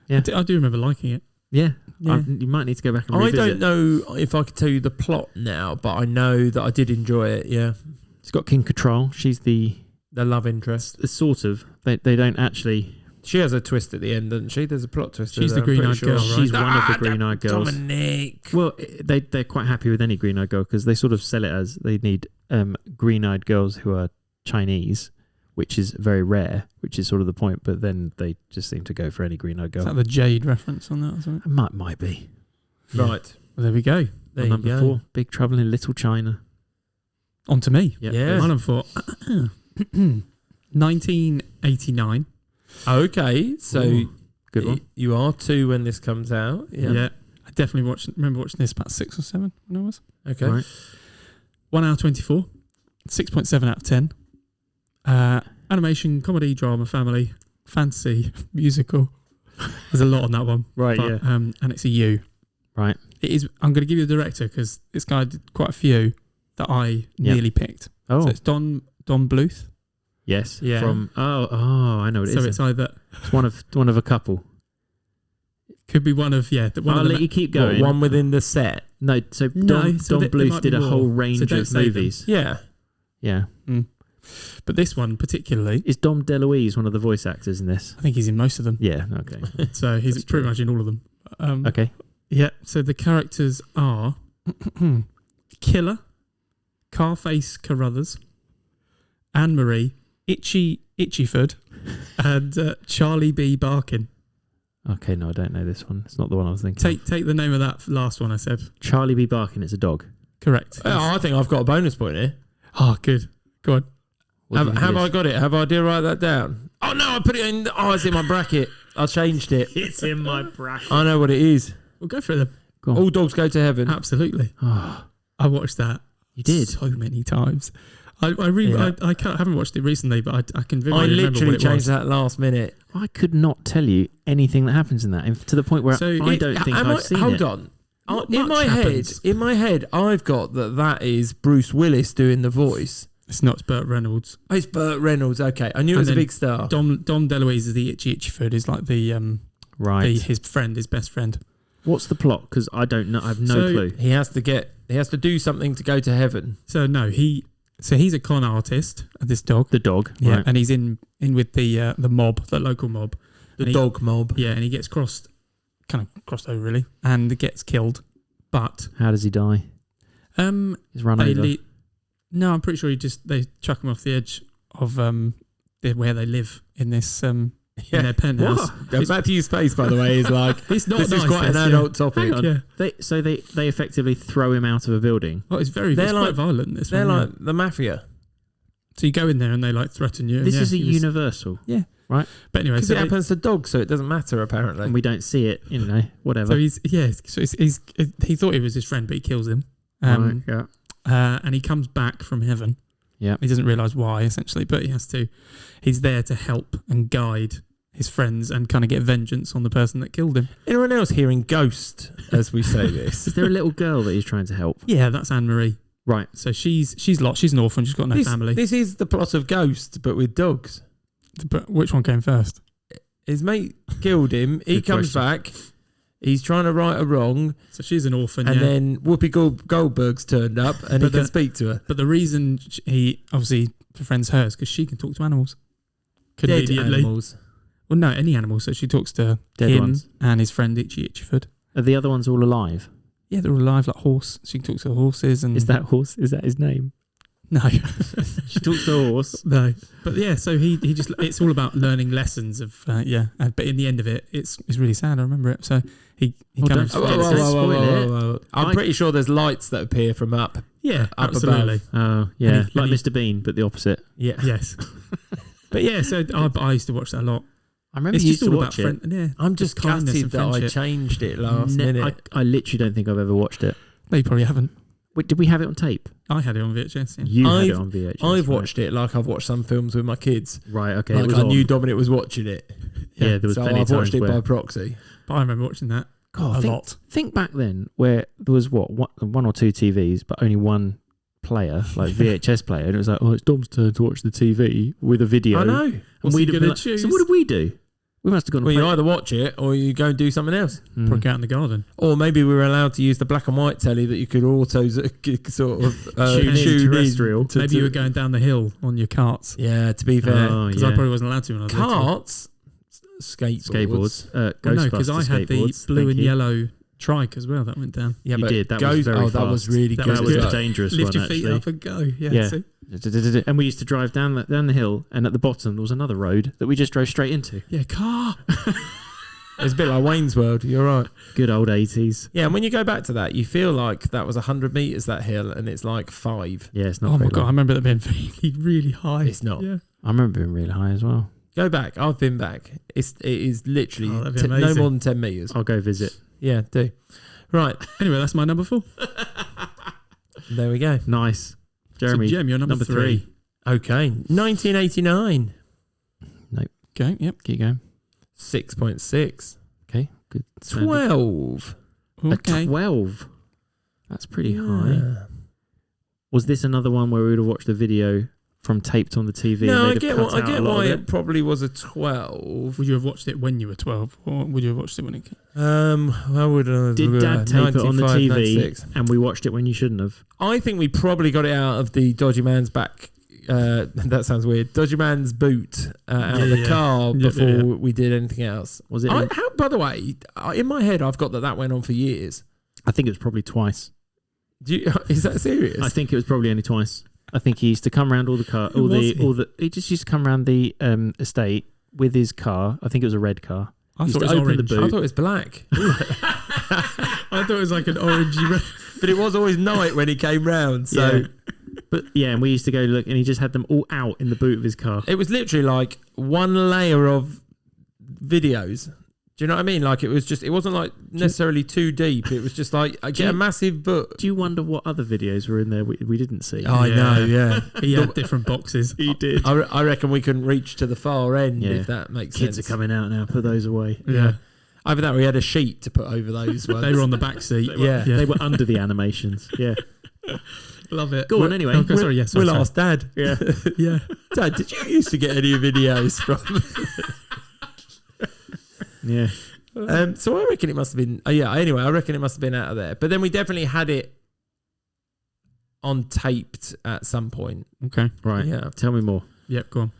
[SPEAKER 2] Yeah.
[SPEAKER 3] I do remember liking it.
[SPEAKER 2] Yeah,
[SPEAKER 3] Yeah.
[SPEAKER 2] you might need to go back and
[SPEAKER 1] I
[SPEAKER 2] revisit.
[SPEAKER 1] don't know if I could tell you the plot now, but I know that I did enjoy it. Yeah,
[SPEAKER 2] It's got King Control. She's the
[SPEAKER 1] love interest.
[SPEAKER 2] sort of. They don't actually.
[SPEAKER 1] She has a twist at the end, doesn't she? There's a plot twist.
[SPEAKER 3] She's
[SPEAKER 1] there,
[SPEAKER 3] the
[SPEAKER 1] I'm pretty
[SPEAKER 3] green-eyed girl, right?
[SPEAKER 2] She's one of the green-eyed girls.
[SPEAKER 1] Dominic.
[SPEAKER 2] Well, they're quite happy with any green-eyed girl because they sort of sell it as they need green-eyed girls who are Chinese, which is very rare, which is sort of the point. But then they just seem to go for any green-eyed girl.
[SPEAKER 3] Is that the Jade reference on that or something?
[SPEAKER 2] Might be.
[SPEAKER 1] Right.
[SPEAKER 3] Well, there we go.
[SPEAKER 1] There
[SPEAKER 2] Well,
[SPEAKER 1] you
[SPEAKER 2] number
[SPEAKER 1] go.
[SPEAKER 2] 4, Big Trouble in Little China.
[SPEAKER 3] On to me.
[SPEAKER 2] Yep,
[SPEAKER 1] Yeah.
[SPEAKER 3] My number 4. 1989.
[SPEAKER 1] Okay, so
[SPEAKER 2] Ooh, good one.
[SPEAKER 1] You are 2 when this comes out. Yeah.
[SPEAKER 3] Yeah. I definitely remember watching this about 6 or 7 when I was.
[SPEAKER 1] Okay.
[SPEAKER 2] Right.
[SPEAKER 3] 1 hour 24. 6.7 out of 10. Animation, comedy, drama, family, fantasy, musical. There's a lot on that one.
[SPEAKER 2] Right,
[SPEAKER 3] But,
[SPEAKER 2] yeah.
[SPEAKER 3] and it's a U.
[SPEAKER 2] Right.
[SPEAKER 3] It is. I'm going to give you the director because this guy did quite a few that I nearly picked.
[SPEAKER 2] Oh,
[SPEAKER 3] So it's Don Bluth.
[SPEAKER 2] yes.
[SPEAKER 1] Yeah.
[SPEAKER 2] From I know what it
[SPEAKER 3] So
[SPEAKER 2] is.
[SPEAKER 3] it's either
[SPEAKER 2] It's one of a couple.
[SPEAKER 3] could be one of one
[SPEAKER 2] I'll
[SPEAKER 3] of the
[SPEAKER 2] let you keep
[SPEAKER 1] What,
[SPEAKER 2] going.
[SPEAKER 1] one within the set.
[SPEAKER 2] No, so
[SPEAKER 3] No,
[SPEAKER 2] Don
[SPEAKER 3] so there
[SPEAKER 2] Bluth
[SPEAKER 3] might be
[SPEAKER 2] did a
[SPEAKER 3] more.
[SPEAKER 2] whole
[SPEAKER 3] So
[SPEAKER 2] range
[SPEAKER 3] don't
[SPEAKER 2] of
[SPEAKER 3] say them.
[SPEAKER 2] movies.
[SPEAKER 1] Yeah.
[SPEAKER 2] Yeah.
[SPEAKER 3] But this one particularly,
[SPEAKER 2] Is Dom DeLuise one of the voice actors in this?
[SPEAKER 3] I think he's in most of them.
[SPEAKER 2] Yeah. Okay.
[SPEAKER 3] So he's
[SPEAKER 2] That's
[SPEAKER 3] pretty
[SPEAKER 2] true.
[SPEAKER 3] much in all of them.
[SPEAKER 2] Okay.
[SPEAKER 3] Yeah. So the characters are Killer, Carface Carruthers, Anne Marie, Itchyford, and Charlie B. Barkin.
[SPEAKER 2] Okay. No, I don't know this one. It's not the one I was thinking.
[SPEAKER 3] Take the name of that last one I said.
[SPEAKER 2] Charlie B. Barkin. It's a dog.
[SPEAKER 3] Correct.
[SPEAKER 1] Oh, I think I've got a bonus point here.
[SPEAKER 3] Oh, good. Go on.
[SPEAKER 2] What do you think
[SPEAKER 1] Have
[SPEAKER 2] it
[SPEAKER 1] I
[SPEAKER 2] is?
[SPEAKER 1] got it? Have I? Did I write that down? Oh no, I put it in. Oh, it's in my bracket. I changed it.
[SPEAKER 2] It's in my bracket.
[SPEAKER 1] I know what it is.
[SPEAKER 3] We'll go for it then.
[SPEAKER 2] Go on.
[SPEAKER 1] All dogs go to heaven.
[SPEAKER 3] Absolutely.
[SPEAKER 2] Oh,
[SPEAKER 3] I watched that
[SPEAKER 2] You did?
[SPEAKER 3] so many times. I haven't watched it recently, but I can vividly
[SPEAKER 1] I
[SPEAKER 3] remember
[SPEAKER 1] literally
[SPEAKER 3] what it
[SPEAKER 1] changed
[SPEAKER 3] was.
[SPEAKER 1] that last minute.
[SPEAKER 2] I could not tell you anything that happens in that, to the point where
[SPEAKER 3] So
[SPEAKER 2] I don't think I've seen
[SPEAKER 1] hold
[SPEAKER 2] it.
[SPEAKER 1] on.
[SPEAKER 3] Not
[SPEAKER 1] In
[SPEAKER 3] much
[SPEAKER 1] my
[SPEAKER 3] happens.
[SPEAKER 1] head, I've got that is Bruce Willis doing the voice.
[SPEAKER 3] It's not. It's Burt Reynolds.
[SPEAKER 1] Oh, it's Burt Reynolds. Okay, I knew it was a
[SPEAKER 3] then
[SPEAKER 1] big star.
[SPEAKER 3] Dom DeLuise is the Itchy Foot. Is like
[SPEAKER 2] Right.
[SPEAKER 3] his friend, his best friend.
[SPEAKER 2] What's the plot? Because I don't know. I have no
[SPEAKER 3] So-
[SPEAKER 2] clue.
[SPEAKER 1] He has to do something to go to heaven.
[SPEAKER 3] So no, he's a con artist. This dog.
[SPEAKER 2] The dog.
[SPEAKER 3] Yeah,
[SPEAKER 2] Right.
[SPEAKER 3] and he's in with the mob, the local mob.
[SPEAKER 1] The
[SPEAKER 3] And
[SPEAKER 1] dog mob.
[SPEAKER 3] Yeah, and he gets crossed over really, and gets killed. But
[SPEAKER 2] How does he die? He's run
[SPEAKER 3] they
[SPEAKER 2] over.
[SPEAKER 3] no, I'm pretty sure they chuck him off the edge of where they live in this in their penthouse.
[SPEAKER 1] Go back to your space, by the way. Is like
[SPEAKER 3] It's not
[SPEAKER 1] this is
[SPEAKER 3] nice,
[SPEAKER 1] quite an
[SPEAKER 3] this,
[SPEAKER 1] adult topic.
[SPEAKER 2] Hang on.
[SPEAKER 3] Yeah.
[SPEAKER 2] They effectively throw him out of a building.
[SPEAKER 3] Oh, it's
[SPEAKER 1] They're
[SPEAKER 3] quite
[SPEAKER 1] like-
[SPEAKER 3] violent. This
[SPEAKER 1] They're
[SPEAKER 3] one,
[SPEAKER 1] like the mafia
[SPEAKER 3] so you go in there and they like threaten you. and
[SPEAKER 2] This
[SPEAKER 3] yeah,
[SPEAKER 2] is a
[SPEAKER 3] he was-
[SPEAKER 2] universal,
[SPEAKER 3] But anyway,
[SPEAKER 1] because
[SPEAKER 3] so
[SPEAKER 1] it happens to dogs, so it doesn't matter apparently.
[SPEAKER 2] and we don't see it. Whatever.
[SPEAKER 3] So he thought he was his friend, but he kills him.
[SPEAKER 2] Right, yeah.
[SPEAKER 3] And he comes back from heaven.
[SPEAKER 2] Yeah.
[SPEAKER 3] He doesn't realise why, essentially, but he has to. He's there to help and guide his friends and kind of get vengeance on the person that killed him.
[SPEAKER 1] Anyone else hearing ghost as we say this?
[SPEAKER 2] Is there a little girl that he's trying to help?
[SPEAKER 3] Yeah, that's Anne Marie.
[SPEAKER 2] Right.
[SPEAKER 3] So she's lost. She's an orphan. She's got no family.
[SPEAKER 1] This is the plot of Ghost, but with dogs.
[SPEAKER 3] But which one came first?
[SPEAKER 1] His mate killed him. He
[SPEAKER 2] Good
[SPEAKER 1] comes back. He's trying to right a wrong,
[SPEAKER 3] So she's an orphan.
[SPEAKER 1] and
[SPEAKER 3] yeah.
[SPEAKER 1] then Whoopi Goldberg's turned up, and he
[SPEAKER 3] But
[SPEAKER 1] can
[SPEAKER 3] the-
[SPEAKER 1] speak to her.
[SPEAKER 3] But the reason he obviously befriends her is because she can talk to animals.
[SPEAKER 1] Dead
[SPEAKER 3] Conveniently.
[SPEAKER 1] animals.
[SPEAKER 3] Well, no, any animal. So she talks to
[SPEAKER 2] Dead
[SPEAKER 3] him
[SPEAKER 2] ones.
[SPEAKER 3] and his friend Itchyfoot.
[SPEAKER 2] Are the other ones all alive?
[SPEAKER 3] Yeah, they're all alive, like horse. She can talk to horses and
[SPEAKER 2] Is that horse? Is that his name?
[SPEAKER 3] no,
[SPEAKER 2] She talks to a horse.
[SPEAKER 3] no. But yeah, so he just it's all about learning lessons of but in the end of it, it's really sad. I remember it. So he
[SPEAKER 2] Oh,
[SPEAKER 3] kind of
[SPEAKER 2] don't spoil it.
[SPEAKER 1] I'm pretty sure there's lights that appear from up.
[SPEAKER 3] yeah,
[SPEAKER 1] up
[SPEAKER 3] absolutely.
[SPEAKER 2] Oh, yeah.
[SPEAKER 3] And he-
[SPEAKER 2] Like
[SPEAKER 3] and he-
[SPEAKER 2] Mr. Bean, but the opposite.
[SPEAKER 1] Yeah.
[SPEAKER 3] Yes. But yeah, so I used to watch that a lot.
[SPEAKER 2] I remember
[SPEAKER 3] It's
[SPEAKER 2] you
[SPEAKER 3] just
[SPEAKER 2] used to
[SPEAKER 3] all
[SPEAKER 2] watch
[SPEAKER 3] about
[SPEAKER 2] it.
[SPEAKER 3] friend. Yeah,
[SPEAKER 1] I'm just
[SPEAKER 3] kindness
[SPEAKER 1] gutted
[SPEAKER 3] and
[SPEAKER 1] that I
[SPEAKER 3] friendship.
[SPEAKER 1] changed it last
[SPEAKER 2] Ne-
[SPEAKER 1] minute.
[SPEAKER 2] I literally don't think I've ever watched it.
[SPEAKER 3] No, you probably haven't.
[SPEAKER 2] Wait, did we have it on tape?
[SPEAKER 3] I had it on VHS. Yeah.
[SPEAKER 2] You had it
[SPEAKER 1] I've-
[SPEAKER 2] on VHS.
[SPEAKER 1] I've watched it like I've watched some films with my kids.
[SPEAKER 2] Right, okay. it
[SPEAKER 1] Like
[SPEAKER 2] was
[SPEAKER 1] I
[SPEAKER 2] on.
[SPEAKER 1] knew Dominic was watching it.
[SPEAKER 2] Yeah, there was
[SPEAKER 1] So
[SPEAKER 2] plenty
[SPEAKER 1] I've
[SPEAKER 2] of
[SPEAKER 1] watched
[SPEAKER 2] times
[SPEAKER 1] it
[SPEAKER 2] where...
[SPEAKER 1] by proxy.
[SPEAKER 3] But I remember watching that
[SPEAKER 2] God,
[SPEAKER 3] a lot.
[SPEAKER 2] Think back then where there was one or two TVs, but only one player, like VHS player, and it was like, oh, it's Dom's turn to watch the TV with a video.
[SPEAKER 1] I know.
[SPEAKER 2] And
[SPEAKER 3] What's he
[SPEAKER 2] we'd have been
[SPEAKER 3] gonna
[SPEAKER 2] like,
[SPEAKER 3] choose?
[SPEAKER 2] so what did we do? We must have gone.
[SPEAKER 1] Well,
[SPEAKER 2] and
[SPEAKER 1] you
[SPEAKER 2] played-
[SPEAKER 1] either watch it or you go and do something else.
[SPEAKER 2] Mm.
[SPEAKER 3] Probably out in the garden.
[SPEAKER 1] Or maybe we were allowed to use the black and white telly that you could auto sort of
[SPEAKER 2] Tune in
[SPEAKER 1] tune
[SPEAKER 2] terrestrial.
[SPEAKER 1] in.
[SPEAKER 3] Maybe you were going down the hill on your carts.
[SPEAKER 1] Yeah, to be fair.
[SPEAKER 2] Oh,
[SPEAKER 3] Because
[SPEAKER 2] yeah.
[SPEAKER 3] I probably wasn't allowed to when I was little.
[SPEAKER 1] Carts? Skateboards.
[SPEAKER 2] Skateboards.
[SPEAKER 3] Well, no,
[SPEAKER 2] Ghostbusters
[SPEAKER 3] because I had the
[SPEAKER 2] skateboards.
[SPEAKER 3] blue
[SPEAKER 2] Thank
[SPEAKER 3] and
[SPEAKER 2] you.
[SPEAKER 3] yellow trike as well. That went down.
[SPEAKER 1] Yeah,
[SPEAKER 2] You
[SPEAKER 1] but
[SPEAKER 2] did, that was very
[SPEAKER 1] that was
[SPEAKER 2] fast.
[SPEAKER 1] really
[SPEAKER 3] That
[SPEAKER 1] good.
[SPEAKER 2] That
[SPEAKER 3] was
[SPEAKER 2] was
[SPEAKER 3] good.
[SPEAKER 2] the dangerous
[SPEAKER 3] Lift
[SPEAKER 2] one,
[SPEAKER 3] your feet
[SPEAKER 2] actually.
[SPEAKER 3] up and go. Yeah.
[SPEAKER 2] Yeah.
[SPEAKER 3] See?
[SPEAKER 2] And we used to drive down the hill, and at the bottom there was another road that we just drove straight into.
[SPEAKER 3] Yeah, car.
[SPEAKER 1] It's a bit like Wayne's World. You're right.
[SPEAKER 2] Good old 80s.
[SPEAKER 1] Yeah, and when you go back to that, you feel like that was 100 metres that hill, and it's like 5.
[SPEAKER 2] Yeah, it's not.
[SPEAKER 3] Oh my
[SPEAKER 2] very
[SPEAKER 3] god, I
[SPEAKER 2] long.
[SPEAKER 3] remember that being really, really high.
[SPEAKER 1] It's not.
[SPEAKER 3] Yeah.
[SPEAKER 2] I remember being really high as well.
[SPEAKER 1] Go back. I've been back. It is literally
[SPEAKER 3] Oh, that'd be
[SPEAKER 1] no
[SPEAKER 3] amazing.
[SPEAKER 1] more than 10 metres.
[SPEAKER 2] I'll go visit.
[SPEAKER 1] Yeah, do. Right,
[SPEAKER 3] Anyway, that's my number 4.
[SPEAKER 1] there we go.
[SPEAKER 2] Nice. Jeremy,
[SPEAKER 3] so, Jem, you're number 3.
[SPEAKER 1] Okay, 1989.
[SPEAKER 3] Okay, yep.
[SPEAKER 2] keep going.
[SPEAKER 1] 6.6.
[SPEAKER 2] Okay, good.
[SPEAKER 1] 12.
[SPEAKER 3] Okay.
[SPEAKER 2] A 12. That's pretty high.
[SPEAKER 1] Yeah.
[SPEAKER 2] Was this another one where we would have watched a video from taped on the TV?
[SPEAKER 1] No, I
[SPEAKER 2] and they'd
[SPEAKER 1] get
[SPEAKER 2] have cut
[SPEAKER 1] I
[SPEAKER 2] out
[SPEAKER 1] get
[SPEAKER 2] a lot
[SPEAKER 1] why
[SPEAKER 2] of
[SPEAKER 1] it probably was a 12.
[SPEAKER 3] Would you have watched it when you were 12? Or would you have watched it when it came?
[SPEAKER 1] I would have.
[SPEAKER 2] Did Dad tape it on the
[SPEAKER 1] 95,
[SPEAKER 2] TV
[SPEAKER 1] 96.
[SPEAKER 2] and we watched it when you shouldn't have?
[SPEAKER 1] I think we probably got it out of the Dodgy Man's back. That sounds weird. Dodgy Man's boot out of the car before we did anything else.
[SPEAKER 2] Was it?
[SPEAKER 1] By the way, in my head, I've got that went on for years.
[SPEAKER 2] I think it was probably twice.
[SPEAKER 1] Is that serious?
[SPEAKER 2] I think it was probably only twice. I think he used to come around he just used to come around the estate with his car. I think it was a red car.
[SPEAKER 3] I
[SPEAKER 2] Used
[SPEAKER 3] thought it
[SPEAKER 2] to
[SPEAKER 3] was
[SPEAKER 2] open
[SPEAKER 3] orange.
[SPEAKER 2] the
[SPEAKER 1] I
[SPEAKER 2] boot.
[SPEAKER 1] thought it was black.
[SPEAKER 3] I thought it was like an orangey red.
[SPEAKER 1] But it was always night when he came round. So
[SPEAKER 2] But yeah, and we used to go look, and he just had them all out in the boot of his car.
[SPEAKER 1] it was literally like one layer of videos Do you know what I mean? Like it wasn't like necessarily too deep. It was just like I get a massive book.
[SPEAKER 2] Do you wonder what other videos were in there we didn't see?
[SPEAKER 1] Oh, I know, yeah.
[SPEAKER 3] He had different boxes.
[SPEAKER 2] He did.
[SPEAKER 1] I reckon we couldn't reach to the far end if that makes sense.
[SPEAKER 2] Kids are coming out now. Put those away.
[SPEAKER 3] Yeah.
[SPEAKER 1] Either that or we had a sheet to put over those ones.
[SPEAKER 3] They were on the back seat.
[SPEAKER 2] They were under the animations. Yeah.
[SPEAKER 3] Love it.
[SPEAKER 2] Go on, anyway.
[SPEAKER 1] We'll ask Dad.
[SPEAKER 2] Yeah.
[SPEAKER 3] Yeah.
[SPEAKER 1] Dad, did you used to get any videos from...
[SPEAKER 2] Yeah.
[SPEAKER 1] So I reckon it must have been... anyway, I reckon it must have been out of there. But then we definitely had it on taped at some point.
[SPEAKER 3] Okay.
[SPEAKER 2] Right.
[SPEAKER 1] Yeah.
[SPEAKER 2] Tell me more.
[SPEAKER 3] Yep, go on.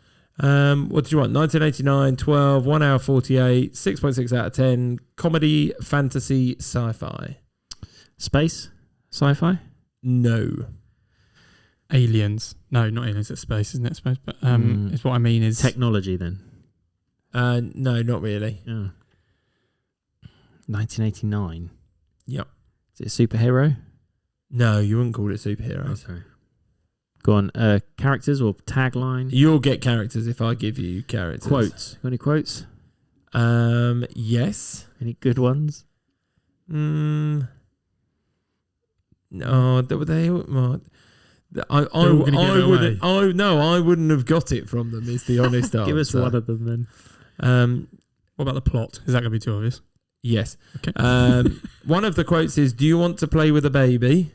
[SPEAKER 1] What did you want? 1989, 12, 1 hour 48, 6.6 out of 10. Comedy, fantasy, sci-fi.
[SPEAKER 2] Space? Sci-fi?
[SPEAKER 1] No.
[SPEAKER 3] Aliens. No, not aliens. It's space, isn't it? Space. But it's what I mean is...
[SPEAKER 2] Technology, then?
[SPEAKER 1] No, not really.
[SPEAKER 2] Yeah. 1989.
[SPEAKER 1] Yep.
[SPEAKER 2] Is it a superhero?
[SPEAKER 1] No, you wouldn't call it superheroes.
[SPEAKER 2] Okay. Go on. Characters or tagline?
[SPEAKER 1] You'll get characters if I give you characters.
[SPEAKER 2] Quotes. Got any quotes?
[SPEAKER 1] Yes.
[SPEAKER 2] Any good ones?
[SPEAKER 1] No, they. I wouldn't have got it from them. Is the honest answer.
[SPEAKER 2] Give us one of them then.
[SPEAKER 3] What about the plot? Is that going to be too obvious?
[SPEAKER 1] Yes.
[SPEAKER 3] Okay.
[SPEAKER 1] One of the quotes is, "Do you want to play with a baby?"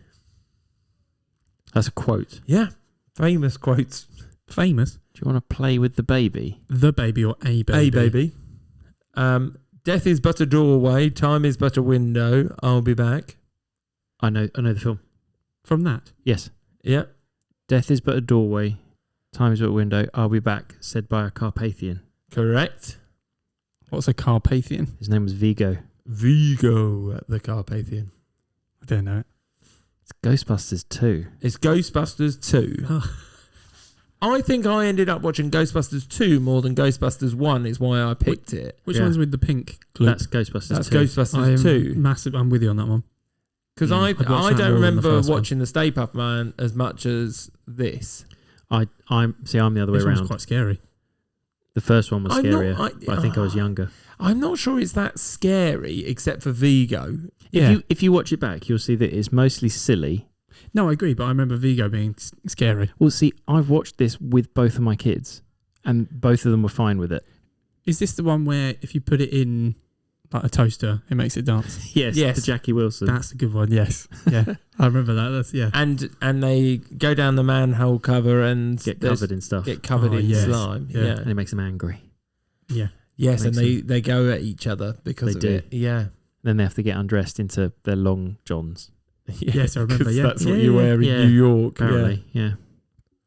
[SPEAKER 2] That's a quote.
[SPEAKER 1] Yeah, famous quotes.
[SPEAKER 3] Famous.
[SPEAKER 2] Do you want to play with the baby?
[SPEAKER 3] The baby or a baby?
[SPEAKER 1] A baby. Death is but a doorway. Time is but a window. I'll be back.
[SPEAKER 2] I know the film.
[SPEAKER 3] From that?
[SPEAKER 2] Yes.
[SPEAKER 1] Yeah.
[SPEAKER 2] Death is but a doorway. Time is but a window. I'll be back. Said by a Carpathian.
[SPEAKER 1] Correct.
[SPEAKER 3] What's a Carpathian?
[SPEAKER 2] His name was Vigo.
[SPEAKER 1] Vigo, the Carpathian.
[SPEAKER 3] I don't know it.
[SPEAKER 2] It's Ghostbusters 2.
[SPEAKER 1] It's Ghostbusters 2. I think I ended up watching Ghostbusters 2 more than Ghostbusters 1 is why I picked it.
[SPEAKER 3] Which one's with the pink glue?
[SPEAKER 2] That's Ghostbusters
[SPEAKER 1] That's
[SPEAKER 2] 2.
[SPEAKER 1] Ghostbusters 2.
[SPEAKER 3] Massive. I'm with you on that one.
[SPEAKER 1] Because
[SPEAKER 3] I'd watch
[SPEAKER 1] I
[SPEAKER 3] that
[SPEAKER 1] don't
[SPEAKER 3] more than the
[SPEAKER 1] remember
[SPEAKER 3] first
[SPEAKER 1] watching the Stay Puft Man as much as this.
[SPEAKER 2] I'm the other way
[SPEAKER 3] This
[SPEAKER 2] around.
[SPEAKER 3] one's quite scary.
[SPEAKER 2] The first one was
[SPEAKER 1] I'm
[SPEAKER 2] scarier,
[SPEAKER 1] not-
[SPEAKER 2] but I think I was younger.
[SPEAKER 1] I'm not sure it's that scary, except for Vigo.
[SPEAKER 2] If you watch it back, you'll see that it's mostly silly.
[SPEAKER 3] No, I agree, but I remember Vigo being scary.
[SPEAKER 2] Well, see, I've watched this with both of my kids, and both of them were fine with it.
[SPEAKER 3] Is this the one where if you put it in like a toaster, it makes it dance?
[SPEAKER 2] Yes. The Jackie Wilson.
[SPEAKER 3] That's a good one. Yes, yeah, I remember that. That's
[SPEAKER 1] And they go down the manhole cover and
[SPEAKER 2] get covered in stuff.
[SPEAKER 1] Get covered in
[SPEAKER 3] yes.
[SPEAKER 1] slime.
[SPEAKER 3] Yeah.
[SPEAKER 1] Yeah.
[SPEAKER 2] And it makes them angry.
[SPEAKER 3] Yeah.
[SPEAKER 1] Yes, and
[SPEAKER 2] Makes
[SPEAKER 1] they go at each other because
[SPEAKER 2] They
[SPEAKER 1] of
[SPEAKER 2] do.
[SPEAKER 1] it. Yeah.
[SPEAKER 2] Then they have to get undressed into their long johns.
[SPEAKER 3] Yes, I remember.
[SPEAKER 1] 'Cause
[SPEAKER 3] Yeah,
[SPEAKER 1] that's what you wear in New York.
[SPEAKER 2] Apparently, yeah.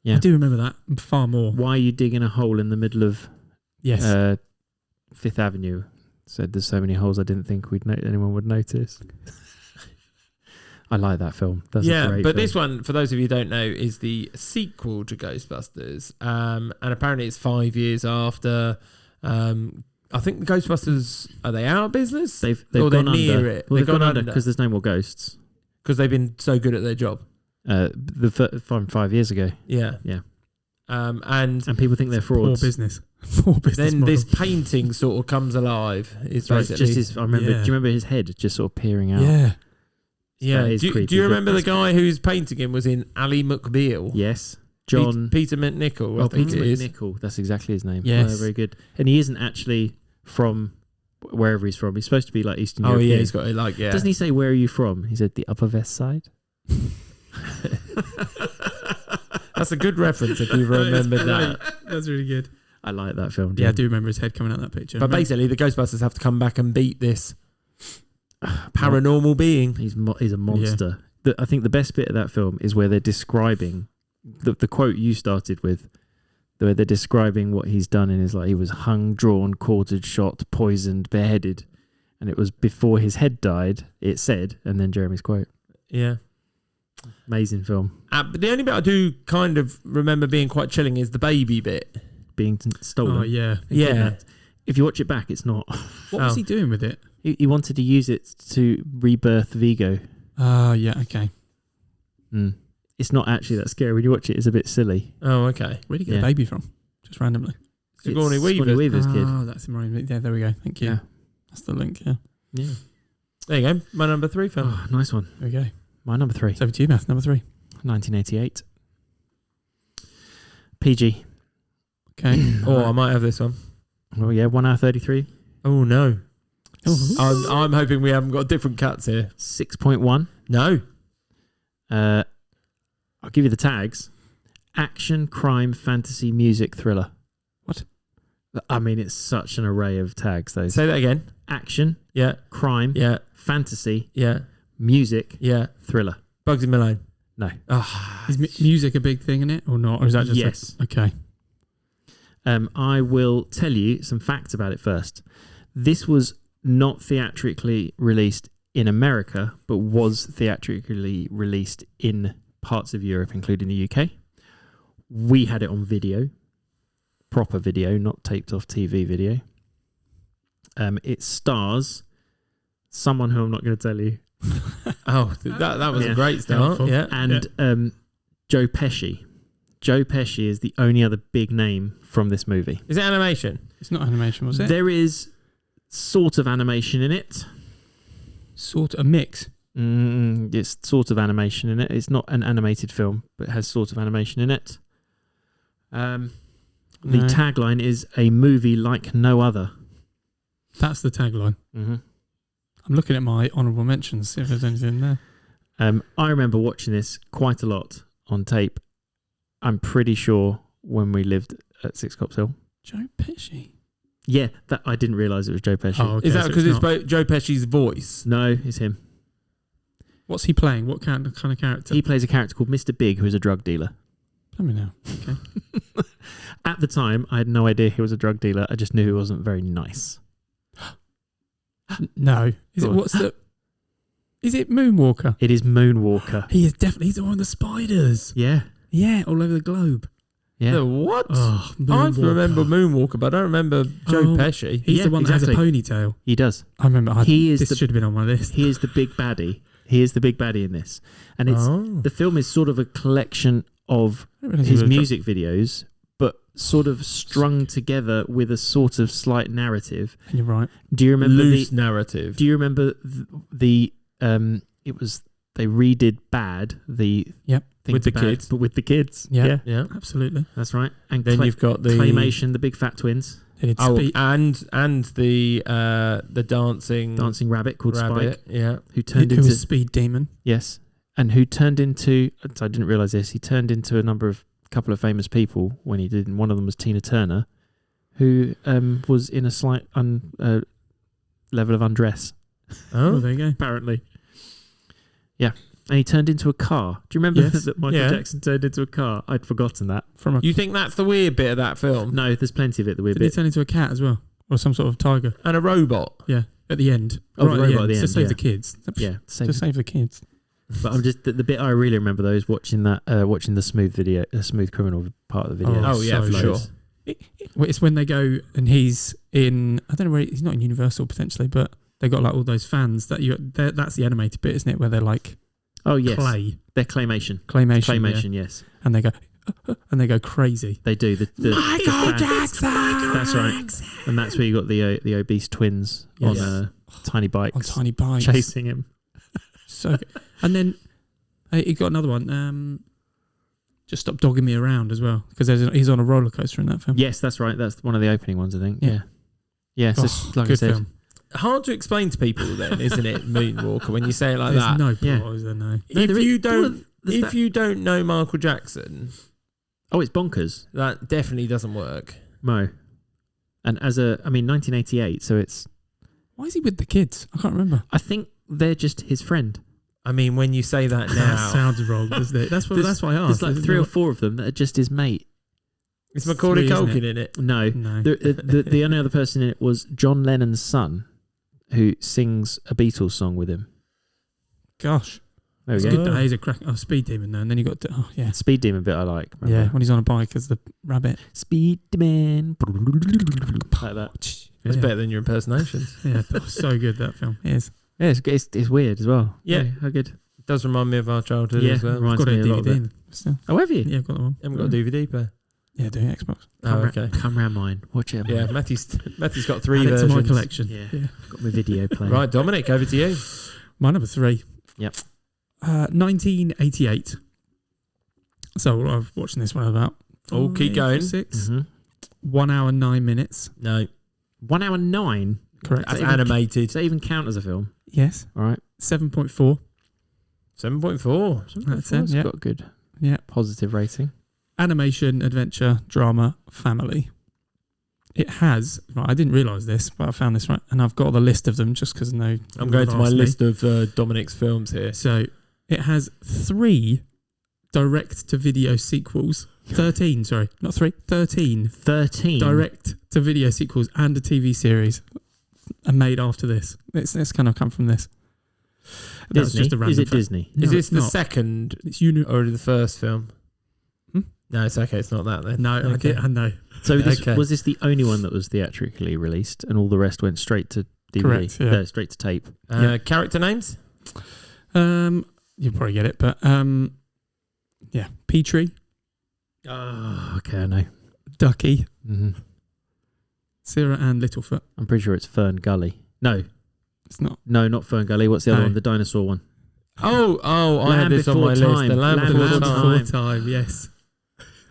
[SPEAKER 3] I do remember that far more.
[SPEAKER 2] Why are you digging a hole in the middle of
[SPEAKER 3] Yes.
[SPEAKER 2] Fifth Avenue? Said there's so many holes I didn't think anyone would notice. I like that film. That's a great
[SPEAKER 1] but
[SPEAKER 2] film.
[SPEAKER 1] this one, for those of you who don't know, is the sequel to Ghostbusters. And apparently it's 5 years after. I think the Ghostbusters, are they out of business?
[SPEAKER 2] They've
[SPEAKER 1] or
[SPEAKER 2] gone
[SPEAKER 1] they're near
[SPEAKER 2] under.
[SPEAKER 1] it.
[SPEAKER 2] Well, they've gone under because there's no more ghosts.
[SPEAKER 1] Because they've been so good at their job.
[SPEAKER 2] From 5 years ago.
[SPEAKER 1] Yeah.
[SPEAKER 2] Yeah.
[SPEAKER 1] And
[SPEAKER 2] people think they're frauds.
[SPEAKER 3] Poor business. Poor business
[SPEAKER 1] then
[SPEAKER 3] model.
[SPEAKER 1] this painting sort of comes alive. It's
[SPEAKER 2] So it's
[SPEAKER 1] basically
[SPEAKER 2] just his, I remember.
[SPEAKER 3] Yeah.
[SPEAKER 2] Do you remember his head just sort of peering out?
[SPEAKER 3] Yeah.
[SPEAKER 1] yeah.
[SPEAKER 2] That is
[SPEAKER 1] Do
[SPEAKER 2] creepy,
[SPEAKER 1] you
[SPEAKER 2] but
[SPEAKER 1] remember the
[SPEAKER 2] that's
[SPEAKER 1] guy whose painting him was in Ally McBeal?
[SPEAKER 2] Yes. John.
[SPEAKER 1] Peter McNichol. I think
[SPEAKER 2] Peter
[SPEAKER 1] it is.
[SPEAKER 2] McNichol. That's exactly his name.
[SPEAKER 3] Yes.
[SPEAKER 2] Oh, very good. And he isn't actually from wherever he's from. He's supposed to be like Eastern
[SPEAKER 1] Oh
[SPEAKER 2] European.
[SPEAKER 1] yeah, he's got it like
[SPEAKER 2] Doesn't he say, where are you from? He said, the Upper West Side.
[SPEAKER 1] That's a good reference if you've remembered that.
[SPEAKER 3] That's really good.
[SPEAKER 2] I like that film.
[SPEAKER 3] Yeah, I do remember his head coming out that picture.
[SPEAKER 1] But basically, the Ghostbusters have to come back and beat this paranormal being.
[SPEAKER 2] He's a monster. I think the best bit of that film is where they're describing the quote you started with, where they're describing what he's done in his life. He was hung, drawn, quartered, shot, poisoned, beheaded. And it was before his head died, it said, and then Jeremy's quote.
[SPEAKER 1] Yeah.
[SPEAKER 2] Amazing film.
[SPEAKER 1] But the only bit I do kind of remember being quite chilling is the baby bit.
[SPEAKER 2] Being stolen.
[SPEAKER 3] Oh, yeah.
[SPEAKER 1] Yeah.
[SPEAKER 2] If you watch it back, it's not.
[SPEAKER 3] What was he doing with it?
[SPEAKER 2] He wanted to use it to rebirth Vigo.
[SPEAKER 3] Oh, yeah, okay.
[SPEAKER 2] It's not actually that scary. When you watch it, it's a bit silly.
[SPEAKER 1] Oh, okay.
[SPEAKER 3] Where'd he get the baby from? Just randomly.
[SPEAKER 1] Sigourney Weaver.
[SPEAKER 2] Sigourney Weaver's kid.
[SPEAKER 3] Oh, that's right. Yeah, there we go. Thank you.
[SPEAKER 2] Yeah.
[SPEAKER 3] That's the link, yeah.
[SPEAKER 2] Yeah.
[SPEAKER 1] There you go. My number 3 film.
[SPEAKER 2] Oh, nice one.
[SPEAKER 3] There we go.
[SPEAKER 2] My number 3.
[SPEAKER 3] It's over to you, Matt. Number 3.
[SPEAKER 2] 1988. PG.
[SPEAKER 3] Okay.
[SPEAKER 1] I might have this one.
[SPEAKER 2] Oh, yeah. 1 hour 33.
[SPEAKER 1] Oh, no.
[SPEAKER 3] Oh.
[SPEAKER 1] I'm hoping we haven't got different cuts here.
[SPEAKER 2] 6.1.
[SPEAKER 1] No.
[SPEAKER 2] I'll give you the tags. Action, crime, fantasy, music, thriller.
[SPEAKER 3] What?
[SPEAKER 2] I mean, it's such an array of tags, though.
[SPEAKER 1] Say that again.
[SPEAKER 2] Action,
[SPEAKER 1] Yeah.
[SPEAKER 2] crime,
[SPEAKER 1] Yeah.
[SPEAKER 2] fantasy,
[SPEAKER 1] Yeah.
[SPEAKER 2] music,
[SPEAKER 1] Yeah.
[SPEAKER 2] thriller.
[SPEAKER 1] Bugsy Malone.
[SPEAKER 2] No.
[SPEAKER 1] Oh,
[SPEAKER 3] Is music a big thing in it or not? Or is that just
[SPEAKER 2] Yes.
[SPEAKER 3] okay.
[SPEAKER 2] I will tell you some facts about it first. This was not theatrically released in America, but was theatrically released in parts of Europe, including the UK. We had it on video, proper video, not taped off TV video. It stars someone who I'm not going to tell you,
[SPEAKER 1] that was
[SPEAKER 2] Yeah.
[SPEAKER 1] a great start.
[SPEAKER 3] Helpful.
[SPEAKER 1] Yeah.
[SPEAKER 2] and Joe Pesci. Joe Pesci is the only other big name from this movie.
[SPEAKER 1] Is it animation?
[SPEAKER 3] It's not animation, was it?
[SPEAKER 2] There is sort of animation in it.
[SPEAKER 3] Sort of a mix.
[SPEAKER 2] It's sort of animation in it. It's not an animated film, but it has sort of animation in it. The
[SPEAKER 3] No.
[SPEAKER 2] tagline is a movie like no other.
[SPEAKER 3] That's the tagline.
[SPEAKER 2] Mm-hmm.
[SPEAKER 3] I'm looking at my honourable mentions, see if there's anything there.
[SPEAKER 2] I remember watching this quite a lot on tape. I'm pretty sure when we lived at Six Cops Hill.
[SPEAKER 3] Joe Pesci.
[SPEAKER 2] Yeah, that I didn't realise it was Joe Pesci.
[SPEAKER 3] Oh, okay,
[SPEAKER 1] Is that
[SPEAKER 3] so
[SPEAKER 1] because it's
[SPEAKER 3] not.
[SPEAKER 1] Joe Pesci's voice?
[SPEAKER 2] No, it's him.
[SPEAKER 3] What's he playing? What kind of character?
[SPEAKER 2] He plays a character called Mr. Big, who is a drug dealer.
[SPEAKER 3] Let me know. Okay.
[SPEAKER 2] At the time, I had no idea he was a drug dealer. I just knew he wasn't very nice.
[SPEAKER 3] No. Is it
[SPEAKER 2] Go on.
[SPEAKER 3] what's the? Is it Moonwalker?
[SPEAKER 2] It is Moonwalker.
[SPEAKER 3] He is definitely he's the one with the spiders.
[SPEAKER 2] Yeah,
[SPEAKER 3] Yeah, all over the globe.
[SPEAKER 2] yeah.
[SPEAKER 1] The what?
[SPEAKER 3] Oh,
[SPEAKER 1] I
[SPEAKER 3] Moonwalker.
[SPEAKER 1] remember Moonwalker, but I don't remember Joe
[SPEAKER 3] Oh.
[SPEAKER 1] Pesci.
[SPEAKER 3] He's
[SPEAKER 2] Yeah,
[SPEAKER 3] the one that
[SPEAKER 2] exactly.
[SPEAKER 3] has a ponytail.
[SPEAKER 2] He does.
[SPEAKER 3] I remember.
[SPEAKER 2] He is
[SPEAKER 3] this
[SPEAKER 2] the-
[SPEAKER 3] should have been on my list.
[SPEAKER 2] He is the big baddie. He is the big baddie in this. And it's
[SPEAKER 1] Oh.
[SPEAKER 2] the film is sort of a collection of
[SPEAKER 3] I didn't realise he
[SPEAKER 2] his
[SPEAKER 3] was a
[SPEAKER 2] music videos, but sort of strung together with a sort of slight narrative.
[SPEAKER 3] You're right.
[SPEAKER 2] Do you remember
[SPEAKER 1] Loose narrative.
[SPEAKER 2] Do you remember the it was they redid Bad, the
[SPEAKER 3] Yep.
[SPEAKER 2] thing
[SPEAKER 1] With
[SPEAKER 2] to
[SPEAKER 1] the
[SPEAKER 2] Bad,
[SPEAKER 1] kids.
[SPEAKER 2] but with the kids.
[SPEAKER 3] Yeah.
[SPEAKER 1] Yeah.
[SPEAKER 3] Absolutely.
[SPEAKER 2] That's right. And
[SPEAKER 1] Then you've got the
[SPEAKER 2] Claymation, the big fat twins,
[SPEAKER 3] They did
[SPEAKER 1] Oh,
[SPEAKER 3] speed.
[SPEAKER 1] and the dancing
[SPEAKER 2] dancing rabbit called
[SPEAKER 1] rabbit.
[SPEAKER 2] Spike,
[SPEAKER 1] Yeah.
[SPEAKER 2] who turned
[SPEAKER 3] Who
[SPEAKER 2] into
[SPEAKER 3] was Speed Demon?
[SPEAKER 2] yes, and who turned into. I didn't realize this. He turned into a couple of famous people when he did. And one of them was Tina Turner, who was in a slight level of undress
[SPEAKER 3] Oh,
[SPEAKER 1] Oh.
[SPEAKER 3] there you go.
[SPEAKER 2] apparently. Yeah, and he turned into a car. Do you remember
[SPEAKER 3] Yes.
[SPEAKER 2] that Michael
[SPEAKER 1] Yeah.
[SPEAKER 2] Jackson turned into a car? I'd forgotten that.
[SPEAKER 3] From a
[SPEAKER 1] You think that's the weird bit of that film?
[SPEAKER 2] No, there's plenty of it. The weird
[SPEAKER 3] did he
[SPEAKER 2] bit.
[SPEAKER 3] turn into a cat as well, or some sort of tiger?
[SPEAKER 1] And a robot.
[SPEAKER 3] Yeah, at the end.
[SPEAKER 2] Oh,
[SPEAKER 3] right
[SPEAKER 2] the robot at the
[SPEAKER 3] to
[SPEAKER 2] end,
[SPEAKER 3] save
[SPEAKER 2] yeah.
[SPEAKER 3] the kids.
[SPEAKER 2] Yeah, same.
[SPEAKER 3] To save the kids.
[SPEAKER 2] But I'm just the bit I really remember though is watching that, watching the Smooth Criminal part of the video.
[SPEAKER 1] Oh, yeah, for sure.
[SPEAKER 3] Well, it's when they go and he's in. I don't know where he's not in Universal potentially, but they got like all those fans that's the animated bit, isn't it? Where they're like
[SPEAKER 2] Oh yes,
[SPEAKER 3] clay
[SPEAKER 2] they're claymation.
[SPEAKER 3] claymation, yeah.
[SPEAKER 2] Yes,
[SPEAKER 3] And they go crazy.
[SPEAKER 2] they do. The
[SPEAKER 1] Michael
[SPEAKER 2] fans-
[SPEAKER 1] Jackson.
[SPEAKER 2] That's right, and that's where you got the obese twins
[SPEAKER 3] Yes.
[SPEAKER 2] on tiny bikes
[SPEAKER 3] On tiny bikes.
[SPEAKER 2] chasing him.
[SPEAKER 3] So good. And then he got another one. Just Stop Dogging Me Around as well, because he's on a roller coaster in that film.
[SPEAKER 2] Yes, that's right. That's one of the opening ones, I think.
[SPEAKER 3] Yeah.
[SPEAKER 2] Yeah. So
[SPEAKER 3] Oh,
[SPEAKER 2] like I
[SPEAKER 3] good
[SPEAKER 2] said,
[SPEAKER 3] film.
[SPEAKER 1] Hard to explain to people then, isn't it? Moonwalker, when you say it like
[SPEAKER 3] There's
[SPEAKER 1] that.
[SPEAKER 3] no plot,
[SPEAKER 2] Yeah.
[SPEAKER 3] is there? No.
[SPEAKER 2] No,
[SPEAKER 1] If
[SPEAKER 2] there is-
[SPEAKER 1] you don't,
[SPEAKER 2] well, there's
[SPEAKER 1] if
[SPEAKER 2] that-
[SPEAKER 1] you don't know Michael Jackson,
[SPEAKER 2] oh, it's bonkers,
[SPEAKER 1] that definitely doesn't work.
[SPEAKER 2] Mo. And 1988. So it's.
[SPEAKER 3] Why is he with the kids? I can't remember.
[SPEAKER 2] I think they're just his friend.
[SPEAKER 1] I mean, when you say that
[SPEAKER 3] That
[SPEAKER 1] now,
[SPEAKER 3] sounds wrong, doesn't it? That's why I asked.
[SPEAKER 2] There's like 3 or 4 of them that are just his mate.
[SPEAKER 1] it's Macaulay
[SPEAKER 3] 3, isn't
[SPEAKER 1] Culkin in it.
[SPEAKER 2] No,
[SPEAKER 3] No.
[SPEAKER 2] the only other person in it was John Lennon's son, who sings a Beatles song with him.
[SPEAKER 3] Gosh.
[SPEAKER 2] There we
[SPEAKER 3] It's
[SPEAKER 2] go.
[SPEAKER 3] good that he's a crack. Oh, Speed Demon though. And then you got, yeah.
[SPEAKER 2] Speed Demon bit I like.
[SPEAKER 3] Yeah,
[SPEAKER 2] Remember?
[SPEAKER 3] when he's on a bike as the rabbit.
[SPEAKER 2] Speed Demon. Like that.
[SPEAKER 1] That's
[SPEAKER 3] Yeah.
[SPEAKER 1] better than your impersonations.
[SPEAKER 3] Yeah, so good that film. It is.
[SPEAKER 2] Yeah, it's weird as well.
[SPEAKER 1] Yeah.
[SPEAKER 2] How good.
[SPEAKER 1] It does remind me of our childhood
[SPEAKER 2] Yeah,
[SPEAKER 1] as well.
[SPEAKER 2] reminds
[SPEAKER 3] Got
[SPEAKER 2] me
[SPEAKER 3] a
[SPEAKER 2] a lot of
[SPEAKER 3] DVD.
[SPEAKER 2] it.
[SPEAKER 3] Still.
[SPEAKER 2] Oh, have you?
[SPEAKER 3] Yeah, I've got that one.
[SPEAKER 1] Haven't got a DVD player.
[SPEAKER 3] Yeah, do Xbox.
[SPEAKER 1] Oh, okay.
[SPEAKER 2] Come round mine. Watch it.
[SPEAKER 1] Yeah, Matthew's got 3
[SPEAKER 3] Add it
[SPEAKER 1] versions.
[SPEAKER 3] to my collection.
[SPEAKER 2] Yeah.
[SPEAKER 3] Yeah.
[SPEAKER 2] Got my video player.
[SPEAKER 1] Right, Dominic, over to you.
[SPEAKER 3] My number 3.
[SPEAKER 2] Yep.
[SPEAKER 3] 1988. So I've watched this one about.
[SPEAKER 1] Oh, keep
[SPEAKER 3] 5
[SPEAKER 1] going.
[SPEAKER 3] or 6.
[SPEAKER 2] Mm-hmm.
[SPEAKER 3] 1 hour 9 minutes.
[SPEAKER 1] No,
[SPEAKER 2] 1 hour 9.
[SPEAKER 3] Correct.
[SPEAKER 1] that's
[SPEAKER 2] that even-
[SPEAKER 1] animated.
[SPEAKER 2] Does that even count as a film?
[SPEAKER 3] Yes.
[SPEAKER 2] All right.
[SPEAKER 3] 7.4.
[SPEAKER 1] 7.4.
[SPEAKER 3] That's it, yeah.
[SPEAKER 2] got a good
[SPEAKER 3] Yeah.
[SPEAKER 2] positive rating.
[SPEAKER 3] Animation, adventure, drama, family. It has. Right, I didn't realise this, but I found this right, and I've got the list of them just because
[SPEAKER 1] I'm going to my list of Dominic's films here.
[SPEAKER 3] So it has 3 direct-to-video sequels. 13, sorry, not 3. 13
[SPEAKER 2] 13.
[SPEAKER 3] direct-to-video sequels and a TV series are made after this. It's kind of come from this. That's
[SPEAKER 2] Disney.
[SPEAKER 3] just a random
[SPEAKER 2] Is it
[SPEAKER 3] fact.
[SPEAKER 2] Disney?
[SPEAKER 3] No,
[SPEAKER 1] Is this
[SPEAKER 3] it's
[SPEAKER 1] the
[SPEAKER 3] not.
[SPEAKER 1] second
[SPEAKER 3] It's
[SPEAKER 1] or the first film?
[SPEAKER 3] Hmm?
[SPEAKER 1] No, it's okay. It's not that then.
[SPEAKER 3] No,
[SPEAKER 1] Okay.
[SPEAKER 3] I know.
[SPEAKER 2] So this,
[SPEAKER 1] Okay.
[SPEAKER 2] was this the only one that was theatrically released, and all the rest went straight to DVD?
[SPEAKER 3] Correct, yeah.
[SPEAKER 2] Straight to tape.
[SPEAKER 1] Character names?
[SPEAKER 3] You'll probably get it, but yeah, Petrie,
[SPEAKER 2] Oh, okay, I know.
[SPEAKER 3] Ducky,
[SPEAKER 2] Mm-hmm.
[SPEAKER 3] Sarah, and Littlefoot.
[SPEAKER 2] I'm pretty sure it's Fern Gully. No,
[SPEAKER 3] Not
[SPEAKER 2] Fern Gully. What's the other
[SPEAKER 3] No.
[SPEAKER 2] one? The dinosaur one.
[SPEAKER 1] Oh, I
[SPEAKER 2] Land
[SPEAKER 1] had this on
[SPEAKER 2] Before
[SPEAKER 1] my list.
[SPEAKER 2] Time.
[SPEAKER 1] The Land
[SPEAKER 2] Land
[SPEAKER 1] Before
[SPEAKER 2] Before
[SPEAKER 1] Time.
[SPEAKER 2] Time.
[SPEAKER 3] yes.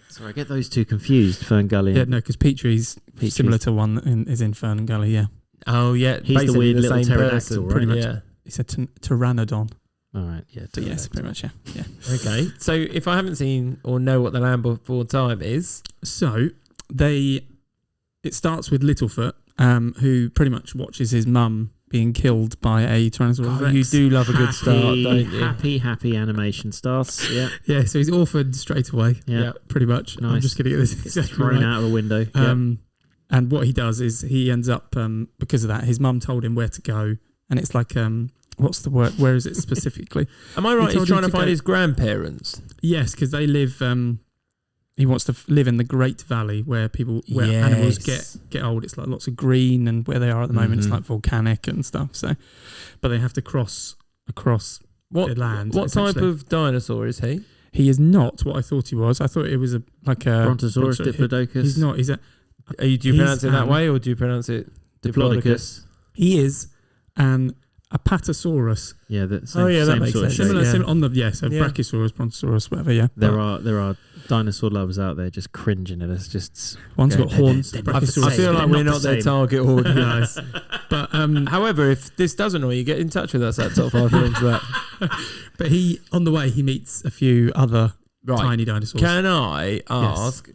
[SPEAKER 2] Sorry, I get those two confused. Fern Gully.
[SPEAKER 3] Yeah,
[SPEAKER 2] and
[SPEAKER 3] no, because Petrie's
[SPEAKER 2] Petrie's-
[SPEAKER 3] similar to one that is in Fern and Gully, yeah.
[SPEAKER 1] Oh, yeah.
[SPEAKER 2] He's the
[SPEAKER 1] basically
[SPEAKER 2] weird
[SPEAKER 1] the
[SPEAKER 2] little
[SPEAKER 1] same
[SPEAKER 2] pterodactyl,
[SPEAKER 1] person,
[SPEAKER 2] right?
[SPEAKER 1] pretty much.
[SPEAKER 3] Yeah. It's a pteranodon.
[SPEAKER 2] All right, yeah.
[SPEAKER 3] But yes, pretty much, yeah.
[SPEAKER 1] Okay. So if I haven't seen or know what the Land Before Time is,
[SPEAKER 3] So it starts with Littlefoot, who pretty much watches his mum being killed by a Tyrannosaurus Rex.
[SPEAKER 1] you do love a good start, don't you?
[SPEAKER 2] Happy animation starts. Yeah,
[SPEAKER 3] Yeah, so he's orphaned straight away,
[SPEAKER 2] yeah.
[SPEAKER 3] pretty much. I'm
[SPEAKER 2] Nice.
[SPEAKER 3] just going to get this
[SPEAKER 2] Gets
[SPEAKER 3] exactly
[SPEAKER 2] thrown
[SPEAKER 3] right.
[SPEAKER 2] out of a window. Yeah.
[SPEAKER 3] And what he does is he ends up, because of that, his mum told him where to go, and it's like, what's the word? Where is it specifically?
[SPEAKER 1] Am I right?
[SPEAKER 3] He
[SPEAKER 1] He's
[SPEAKER 3] told him
[SPEAKER 1] trying to
[SPEAKER 3] to
[SPEAKER 1] find
[SPEAKER 3] go-
[SPEAKER 1] his grandparents.
[SPEAKER 3] Yes, because they live. He wants to live in the Great Valley where animals get old. It's like lots of green, and where they are at the moment, it's
[SPEAKER 2] Mhm.
[SPEAKER 3] like volcanic and stuff. So, but they have to cross across
[SPEAKER 1] What
[SPEAKER 3] the land.
[SPEAKER 1] What type
[SPEAKER 3] essentially.
[SPEAKER 1] of dinosaur is he?
[SPEAKER 3] He is not what I thought he was. I thought it was like a
[SPEAKER 2] Brontosaurus, Diplodocus.
[SPEAKER 3] He's not. He's a.
[SPEAKER 1] Do you
[SPEAKER 3] He's
[SPEAKER 1] pronounce it that
[SPEAKER 3] an-
[SPEAKER 1] way, or do you pronounce it
[SPEAKER 2] Diplodocus.
[SPEAKER 3] He is an Apatosaurus.
[SPEAKER 2] Yeah, the same,
[SPEAKER 1] Oh, yeah, that
[SPEAKER 2] same
[SPEAKER 1] makes
[SPEAKER 2] sort of
[SPEAKER 1] sense.
[SPEAKER 2] shape.
[SPEAKER 3] Similar,
[SPEAKER 1] Yeah.
[SPEAKER 3] similar on the so
[SPEAKER 1] Yeah.
[SPEAKER 3] Brachiosaurus, Brontosaurus, whatever. Yeah,
[SPEAKER 2] There are dinosaur lovers out there just cringing at us. Just
[SPEAKER 3] one's
[SPEAKER 2] Okay.
[SPEAKER 3] got horns.
[SPEAKER 2] They're
[SPEAKER 1] I
[SPEAKER 3] Brachiosaurus.
[SPEAKER 1] feel like
[SPEAKER 2] They're
[SPEAKER 1] we're
[SPEAKER 2] not
[SPEAKER 1] not
[SPEAKER 2] the
[SPEAKER 1] their
[SPEAKER 2] same.
[SPEAKER 1] target audience.
[SPEAKER 3] But
[SPEAKER 1] However, if this does annoy you, get in touch with us at Top 5 Films.
[SPEAKER 3] but he on the way he meets a few other
[SPEAKER 1] Right.
[SPEAKER 3] tiny dinosaurs.
[SPEAKER 1] Can I ask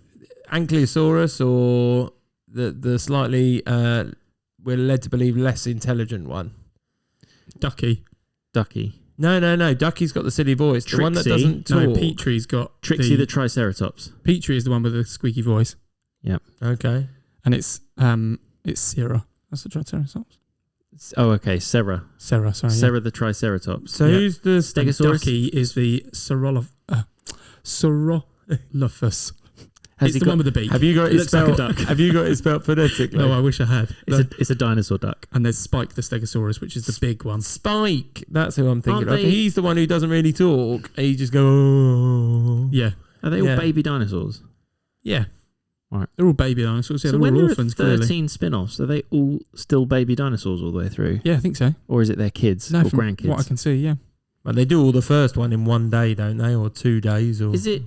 [SPEAKER 1] Ankylosaurus or the slightly we're led to believe less intelligent one?
[SPEAKER 3] Ducky.
[SPEAKER 2] Ducky.
[SPEAKER 1] No. Ducky's got the silly voice. The one that
[SPEAKER 2] Trixie?
[SPEAKER 1] doesn't talk.
[SPEAKER 3] No, Petrie's got
[SPEAKER 2] Trixie the Triceratops.
[SPEAKER 3] Petrie is the one with the squeaky voice,
[SPEAKER 1] Okay.
[SPEAKER 3] and it's Sarah. That's the Triceratops.
[SPEAKER 2] Oh, okay. Sarah.
[SPEAKER 3] Sarah, sorry. yeah.
[SPEAKER 2] Sarah the Triceratops.
[SPEAKER 1] So
[SPEAKER 3] Yeah.
[SPEAKER 1] who's the
[SPEAKER 3] And
[SPEAKER 2] Stegosaurus?
[SPEAKER 3] Ducky is the Saurolophus.
[SPEAKER 2] Has
[SPEAKER 3] It's
[SPEAKER 2] he
[SPEAKER 3] the
[SPEAKER 2] got?
[SPEAKER 3] one with the beak.
[SPEAKER 1] Have you got
[SPEAKER 3] It
[SPEAKER 1] it
[SPEAKER 3] looks like a
[SPEAKER 1] spelled?
[SPEAKER 3] duck.
[SPEAKER 1] Have you got it spelled phonetically?
[SPEAKER 3] No, I wish I had.
[SPEAKER 2] It's a dinosaur duck.
[SPEAKER 3] And there's Spike the Stegosaurus, which is the big one.
[SPEAKER 1] Spike. That's who I'm thinking
[SPEAKER 2] Aren't
[SPEAKER 1] of.
[SPEAKER 2] they-
[SPEAKER 1] He's the one who doesn't really talk. He just go. Oh.
[SPEAKER 3] Yeah,
[SPEAKER 2] Are they all
[SPEAKER 1] Yeah.
[SPEAKER 2] baby dinosaurs?
[SPEAKER 3] yeah.
[SPEAKER 2] Right.
[SPEAKER 3] They're all baby dinosaurs. Yeah,
[SPEAKER 2] So
[SPEAKER 3] they're
[SPEAKER 2] when
[SPEAKER 3] all
[SPEAKER 2] there
[SPEAKER 3] orphans,
[SPEAKER 2] are 13
[SPEAKER 3] clearly.
[SPEAKER 2] spin-offs, are they all still baby dinosaurs all the way through?
[SPEAKER 3] Yeah, I think so.
[SPEAKER 2] Or is it their kids
[SPEAKER 3] No,
[SPEAKER 2] or
[SPEAKER 3] from
[SPEAKER 2] grandkids?
[SPEAKER 3] what I can see, yeah.
[SPEAKER 1] Well, they do all the first one in one day, don't they, or 2 days? Or
[SPEAKER 2] Is it?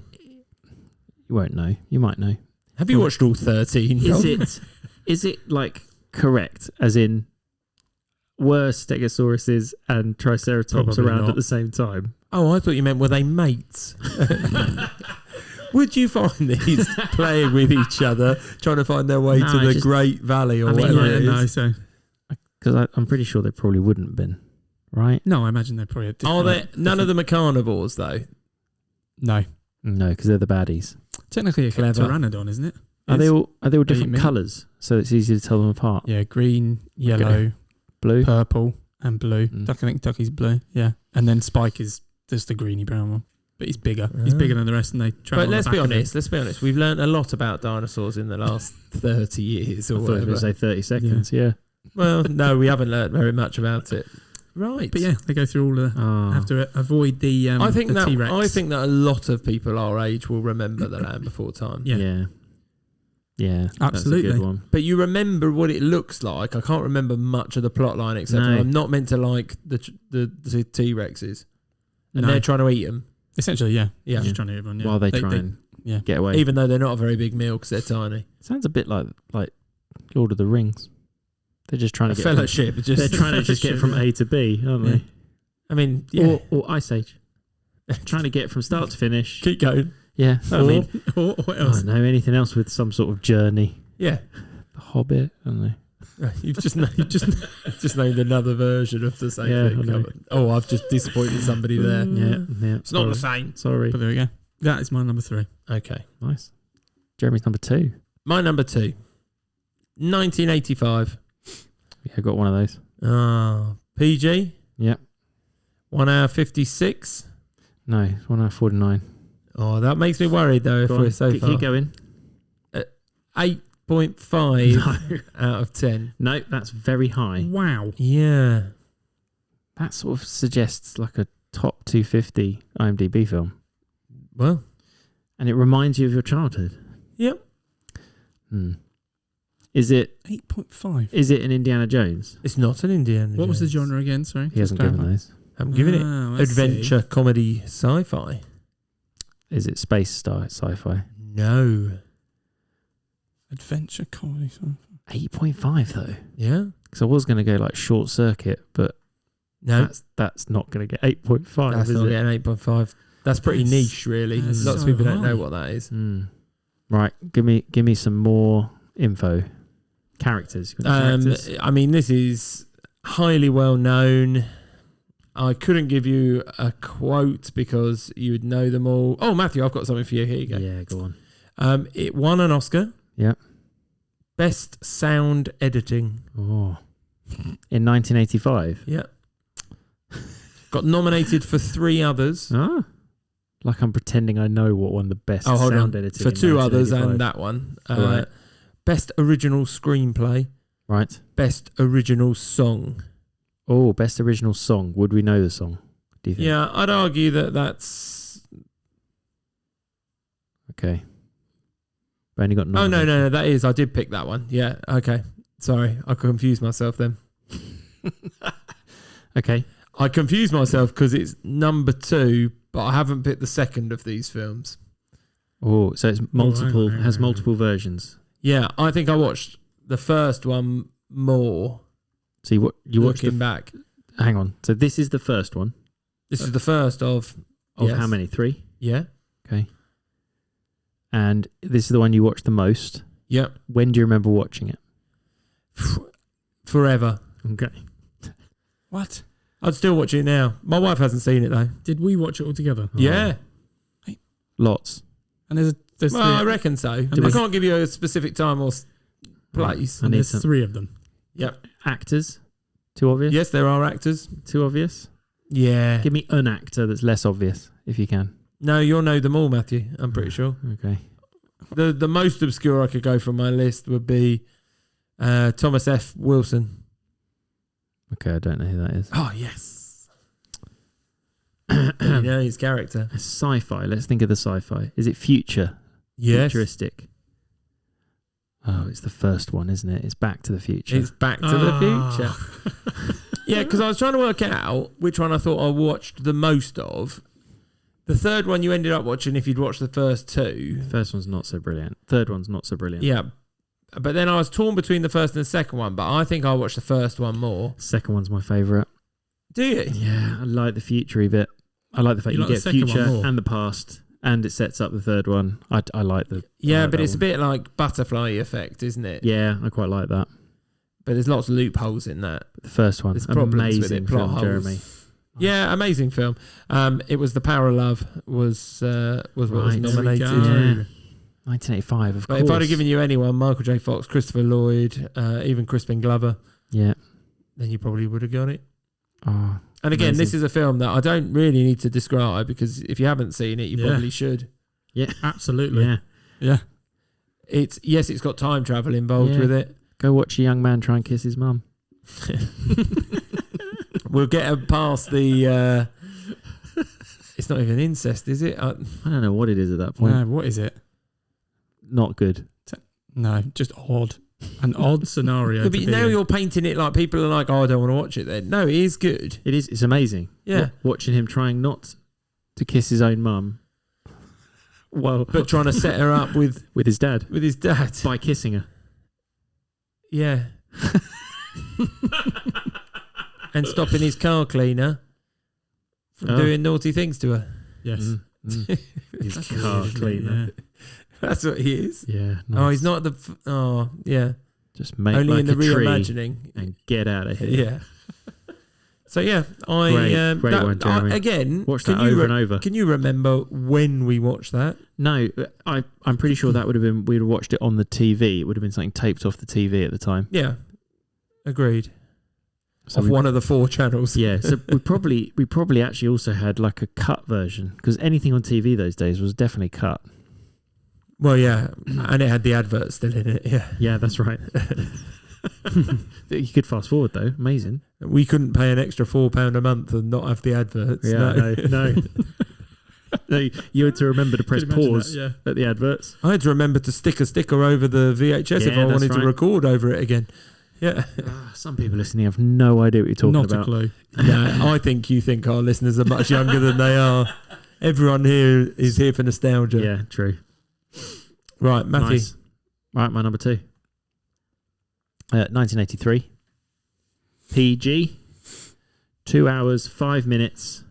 [SPEAKER 2] You won't know. You might know.
[SPEAKER 1] Have you watched all 13?
[SPEAKER 2] Is it like correct? As in, were Stegosauruses and Triceratops
[SPEAKER 3] Probably
[SPEAKER 2] around
[SPEAKER 3] not.
[SPEAKER 2] at the same time?
[SPEAKER 1] Oh, I thought you meant were they mates? Would you find these playing with each other, trying to find their way
[SPEAKER 2] No,
[SPEAKER 1] to the
[SPEAKER 2] just-
[SPEAKER 1] Great Valley or
[SPEAKER 2] I mean,
[SPEAKER 1] whatever
[SPEAKER 3] Yeah,
[SPEAKER 1] it
[SPEAKER 3] no,
[SPEAKER 1] is?
[SPEAKER 3] so
[SPEAKER 2] Because I'm pretty sure they probably wouldn't have been, right?
[SPEAKER 3] no, I imagine they're probably
[SPEAKER 1] Are they?
[SPEAKER 3] different.
[SPEAKER 1] None of them are carnivores, though.
[SPEAKER 3] No,
[SPEAKER 2] No, because they're the baddies.
[SPEAKER 3] technically a
[SPEAKER 1] Clever.
[SPEAKER 3] pteranodon, isn't it?
[SPEAKER 2] Are they all different
[SPEAKER 3] mean?
[SPEAKER 2] colours? So it's easy to tell them apart.
[SPEAKER 3] Yeah, green, yellow,
[SPEAKER 2] Blue.
[SPEAKER 3] purple, and blue.
[SPEAKER 2] Mm.
[SPEAKER 3] I think Ducky's blue. Yeah, and then Spike is just the greeny brown one, but he's bigger. He's
[SPEAKER 1] Ah.
[SPEAKER 3] bigger than the rest, and they.
[SPEAKER 1] But let's be honest. Let's be honest. We've learned a lot about dinosaurs in the last 30 years
[SPEAKER 2] I
[SPEAKER 1] or
[SPEAKER 2] thought you were going
[SPEAKER 1] whatever.
[SPEAKER 2] to say 30 seconds. Yeah.
[SPEAKER 1] Well, no, we haven't learned very much about it. Right.
[SPEAKER 3] But yeah, they go through all the.
[SPEAKER 2] Oh.
[SPEAKER 3] Have to avoid the.
[SPEAKER 1] I think
[SPEAKER 3] the
[SPEAKER 1] that
[SPEAKER 3] T-Rex.
[SPEAKER 1] I think that a lot of people our age will remember the Land Before Time.
[SPEAKER 3] Yeah.
[SPEAKER 2] Yeah. Yeah,
[SPEAKER 3] Absolutely.
[SPEAKER 2] That's a good one.
[SPEAKER 1] But you remember what it looks like. I can't remember much of the plot line except
[SPEAKER 2] No.
[SPEAKER 1] I'm not meant to like the T-Rexes. And
[SPEAKER 3] No.
[SPEAKER 1] they're trying to eat them.
[SPEAKER 3] Essentially, yeah.
[SPEAKER 1] Yeah.
[SPEAKER 3] Just trying to eat one. Yeah.
[SPEAKER 2] While they try and get away.
[SPEAKER 1] Even though they're not a very big meal because they're tiny.
[SPEAKER 2] Sounds a bit like Lord of the Rings. They're just trying to get
[SPEAKER 1] Fellowship.
[SPEAKER 2] they're trying to just get from A to B, aren't they?
[SPEAKER 1] I mean, yeah.
[SPEAKER 2] Or Ice Age. Trying to get from start to finish.
[SPEAKER 1] Keep going.
[SPEAKER 2] Yeah. I mean,
[SPEAKER 3] or what
[SPEAKER 2] I
[SPEAKER 3] else?
[SPEAKER 2] don't know anything else with some sort of journey.
[SPEAKER 1] Yeah.
[SPEAKER 2] The Hobbit, I don't know.
[SPEAKER 1] You've just named another version of the same
[SPEAKER 2] Yeah, I
[SPEAKER 1] thing.
[SPEAKER 2] know.
[SPEAKER 1] Oh, I've just disappointed somebody there.
[SPEAKER 2] Yeah.
[SPEAKER 1] It's not the same.
[SPEAKER 2] Sorry.
[SPEAKER 3] But there we go. That is my number 3.
[SPEAKER 1] Okay.
[SPEAKER 2] Nice. Jeremy's number 2.
[SPEAKER 1] My number 2. 1985.
[SPEAKER 2] Yeah, I got one of those.
[SPEAKER 1] PG.
[SPEAKER 2] Yep.
[SPEAKER 1] 1 hour 56.
[SPEAKER 2] No, it's 1 hour 49.
[SPEAKER 1] Oh, that makes me worried though if
[SPEAKER 2] Go on,
[SPEAKER 1] we're so far.
[SPEAKER 2] keep going.
[SPEAKER 1] 8.5 out of 10.
[SPEAKER 2] No, that's very high.
[SPEAKER 3] Wow.
[SPEAKER 1] Yeah.
[SPEAKER 2] That sort of suggests like a top 250 IMDb film.
[SPEAKER 1] Well.
[SPEAKER 2] And it reminds you of your childhood.
[SPEAKER 1] Yep.
[SPEAKER 2] Is it
[SPEAKER 3] 8.5.
[SPEAKER 2] Is it an Indiana Jones?
[SPEAKER 1] It's not an Indiana
[SPEAKER 3] What was the
[SPEAKER 1] Jones.
[SPEAKER 3] genre again? Sorry.
[SPEAKER 2] He hasn't given those.
[SPEAKER 1] I'm giving it
[SPEAKER 3] let's
[SPEAKER 1] adventure, comedy, sci-fi.
[SPEAKER 2] Is it space sci-fi?
[SPEAKER 1] No.
[SPEAKER 3] Adventure, comedy, sci-fi.
[SPEAKER 2] 8.5 though.
[SPEAKER 1] Yeah.
[SPEAKER 2] Because I was going to go like Short Circuit, but
[SPEAKER 1] No.
[SPEAKER 2] that's not going to get 8.5.
[SPEAKER 1] That's
[SPEAKER 2] is
[SPEAKER 1] not
[SPEAKER 2] it?
[SPEAKER 1] getting 8.5. That's pretty
[SPEAKER 3] That's-
[SPEAKER 1] niche, really.
[SPEAKER 3] that's
[SPEAKER 1] Lots of
[SPEAKER 3] so
[SPEAKER 1] people don't know
[SPEAKER 3] high.
[SPEAKER 1] what that is.
[SPEAKER 2] Right, give me some more info. Characters. You got any characters?
[SPEAKER 1] I mean, this is highly well known. I couldn't give you a quote because you would know them all. Oh, Matthew, I've got something for you. Here you go.
[SPEAKER 2] Yeah, go on.
[SPEAKER 1] It won an Oscar.
[SPEAKER 2] Yep.
[SPEAKER 1] Best sound editing.
[SPEAKER 2] Oh, in 1985.
[SPEAKER 1] Yep. Got nominated for 3 others.
[SPEAKER 2] Ah, like I'm pretending I know what won the best
[SPEAKER 1] Hold
[SPEAKER 2] sound
[SPEAKER 1] on.
[SPEAKER 2] editing
[SPEAKER 1] For
[SPEAKER 2] in
[SPEAKER 1] 2 others
[SPEAKER 2] 1985.
[SPEAKER 1] and that one.
[SPEAKER 2] Right.
[SPEAKER 1] Best original screenplay.
[SPEAKER 2] Right.
[SPEAKER 1] Best original song.
[SPEAKER 2] Oh, best original song. Would we know the song? Do you think?
[SPEAKER 1] Yeah, I'd argue that that's...
[SPEAKER 2] Okay. We only got
[SPEAKER 1] Oh, no. That is. I did pick that one. Yeah. Okay. Sorry. I confused myself then.
[SPEAKER 2] Okay.
[SPEAKER 1] I confused myself because it's number 2, but I haven't picked the second of these films.
[SPEAKER 2] Oh, so it's multiple.
[SPEAKER 3] hang on,
[SPEAKER 2] Has
[SPEAKER 3] hang on.
[SPEAKER 2] multiple versions.
[SPEAKER 1] Yeah, I think I watched the first one more.
[SPEAKER 2] So you watched
[SPEAKER 1] looking back.
[SPEAKER 2] Hang on. So this is the first one.
[SPEAKER 1] This is the first of yes.
[SPEAKER 2] How many? 3.
[SPEAKER 1] Yeah.
[SPEAKER 2] Okay. And this is the one you watched the most.
[SPEAKER 1] Yep.
[SPEAKER 2] When do you remember watching it?
[SPEAKER 1] Forever.
[SPEAKER 2] Okay.
[SPEAKER 3] What?
[SPEAKER 1] I'd still watch it now. My wife hasn't seen it though.
[SPEAKER 3] Did we watch it all together?
[SPEAKER 1] Yeah.
[SPEAKER 2] Lots.
[SPEAKER 3] And there's
[SPEAKER 1] Well, I
[SPEAKER 3] three,
[SPEAKER 1] reckon so. I
[SPEAKER 3] we-
[SPEAKER 1] can't give you a specific time or place.
[SPEAKER 2] I
[SPEAKER 3] and
[SPEAKER 2] need
[SPEAKER 3] there's
[SPEAKER 2] some
[SPEAKER 3] 3 of them.
[SPEAKER 1] Yep.
[SPEAKER 2] actors. Too obvious?
[SPEAKER 1] Yes, there are actors.
[SPEAKER 2] Too obvious?
[SPEAKER 1] Yeah.
[SPEAKER 2] Give me an actor that's less obvious, if you can.
[SPEAKER 1] No, you'll know them all, Matthew. I'm pretty sure.
[SPEAKER 2] Okay.
[SPEAKER 1] The most obscure I could go from my list would be Thomas F. Wilson.
[SPEAKER 2] Okay, I don't know who that is.
[SPEAKER 1] Oh, yes. You know his character.
[SPEAKER 2] Sci-fi. Let's think of the sci-fi. Is it future?
[SPEAKER 1] Yes.
[SPEAKER 2] Futuristic. Oh, it's the first one, isn't it? It's Back to the Future.
[SPEAKER 1] It's Back to the Future. Yeah, because I was trying to work out which one I thought I watched the most of. The third one you ended up watching if you'd watched the first 2.
[SPEAKER 2] First one's not so brilliant. Third one's not so brilliant.
[SPEAKER 1] Yeah. But then I was torn between the first and the second one, but I think I watched the first one more.
[SPEAKER 2] Second one's my favourite.
[SPEAKER 1] Do you?
[SPEAKER 2] Yeah, I like the future bit. I like the fact
[SPEAKER 3] You
[SPEAKER 2] you,
[SPEAKER 3] like the
[SPEAKER 2] get
[SPEAKER 3] second one
[SPEAKER 2] future
[SPEAKER 3] more?
[SPEAKER 2] and the past, and it sets up the third one. I like the...
[SPEAKER 1] Yeah,
[SPEAKER 2] I like
[SPEAKER 1] but
[SPEAKER 2] that
[SPEAKER 1] it's a
[SPEAKER 2] one.
[SPEAKER 1] bit like butterfly effect, isn't it?
[SPEAKER 2] Yeah, I quite like that.
[SPEAKER 1] But there's lots of loopholes in that.
[SPEAKER 2] But the first one,
[SPEAKER 1] There's problems with
[SPEAKER 2] amazing
[SPEAKER 1] it, plot
[SPEAKER 2] film,
[SPEAKER 1] holes.
[SPEAKER 2] Jeremy.
[SPEAKER 1] Yeah, amazing film. It was The Power of Love was what was
[SPEAKER 2] Right.
[SPEAKER 1] nominated.
[SPEAKER 3] There we go.
[SPEAKER 2] Yeah. 1985, of
[SPEAKER 1] But
[SPEAKER 2] course.
[SPEAKER 1] if I'd have given you anyone, Michael J. Fox, Christopher Lloyd, even Crispin Glover,
[SPEAKER 2] Yeah.
[SPEAKER 1] then you probably would have got it.
[SPEAKER 2] Oh,
[SPEAKER 1] And again, this
[SPEAKER 2] amazing.
[SPEAKER 1] is a film that I don't really need to describe because if you haven't seen it, you
[SPEAKER 3] Yeah.
[SPEAKER 1] probably should.
[SPEAKER 2] Yeah.
[SPEAKER 3] Absolutely.
[SPEAKER 2] Yeah.
[SPEAKER 3] Yeah.
[SPEAKER 1] It's got time travel involved
[SPEAKER 2] Yeah.
[SPEAKER 1] with it.
[SPEAKER 2] Go watch a young man try and kiss his mum.
[SPEAKER 1] We'll get past the. It's not even incest, is it?
[SPEAKER 2] I don't know what it is at that point.
[SPEAKER 3] No, what is it?
[SPEAKER 2] Not good.
[SPEAKER 3] No, just odd. An odd scenario.
[SPEAKER 1] Yeah, but now you're painting it like people are like, oh, I don't want to watch it then. No, it is good.
[SPEAKER 2] It is. It's amazing.
[SPEAKER 1] Yeah.
[SPEAKER 2] Watching him trying not to kiss his own mum. Well,
[SPEAKER 1] But trying to set her up with
[SPEAKER 2] his dad
[SPEAKER 1] his dad.
[SPEAKER 2] by kissing her.
[SPEAKER 1] Yeah. And stopping his car cleaner from doing naughty things to her.
[SPEAKER 3] Yes.
[SPEAKER 2] His
[SPEAKER 3] That's
[SPEAKER 2] car
[SPEAKER 3] weird,
[SPEAKER 2] cleaner.
[SPEAKER 3] yeah.
[SPEAKER 1] That's what he is.
[SPEAKER 2] Yeah.
[SPEAKER 1] Oh,
[SPEAKER 2] nice.
[SPEAKER 1] he's not the... yeah.
[SPEAKER 2] Just make
[SPEAKER 1] Only
[SPEAKER 2] like
[SPEAKER 1] in the
[SPEAKER 2] a tree
[SPEAKER 1] reimagining.
[SPEAKER 2] and get out of here.
[SPEAKER 1] Yeah. So, yeah.
[SPEAKER 2] Great one, Jeremy.
[SPEAKER 1] Again...
[SPEAKER 2] Watch that over and over.
[SPEAKER 1] Can you remember when we watched that?
[SPEAKER 2] No, I'm pretty sure that would have been... We'd have watched it on the TV. It would have been something taped off the TV at the time.
[SPEAKER 1] Yeah. Agreed.
[SPEAKER 2] So
[SPEAKER 1] Of one of the 4 channels.
[SPEAKER 2] Yeah, so we probably actually also had like a cut version, because anything on TV those days was definitely cut.
[SPEAKER 1] Well, yeah. And it had the advert still in it. Yeah.
[SPEAKER 2] Yeah, that's right. You could fast forward though. Amazing.
[SPEAKER 1] We couldn't pay an extra £4 a month and not have the adverts.
[SPEAKER 2] Yeah, no. No, you had to remember to press
[SPEAKER 3] Could imagine
[SPEAKER 2] pause
[SPEAKER 3] that,
[SPEAKER 2] at the adverts.
[SPEAKER 1] I had to remember to stick a sticker over the VHS if
[SPEAKER 2] Yeah,
[SPEAKER 1] I
[SPEAKER 2] that's
[SPEAKER 1] wanted to
[SPEAKER 2] right.
[SPEAKER 1] record over it again. Yeah.
[SPEAKER 2] Some people listening have no idea what you're talking
[SPEAKER 3] Not
[SPEAKER 2] about.
[SPEAKER 3] a clue.
[SPEAKER 1] Yeah, I think you think our listeners are much younger than they are. Everyone here is here for nostalgia.
[SPEAKER 2] Yeah, true.
[SPEAKER 1] Right, Matthew.
[SPEAKER 2] Nice. Right, my number 2. 1983. PG. 2 hours, 5 minutes.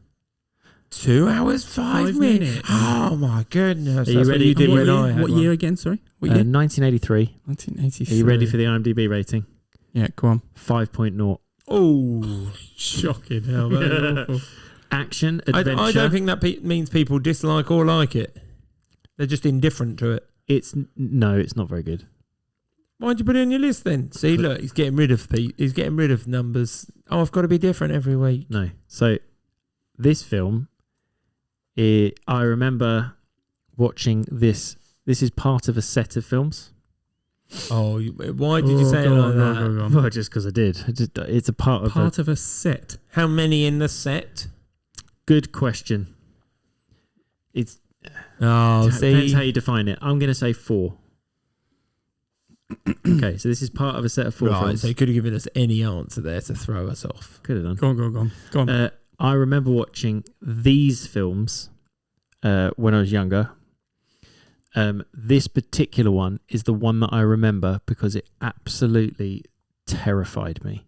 [SPEAKER 1] 2 hours, 5 minutes. Oh my goodness.
[SPEAKER 2] Are you
[SPEAKER 1] That's
[SPEAKER 2] ready?
[SPEAKER 1] what you did
[SPEAKER 3] What
[SPEAKER 1] when
[SPEAKER 3] year,
[SPEAKER 1] I had
[SPEAKER 3] what
[SPEAKER 1] one.
[SPEAKER 3] year again? Sorry. What year?
[SPEAKER 2] 1983.
[SPEAKER 3] 1983.
[SPEAKER 2] Are you ready for the IMDb rating?
[SPEAKER 3] Yeah, go on.
[SPEAKER 2] 5.0.
[SPEAKER 1] Oh.
[SPEAKER 3] Shocking hell. That is awful.
[SPEAKER 2] Action,
[SPEAKER 1] I
[SPEAKER 2] adventure.
[SPEAKER 1] don't think that means people dislike or like it. They're just indifferent to it.
[SPEAKER 2] It's not very good.
[SPEAKER 1] Why'd you put it on your list then? See, look, he's getting rid of numbers. Oh, I've got to be different every week.
[SPEAKER 2] No. So this film, I remember watching this. This is part of a set of films.
[SPEAKER 1] Oh, why did you say it like that?
[SPEAKER 3] Go on.
[SPEAKER 2] Well, just because I did. It's a part of
[SPEAKER 3] a set.
[SPEAKER 1] How many in the set?
[SPEAKER 2] Good question. It's
[SPEAKER 1] Oh,
[SPEAKER 2] depends
[SPEAKER 1] see.
[SPEAKER 2] how you define it. I'm going to say 4. Okay, so this is part of a set of 4
[SPEAKER 1] Right,
[SPEAKER 2] films.
[SPEAKER 1] so you could have given us any answer there to throw us off.
[SPEAKER 2] Could have done.
[SPEAKER 3] Go on.
[SPEAKER 2] I remember watching these films when I was younger. This particular one is the one that I remember because it absolutely terrified me.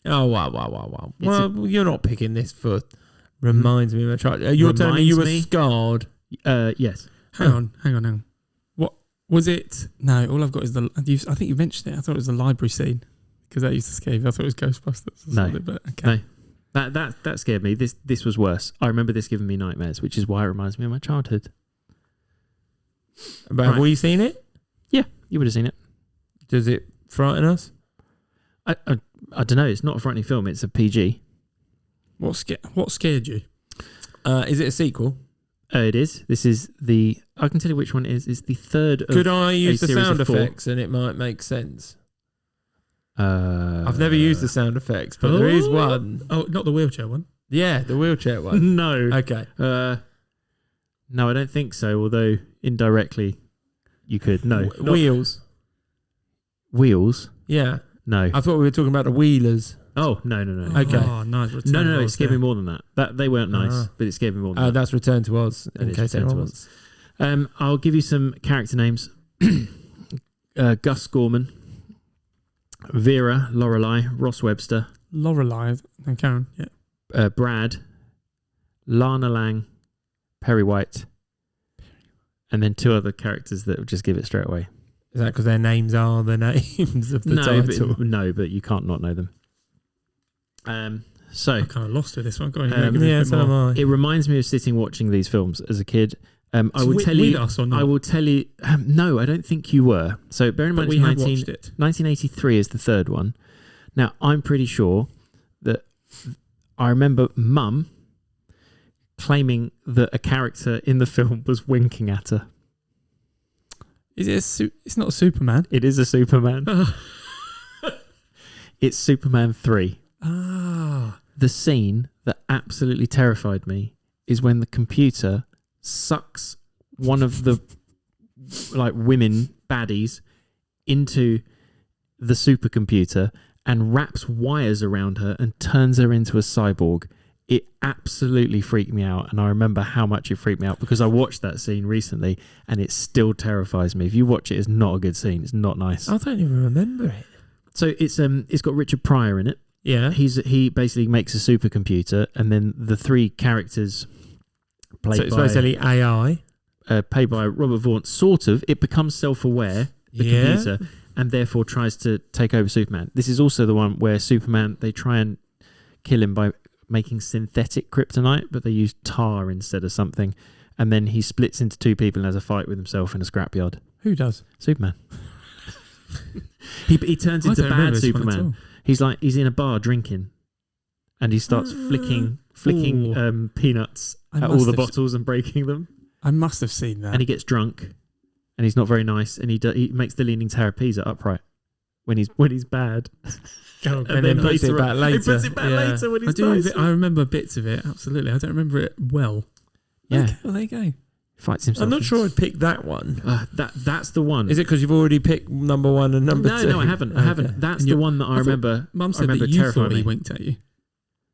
[SPEAKER 1] Oh, wow.
[SPEAKER 2] It's
[SPEAKER 1] Well, you're not picking this for... Reminds me of a child. You're telling me you were scarred?
[SPEAKER 2] Yes.
[SPEAKER 3] Hang on. What was it? No, all I've got is I think you mentioned it. I thought it was the library scene because that used to scare me. I thought it was Ghostbusters. Or something, but okay.
[SPEAKER 2] No. That scared me. This was worse. I remember this giving me nightmares, which is why it reminds me of my childhood.
[SPEAKER 1] But have we seen it?
[SPEAKER 2] Yeah, you would have seen it.
[SPEAKER 1] Does it frighten us?
[SPEAKER 2] I don't know. It's not a frightening film. It's a PG.
[SPEAKER 3] What scared you?
[SPEAKER 1] Is it a sequel?
[SPEAKER 2] It is. This is the... I can tell you which one it is. It's the third of...
[SPEAKER 1] Could I use the
[SPEAKER 2] series
[SPEAKER 1] sound
[SPEAKER 2] of 4.
[SPEAKER 1] effects and it might make sense?
[SPEAKER 2] I've
[SPEAKER 1] I've never used the sound effects, but there is one.
[SPEAKER 3] Oh, not the wheelchair one.
[SPEAKER 1] Yeah, the wheelchair one.
[SPEAKER 2] No.
[SPEAKER 1] Okay.
[SPEAKER 2] No, I don't think so, although indirectly you could. No.
[SPEAKER 1] Wheels.
[SPEAKER 2] Wheels?
[SPEAKER 1] Yeah.
[SPEAKER 2] No.
[SPEAKER 1] I thought we were talking about the Wheelers.
[SPEAKER 2] Oh, no.
[SPEAKER 1] Okay.
[SPEAKER 3] Oh, nice.
[SPEAKER 2] No, it scared me more than that. They weren't nice, but it scared me more than that.
[SPEAKER 1] That's Return to Oz,
[SPEAKER 2] It
[SPEAKER 1] in
[SPEAKER 2] is
[SPEAKER 1] case
[SPEAKER 2] Return to
[SPEAKER 1] anyone
[SPEAKER 2] Oz.
[SPEAKER 1] wants.
[SPEAKER 2] I'll give you some character names. Gus Gorman, Vera, Lorelei, Ross Webster,
[SPEAKER 3] Lorelei and Karen. Yeah.
[SPEAKER 2] Brad, Lana Lang, Perry White, and then 2 other characters that will just give it straight away.
[SPEAKER 1] Is that because their names are the names of the title?
[SPEAKER 2] But you can't not know them. So
[SPEAKER 3] I kind of lost with this one. Go on,
[SPEAKER 1] Yeah, so am I.
[SPEAKER 2] it reminds me of sitting watching these films as a kid. I
[SPEAKER 3] So
[SPEAKER 2] will tell you.
[SPEAKER 3] us or not?
[SPEAKER 2] I will tell you. No, I don't think you were. So bear in
[SPEAKER 3] But
[SPEAKER 2] mind,
[SPEAKER 3] we
[SPEAKER 2] it's
[SPEAKER 3] have watched it.
[SPEAKER 2] 1983 is the third one. Now I'm pretty sure that I remember Mum claiming that a character in the film was winking at her.
[SPEAKER 3] Is it? It's not Superman.
[SPEAKER 2] It is a Superman. It's Superman 3.
[SPEAKER 3] Ah.
[SPEAKER 2] The scene that absolutely terrified me is when the computer sucks one of the women baddies into the supercomputer and wraps wires around her and turns her into a cyborg. It absolutely freaked me out, and I remember how much it freaked me out because I watched that scene recently, and it still terrifies me. If you watch it, it's not a good scene. It's not nice.
[SPEAKER 1] I don't even remember it.
[SPEAKER 2] So it's got Richard Pryor in it.
[SPEAKER 1] Yeah.
[SPEAKER 2] He basically makes a supercomputer, and then the three characters
[SPEAKER 1] So it's basically AI.
[SPEAKER 2] played by Robert Vaughn. Sort of, it becomes self-aware, the computer, and therefore tries to take over Superman. This is also the one where Superman, they try and kill him by making synthetic kryptonite, but they use tar instead of something, and then he splits into two people and has a fight with himself in a scrapyard.
[SPEAKER 3] Who does?
[SPEAKER 2] Superman. he turns into bad Superman. He's in a bar drinking, and he starts flicking peanuts at all the bottles and breaking them.
[SPEAKER 3] I must have seen that.
[SPEAKER 2] And he gets drunk, and he's not very nice, and he makes the Leaning Tower of Pisa upright when he's bad.
[SPEAKER 1] And then puts it back later.
[SPEAKER 2] He puts it back later when he's nice.
[SPEAKER 3] I remember bits of it, absolutely. I don't remember it well.
[SPEAKER 2] Yeah.
[SPEAKER 3] Okay, well, there you go.
[SPEAKER 2] Fights himself.
[SPEAKER 1] I'm not sure I'd pick that one.
[SPEAKER 2] That's the one.
[SPEAKER 1] Is it because you've already picked number one and number two?
[SPEAKER 2] No, I haven't. I haven't. That's the one that I remember.
[SPEAKER 3] Mum said that you thought he winked at you.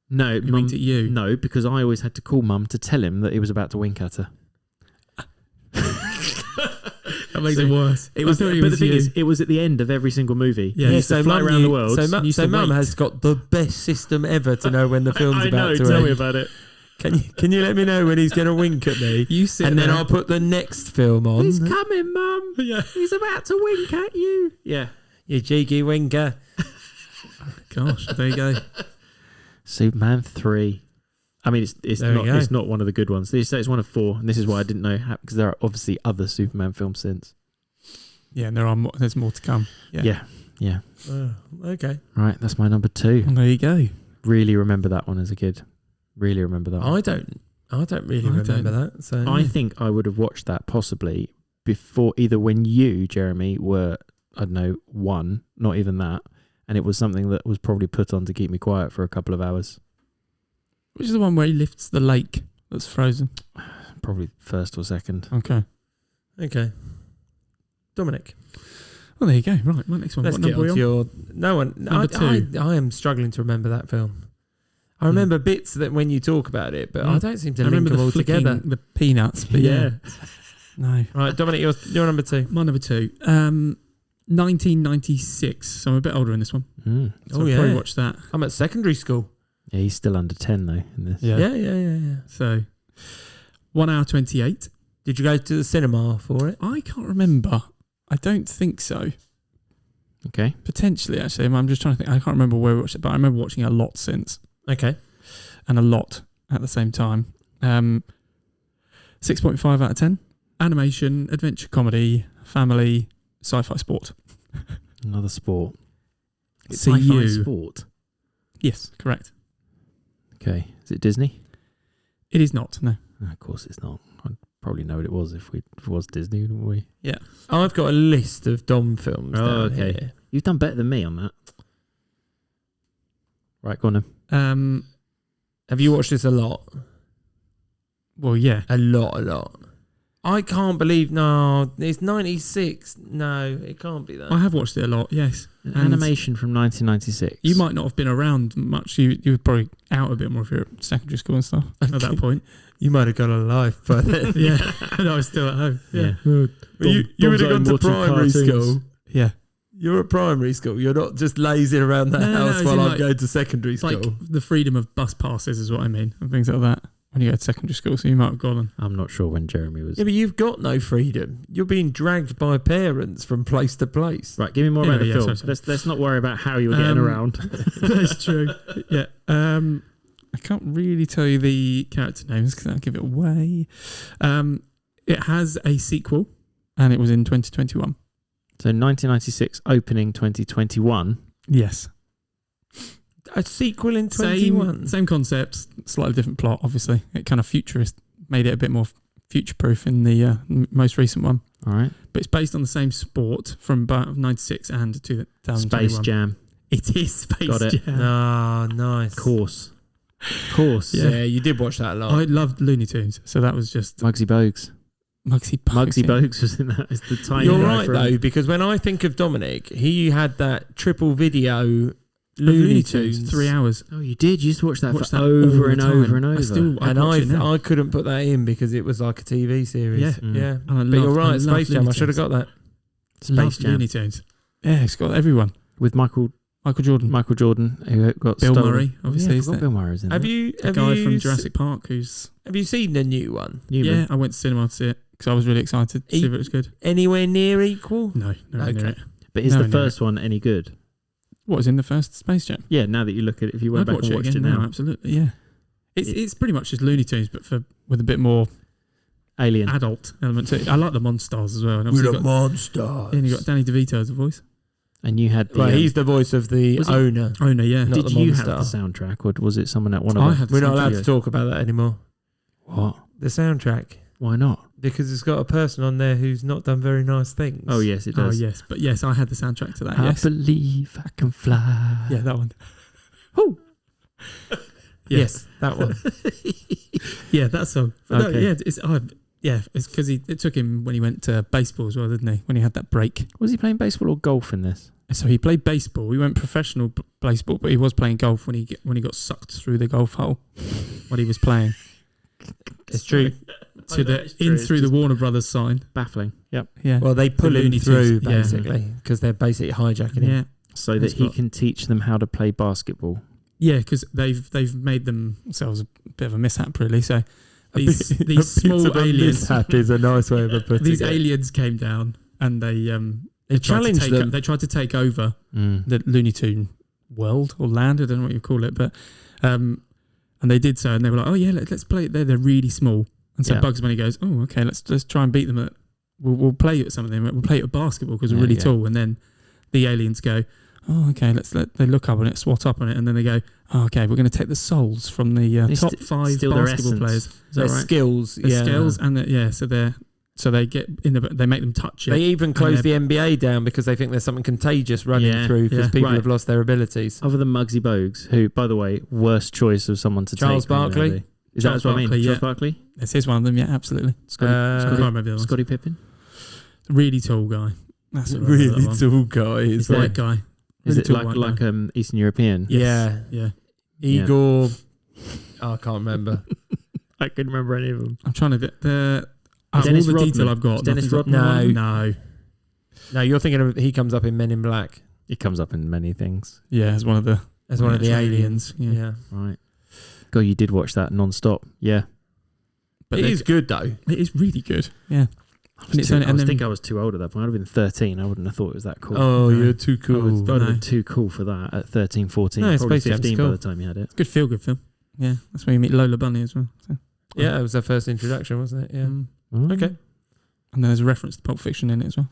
[SPEAKER 2] No,
[SPEAKER 3] He winked at you.
[SPEAKER 2] No, because I always had to call Mum to tell him that he was about to wink at her.
[SPEAKER 3] That makes it worse.
[SPEAKER 2] But the thing is, it was at the end of every single movie.
[SPEAKER 3] Yeah,
[SPEAKER 2] he used to fly around the world.
[SPEAKER 1] So Mum has got the best system ever to know when the film's about to end.
[SPEAKER 2] Tell me about it.
[SPEAKER 1] Can you let me know when he's going to wink at me?
[SPEAKER 3] You sit
[SPEAKER 1] and then
[SPEAKER 3] there.
[SPEAKER 1] I'll put the next film on.
[SPEAKER 2] He's coming, Mum.
[SPEAKER 3] Yeah.
[SPEAKER 2] He's about to wink at you. Yeah.
[SPEAKER 1] You cheeky winker.
[SPEAKER 3] Gosh, there you go.
[SPEAKER 2] Superman 3. I mean, it's not one of the good ones. They say it's one of 4, and this is why I didn't know, because there are obviously other Superman films since.
[SPEAKER 3] Yeah, and there's more to come. Yeah.
[SPEAKER 1] Okay.
[SPEAKER 2] Right, that's my number 2.
[SPEAKER 3] Well, there you go.
[SPEAKER 2] Really remember that one as a kid. Really remember that one.
[SPEAKER 1] I don't really remember that. So
[SPEAKER 2] I think I would have watched that possibly before, either when you, Jeremy, were, I don't know, 1, not even that, and it was something that was probably put on to keep me quiet for a couple of hours.
[SPEAKER 3] Which is the one where he lifts the lake that's frozen?
[SPEAKER 2] Probably first or second.
[SPEAKER 3] Okay.
[SPEAKER 1] Dominic.
[SPEAKER 3] Well, there you go. Right, my next one.
[SPEAKER 1] Let's
[SPEAKER 3] what
[SPEAKER 1] get
[SPEAKER 3] number
[SPEAKER 1] on to your... No one...
[SPEAKER 3] Number 2.
[SPEAKER 1] I am struggling to remember that film. I remember bits that when you talk about it, but I don't seem to link them all together.
[SPEAKER 3] The peanuts, but yeah. No.
[SPEAKER 1] Right, Dominic, you're number 2.
[SPEAKER 3] My number 2. 1996. So I'm a bit older in this one. So I probably watched that.
[SPEAKER 1] I'm at secondary school.
[SPEAKER 2] Yeah, he's still under 10 though in this.
[SPEAKER 1] Yeah.
[SPEAKER 3] So 1 hour 28.
[SPEAKER 1] Did you go to the cinema for it?
[SPEAKER 3] I can't remember. I don't think so.
[SPEAKER 2] Okay.
[SPEAKER 3] Potentially, actually. I'm just trying to think. I can't remember where we watched it, but I remember watching it a lot since.
[SPEAKER 1] Okay.
[SPEAKER 3] And a lot at the same time. 6.5 out of 10. Animation, adventure comedy, family, sci-fi sport.
[SPEAKER 2] Another sport.
[SPEAKER 3] It's
[SPEAKER 2] sci-fi sport.
[SPEAKER 3] Yes, correct.
[SPEAKER 2] Okay. Is it Disney?
[SPEAKER 3] It is not, no.
[SPEAKER 2] Of course it's not. I'd probably know what it was if it was Disney, wouldn't we?
[SPEAKER 3] Yeah.
[SPEAKER 1] I've got a list of Dom films.
[SPEAKER 2] Oh, okay.
[SPEAKER 1] Here.
[SPEAKER 2] You've done better than me on that. Right, go on then.
[SPEAKER 1] Have you watched this a lot?
[SPEAKER 3] Well, yeah.
[SPEAKER 1] A lot. I can't believe... No, it's 96. No, it can't be that.
[SPEAKER 3] I have watched it a lot, yes.
[SPEAKER 2] An animation from 1996.
[SPEAKER 3] You might not have been around much. You were probably out a bit more if you're at secondary school and stuff at that point.
[SPEAKER 1] You might have got a life by then.
[SPEAKER 3] Yeah, and I was still at home. Yeah.
[SPEAKER 1] You would have gone to primary school.
[SPEAKER 3] Yeah.
[SPEAKER 1] You're at primary school. You're not just lazing around the house while I'm going to secondary school.
[SPEAKER 3] Like the freedom of bus passes is what I mean, and things like that. When you go to secondary school, so you might have gone on.
[SPEAKER 2] I'm not sure when Jeremy was.
[SPEAKER 1] Yeah, but you've got no freedom. You're being dragged by parents from place to place.
[SPEAKER 2] Right, give me more about the film.
[SPEAKER 3] Sorry.
[SPEAKER 2] Let's not worry about how you were getting around.
[SPEAKER 3] That's true. Yeah. I can't really tell you the character names because I'll give it away. It has a sequel, and it was in 2021.
[SPEAKER 2] So 1996 opening 2021.
[SPEAKER 3] Yes.
[SPEAKER 1] A sequel in 21.
[SPEAKER 3] Same concept, slightly different plot, obviously. It kind of made it a bit more future-proof in the most recent one.
[SPEAKER 2] All right.
[SPEAKER 3] But it's based on the same sport from about 96 and 2021.
[SPEAKER 2] Space Jam.
[SPEAKER 3] It is Space
[SPEAKER 2] Got it.
[SPEAKER 3] Jam.
[SPEAKER 1] Ah, nice.
[SPEAKER 2] Course.
[SPEAKER 1] Yeah, you did watch that a lot.
[SPEAKER 3] I loved Looney Tunes, so that was just...
[SPEAKER 2] Muggsy Bogues.
[SPEAKER 3] Muggsy Bogues.
[SPEAKER 2] Muggsy Bogues was in that. It's the tiny
[SPEAKER 1] You're
[SPEAKER 2] guy
[SPEAKER 1] right
[SPEAKER 2] from-
[SPEAKER 1] though, because when I think of Dominic, he had that triple video Looney Tunes
[SPEAKER 3] 3 hours.
[SPEAKER 2] Oh, you did? You used to watch that
[SPEAKER 3] Watch
[SPEAKER 2] for
[SPEAKER 3] that
[SPEAKER 2] over
[SPEAKER 3] all
[SPEAKER 2] and
[SPEAKER 3] the time.
[SPEAKER 2] over and over.
[SPEAKER 3] I'd watch it now.
[SPEAKER 1] I couldn't put that in because it was like a TV series.
[SPEAKER 3] Yeah.
[SPEAKER 1] Yeah.
[SPEAKER 3] And I
[SPEAKER 1] But you're
[SPEAKER 3] loved- I
[SPEAKER 1] right, Space
[SPEAKER 3] loved
[SPEAKER 1] Jam. I
[SPEAKER 3] Looney
[SPEAKER 1] should have
[SPEAKER 3] Tunes.
[SPEAKER 1] got that.
[SPEAKER 2] Space
[SPEAKER 3] Loved
[SPEAKER 2] Jam
[SPEAKER 3] Looney Tunes. Yeah, it's got everyone.
[SPEAKER 2] with Michael
[SPEAKER 3] Michael Jordan,
[SPEAKER 2] who got
[SPEAKER 3] Bill
[SPEAKER 2] stolen.
[SPEAKER 3] Murray, obviously.
[SPEAKER 2] Yeah, I
[SPEAKER 3] is
[SPEAKER 2] forgot
[SPEAKER 3] that-
[SPEAKER 2] Bill Murray was in
[SPEAKER 1] Have
[SPEAKER 2] that.
[SPEAKER 1] you?
[SPEAKER 3] the
[SPEAKER 1] Have
[SPEAKER 3] guy
[SPEAKER 1] you
[SPEAKER 3] from
[SPEAKER 1] se-
[SPEAKER 3] Jurassic Park who's...
[SPEAKER 1] Have you seen the new one?
[SPEAKER 2] Newman.
[SPEAKER 3] Yeah, I went to cinema to see it because I was really excited to see if it was good.
[SPEAKER 1] Anywhere near equal?
[SPEAKER 3] No,
[SPEAKER 1] Okay.
[SPEAKER 3] near it.
[SPEAKER 2] But is
[SPEAKER 3] No,
[SPEAKER 2] the
[SPEAKER 3] no.
[SPEAKER 2] first one any good?
[SPEAKER 3] What was in the first Space Jam?
[SPEAKER 2] Yeah, now that you look at it, if you went
[SPEAKER 3] I'd
[SPEAKER 2] back
[SPEAKER 3] watch
[SPEAKER 2] and
[SPEAKER 3] it
[SPEAKER 2] watched
[SPEAKER 3] again
[SPEAKER 2] it
[SPEAKER 3] now.
[SPEAKER 2] now,
[SPEAKER 3] Absolutely, yeah. It's pretty much just Looney Tunes, but with a bit more
[SPEAKER 2] Alien.
[SPEAKER 3] adult element to it. I like the Monstars as well. And obviously you got,
[SPEAKER 1] monsters.
[SPEAKER 3] and you got Danny DeVito as the voice.
[SPEAKER 2] And you had the,
[SPEAKER 1] Well, he's the voice of the
[SPEAKER 2] Was it-
[SPEAKER 1] owner.
[SPEAKER 3] Oh no, yeah.
[SPEAKER 1] Not
[SPEAKER 2] did
[SPEAKER 1] the
[SPEAKER 2] you
[SPEAKER 1] Monster.
[SPEAKER 2] have the soundtrack, or was it someone at one of
[SPEAKER 3] I
[SPEAKER 2] us?
[SPEAKER 3] had the
[SPEAKER 1] We're not allowed
[SPEAKER 3] soundtrack.
[SPEAKER 1] to talk about that anymore.
[SPEAKER 2] What?
[SPEAKER 1] The soundtrack.
[SPEAKER 2] Why not?
[SPEAKER 1] Because it's got a person on there who's not done very nice things.
[SPEAKER 2] Oh yes, it
[SPEAKER 3] Oh
[SPEAKER 2] does.
[SPEAKER 3] yes, but yes, I had the soundtrack to that.
[SPEAKER 2] I
[SPEAKER 3] Yes,
[SPEAKER 2] believe I can fly.
[SPEAKER 3] yeah, that one.
[SPEAKER 1] Yes, that one.
[SPEAKER 3] Yeah, that song. But no,
[SPEAKER 2] Okay.
[SPEAKER 3] yeah, it's because it took him when he went to baseball as well, didn't he? When he had that break.
[SPEAKER 2] Was he playing baseball or golf in this?
[SPEAKER 3] So he played baseball. He went professional baseball, but he was playing golf when he got sucked through the golf hole when he was playing.
[SPEAKER 1] It's true.
[SPEAKER 3] To through the Warner Brothers sign.
[SPEAKER 2] Baffling. Yep.
[SPEAKER 3] Yeah.
[SPEAKER 1] Well, they pull
[SPEAKER 3] The
[SPEAKER 1] him
[SPEAKER 3] Looney
[SPEAKER 1] through,
[SPEAKER 3] Tunes, yeah.
[SPEAKER 1] basically, because they're basically hijacking him.
[SPEAKER 3] Yeah.
[SPEAKER 2] So that
[SPEAKER 3] It's
[SPEAKER 2] he
[SPEAKER 3] got-
[SPEAKER 2] can teach them how to play basketball.
[SPEAKER 3] Yeah, because they've made themselves a bit of a mishap, really. So
[SPEAKER 1] A
[SPEAKER 3] these
[SPEAKER 1] bit-
[SPEAKER 3] these
[SPEAKER 1] a bit
[SPEAKER 3] small
[SPEAKER 1] of a
[SPEAKER 3] aliens,
[SPEAKER 1] mishap is a nice way of putting
[SPEAKER 3] these
[SPEAKER 1] it.
[SPEAKER 3] aliens came down and they tried to
[SPEAKER 1] challenged
[SPEAKER 3] take
[SPEAKER 1] them.
[SPEAKER 3] They tried to take over
[SPEAKER 2] Mm.
[SPEAKER 3] the Looney Tune world or land. I don't know what you call it, but and they did so, and they were like, "Oh yeah, let's play it." They're really small, and so
[SPEAKER 2] Yeah.
[SPEAKER 3] Bugs Bunny goes, "Oh okay, let's try and beat them at. We'll play at something. We'll play at basketball because we're
[SPEAKER 2] Yeah,
[SPEAKER 3] really
[SPEAKER 2] yeah.
[SPEAKER 3] tall." And then the aliens go, "Oh okay, they look up on it, swat up on it, and then they go, oh, okay, we're going to take the souls from the
[SPEAKER 2] They
[SPEAKER 3] top
[SPEAKER 2] st-
[SPEAKER 3] 5
[SPEAKER 2] steal their
[SPEAKER 3] basketball
[SPEAKER 2] essence.
[SPEAKER 3] players." Is
[SPEAKER 1] Their
[SPEAKER 3] that right?
[SPEAKER 1] skills,
[SPEAKER 3] Their
[SPEAKER 1] yeah.
[SPEAKER 3] skills and so they get in they make them touch it.
[SPEAKER 1] They even close
[SPEAKER 3] And
[SPEAKER 1] the NBA down because they think there's something contagious running
[SPEAKER 2] Yeah,
[SPEAKER 1] through because
[SPEAKER 3] yeah.
[SPEAKER 1] people
[SPEAKER 2] Right.
[SPEAKER 1] have lost their abilities.
[SPEAKER 2] Other than Muggsy Bogues, who, by the way, worst choice of someone to
[SPEAKER 1] Charles
[SPEAKER 2] take. from
[SPEAKER 1] Barkley?
[SPEAKER 2] there, is that
[SPEAKER 3] Charles
[SPEAKER 2] what I mean?
[SPEAKER 3] Barkley,
[SPEAKER 2] Charles
[SPEAKER 3] yeah.
[SPEAKER 2] Barkley?
[SPEAKER 3] This is one of them, yeah, absolutely.
[SPEAKER 2] Scotty,
[SPEAKER 3] I can't
[SPEAKER 2] Scotty,
[SPEAKER 3] remember the others.
[SPEAKER 2] Scotty Pippen?
[SPEAKER 3] Really tall guy. That's it,
[SPEAKER 1] Really
[SPEAKER 3] that one.
[SPEAKER 1] tall guys.
[SPEAKER 3] White guy.
[SPEAKER 2] Is
[SPEAKER 3] Really
[SPEAKER 2] it
[SPEAKER 3] tall
[SPEAKER 2] like
[SPEAKER 3] white guy.
[SPEAKER 2] Eastern European?
[SPEAKER 1] Yeah.
[SPEAKER 3] Yeah.
[SPEAKER 1] Igor. Oh, I can't remember.
[SPEAKER 2] I couldn't remember any of them.
[SPEAKER 3] I'm trying to get the all
[SPEAKER 2] Dennis
[SPEAKER 3] the
[SPEAKER 2] Rodman.
[SPEAKER 3] detail I've got.
[SPEAKER 2] Dennis
[SPEAKER 3] nothing's-
[SPEAKER 2] Rodman?
[SPEAKER 1] No.
[SPEAKER 3] No.
[SPEAKER 1] No, you're thinking of he comes up in Men in Black
[SPEAKER 2] It comes up in many things.
[SPEAKER 3] Yeah, as one of the
[SPEAKER 1] as one of the
[SPEAKER 3] Yeah,
[SPEAKER 1] aliens.
[SPEAKER 3] yeah.
[SPEAKER 1] Yeah.
[SPEAKER 2] Right. God, you did watch that non-stop. Yeah.
[SPEAKER 3] but
[SPEAKER 1] It
[SPEAKER 3] they-
[SPEAKER 1] is good though.
[SPEAKER 3] It is really good. Yeah. And it's only-
[SPEAKER 2] I
[SPEAKER 3] and then-
[SPEAKER 2] think I was too old at that point. I'd have been 13. I wouldn't have thought it was that cool.
[SPEAKER 1] Oh,
[SPEAKER 3] No.
[SPEAKER 1] you're too
[SPEAKER 2] I
[SPEAKER 1] cool.
[SPEAKER 2] would have
[SPEAKER 3] No.
[SPEAKER 2] been too cool for that at 13, 14.
[SPEAKER 1] No,
[SPEAKER 2] Probably
[SPEAKER 1] Space Jam's
[SPEAKER 2] 15
[SPEAKER 1] cool.
[SPEAKER 2] by the time you had it.
[SPEAKER 3] Good feel good film. Yeah. That's where you meet Lola Bunny as well. So.
[SPEAKER 1] Yeah, it was their first introduction, wasn't it? Yeah.
[SPEAKER 3] Mm.
[SPEAKER 2] Oh.
[SPEAKER 1] Okay.
[SPEAKER 3] And then there's a reference to Pulp Fiction in it as well.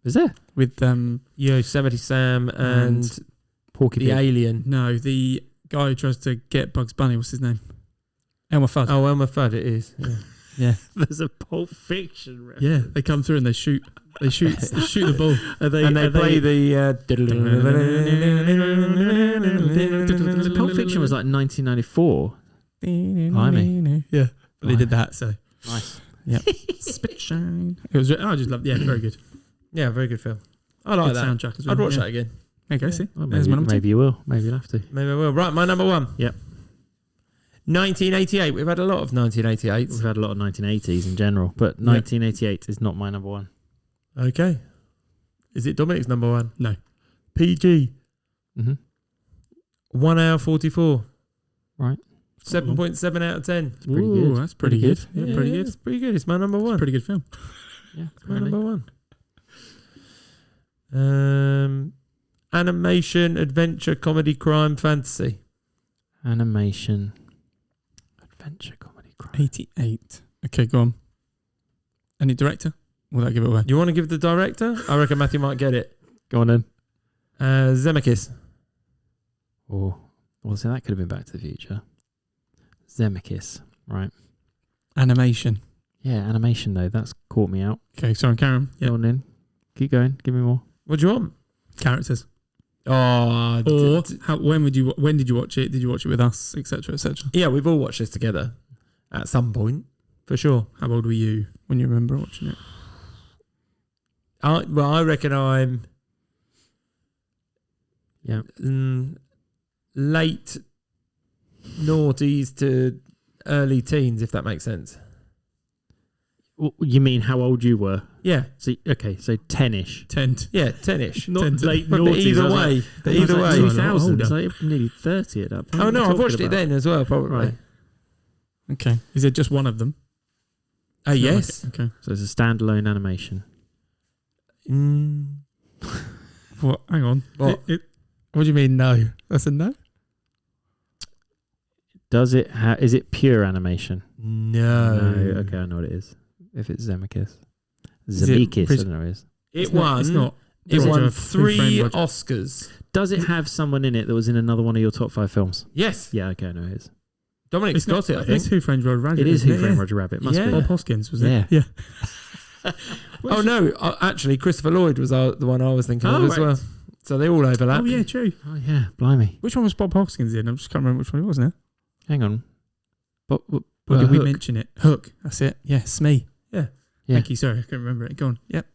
[SPEAKER 2] Is there?
[SPEAKER 3] With
[SPEAKER 1] Yosemite Sam and
[SPEAKER 2] Porky
[SPEAKER 1] the
[SPEAKER 2] Pig.
[SPEAKER 1] alien.
[SPEAKER 3] no, the guy who tries to get Bugs Bunny, what's his name? Elmer Fudd.
[SPEAKER 1] Oh, Elmer Fudd it is. Yeah.
[SPEAKER 3] Yeah.
[SPEAKER 2] There's a Pulp Fiction reference.
[SPEAKER 3] Yeah, they come through and they shoot the ball.
[SPEAKER 2] Are they,
[SPEAKER 1] And they play the
[SPEAKER 2] Pulp Fiction was like 1994. Blimey.
[SPEAKER 3] Yeah. But they did that, so
[SPEAKER 2] Nice.
[SPEAKER 3] spit shine. It was I just loved very good.
[SPEAKER 1] Yeah, very good film. I like
[SPEAKER 3] Good
[SPEAKER 1] that.
[SPEAKER 3] soundtrack as well.
[SPEAKER 1] I'd watch
[SPEAKER 3] yeah.
[SPEAKER 1] that again.
[SPEAKER 3] There you go, see.
[SPEAKER 2] Well,
[SPEAKER 3] There's
[SPEAKER 2] maybe,
[SPEAKER 3] my number two.
[SPEAKER 2] maybe you will. Maybe you'll have to.
[SPEAKER 1] Maybe I will. Right, my number one.
[SPEAKER 2] Yep.
[SPEAKER 1] 1988. We've had a lot of 1988s.
[SPEAKER 2] We've had a lot of 1980s in general, but 1988 is not my number one.
[SPEAKER 1] Okay. Is it Dominic's number one?
[SPEAKER 3] No.
[SPEAKER 1] PG.
[SPEAKER 2] Mm-hmm.
[SPEAKER 1] 1 hour 44.
[SPEAKER 2] Right.
[SPEAKER 1] 7.7 out of 10.
[SPEAKER 2] It's pretty
[SPEAKER 3] Ooh,
[SPEAKER 2] good.
[SPEAKER 3] that's pretty good. Yeah,
[SPEAKER 1] Yeah,
[SPEAKER 3] pretty good.
[SPEAKER 1] It's pretty good. It's my number one.
[SPEAKER 3] Pretty good film.
[SPEAKER 2] Yeah,
[SPEAKER 1] It's my
[SPEAKER 2] apparently.
[SPEAKER 1] number one. Animation, adventure, comedy, crime, fantasy.
[SPEAKER 2] Animation, adventure, comedy, crime.
[SPEAKER 3] 88. Okay, go on. Any director? Will that give it away?
[SPEAKER 1] You want to give the director? I reckon Matthew might get it.
[SPEAKER 2] Go on then.
[SPEAKER 1] Zemeckis.
[SPEAKER 2] Oh, well, so that could have been Back to the Future. Zemeckis, right?
[SPEAKER 3] Animation.
[SPEAKER 2] Yeah, animation though. That's caught me out.
[SPEAKER 3] Okay, sorry, Karen.
[SPEAKER 2] Go
[SPEAKER 3] Yeah.
[SPEAKER 2] on then. Keep going. Give me more.
[SPEAKER 1] What do you want?
[SPEAKER 3] Characters.
[SPEAKER 1] Oh,
[SPEAKER 3] Or when did you watch it? Did you watch it with us, etc., etc.?
[SPEAKER 1] yeah, we've all watched this together at some point. for sure.
[SPEAKER 3] How old were you when you remember watching it?
[SPEAKER 1] I reckon I'm
[SPEAKER 2] Yeah.
[SPEAKER 1] Late noughties to early teens, if that makes sense.
[SPEAKER 2] You mean how old you were?
[SPEAKER 1] Yeah,
[SPEAKER 2] So 10-ish.
[SPEAKER 3] 10.
[SPEAKER 1] yeah, 10ish.
[SPEAKER 2] Not
[SPEAKER 3] Tend to-
[SPEAKER 2] late
[SPEAKER 1] But
[SPEAKER 2] noughties.
[SPEAKER 1] either
[SPEAKER 2] I was
[SPEAKER 1] way,
[SPEAKER 2] like-
[SPEAKER 1] but
[SPEAKER 2] I was
[SPEAKER 1] either
[SPEAKER 2] like
[SPEAKER 1] way.
[SPEAKER 2] 2000. It's
[SPEAKER 3] older.
[SPEAKER 2] like nearly 30 at that point.
[SPEAKER 1] Oh
[SPEAKER 2] What
[SPEAKER 1] no,
[SPEAKER 2] are
[SPEAKER 1] I
[SPEAKER 2] you
[SPEAKER 1] watched
[SPEAKER 2] talking
[SPEAKER 1] it
[SPEAKER 2] about?
[SPEAKER 1] then as well, probably.
[SPEAKER 2] Right.
[SPEAKER 3] Okay. Is it just one of them?
[SPEAKER 1] Yes.
[SPEAKER 3] Okay.
[SPEAKER 2] So it's a standalone animation.
[SPEAKER 3] What? Hang on.
[SPEAKER 1] What?
[SPEAKER 3] What do you mean no? That's a no?
[SPEAKER 2] Does it is it pure animation?
[SPEAKER 1] No.
[SPEAKER 2] Okay, I know what it is. If it's Zemeckis.
[SPEAKER 3] Is it
[SPEAKER 2] Zemeckis, I
[SPEAKER 3] pres-
[SPEAKER 2] don't know what it is.
[SPEAKER 1] It won.
[SPEAKER 3] It's not.
[SPEAKER 1] It
[SPEAKER 3] Roger,
[SPEAKER 1] won
[SPEAKER 3] Who
[SPEAKER 1] 3
[SPEAKER 3] Framed Roger?
[SPEAKER 1] Oscars.
[SPEAKER 2] Does it have someone in it that was in another one of your top 5 films?
[SPEAKER 1] Yes.
[SPEAKER 2] Yeah, okay, I know it is.
[SPEAKER 1] Dominic's got it, I
[SPEAKER 3] It's
[SPEAKER 1] think.
[SPEAKER 3] Who Framed Roger Rabbit.
[SPEAKER 2] It is
[SPEAKER 3] isn't
[SPEAKER 2] Who Framed Roger Rabbit. Must
[SPEAKER 1] Yeah.
[SPEAKER 2] be.
[SPEAKER 3] Bob Hoskins, was
[SPEAKER 2] Yeah.
[SPEAKER 3] it? Yeah.
[SPEAKER 1] Oh no, actually, Christopher Lloyd was the one I was thinking of
[SPEAKER 3] Oh,
[SPEAKER 1] as
[SPEAKER 3] right.
[SPEAKER 1] well. So they all overlap.
[SPEAKER 3] Oh, yeah, true.
[SPEAKER 2] Oh yeah, blimey.
[SPEAKER 3] Which one was Bob Hoskins in? I just can't remember which one it was now.
[SPEAKER 2] Hang on. But
[SPEAKER 3] Or did we
[SPEAKER 2] Hook.
[SPEAKER 3] mention it? Hook. That's it. Yes, me.
[SPEAKER 1] Yeah.
[SPEAKER 2] Yeah.
[SPEAKER 3] Thank you. Sorry, I couldn't remember it. Go on. Yep.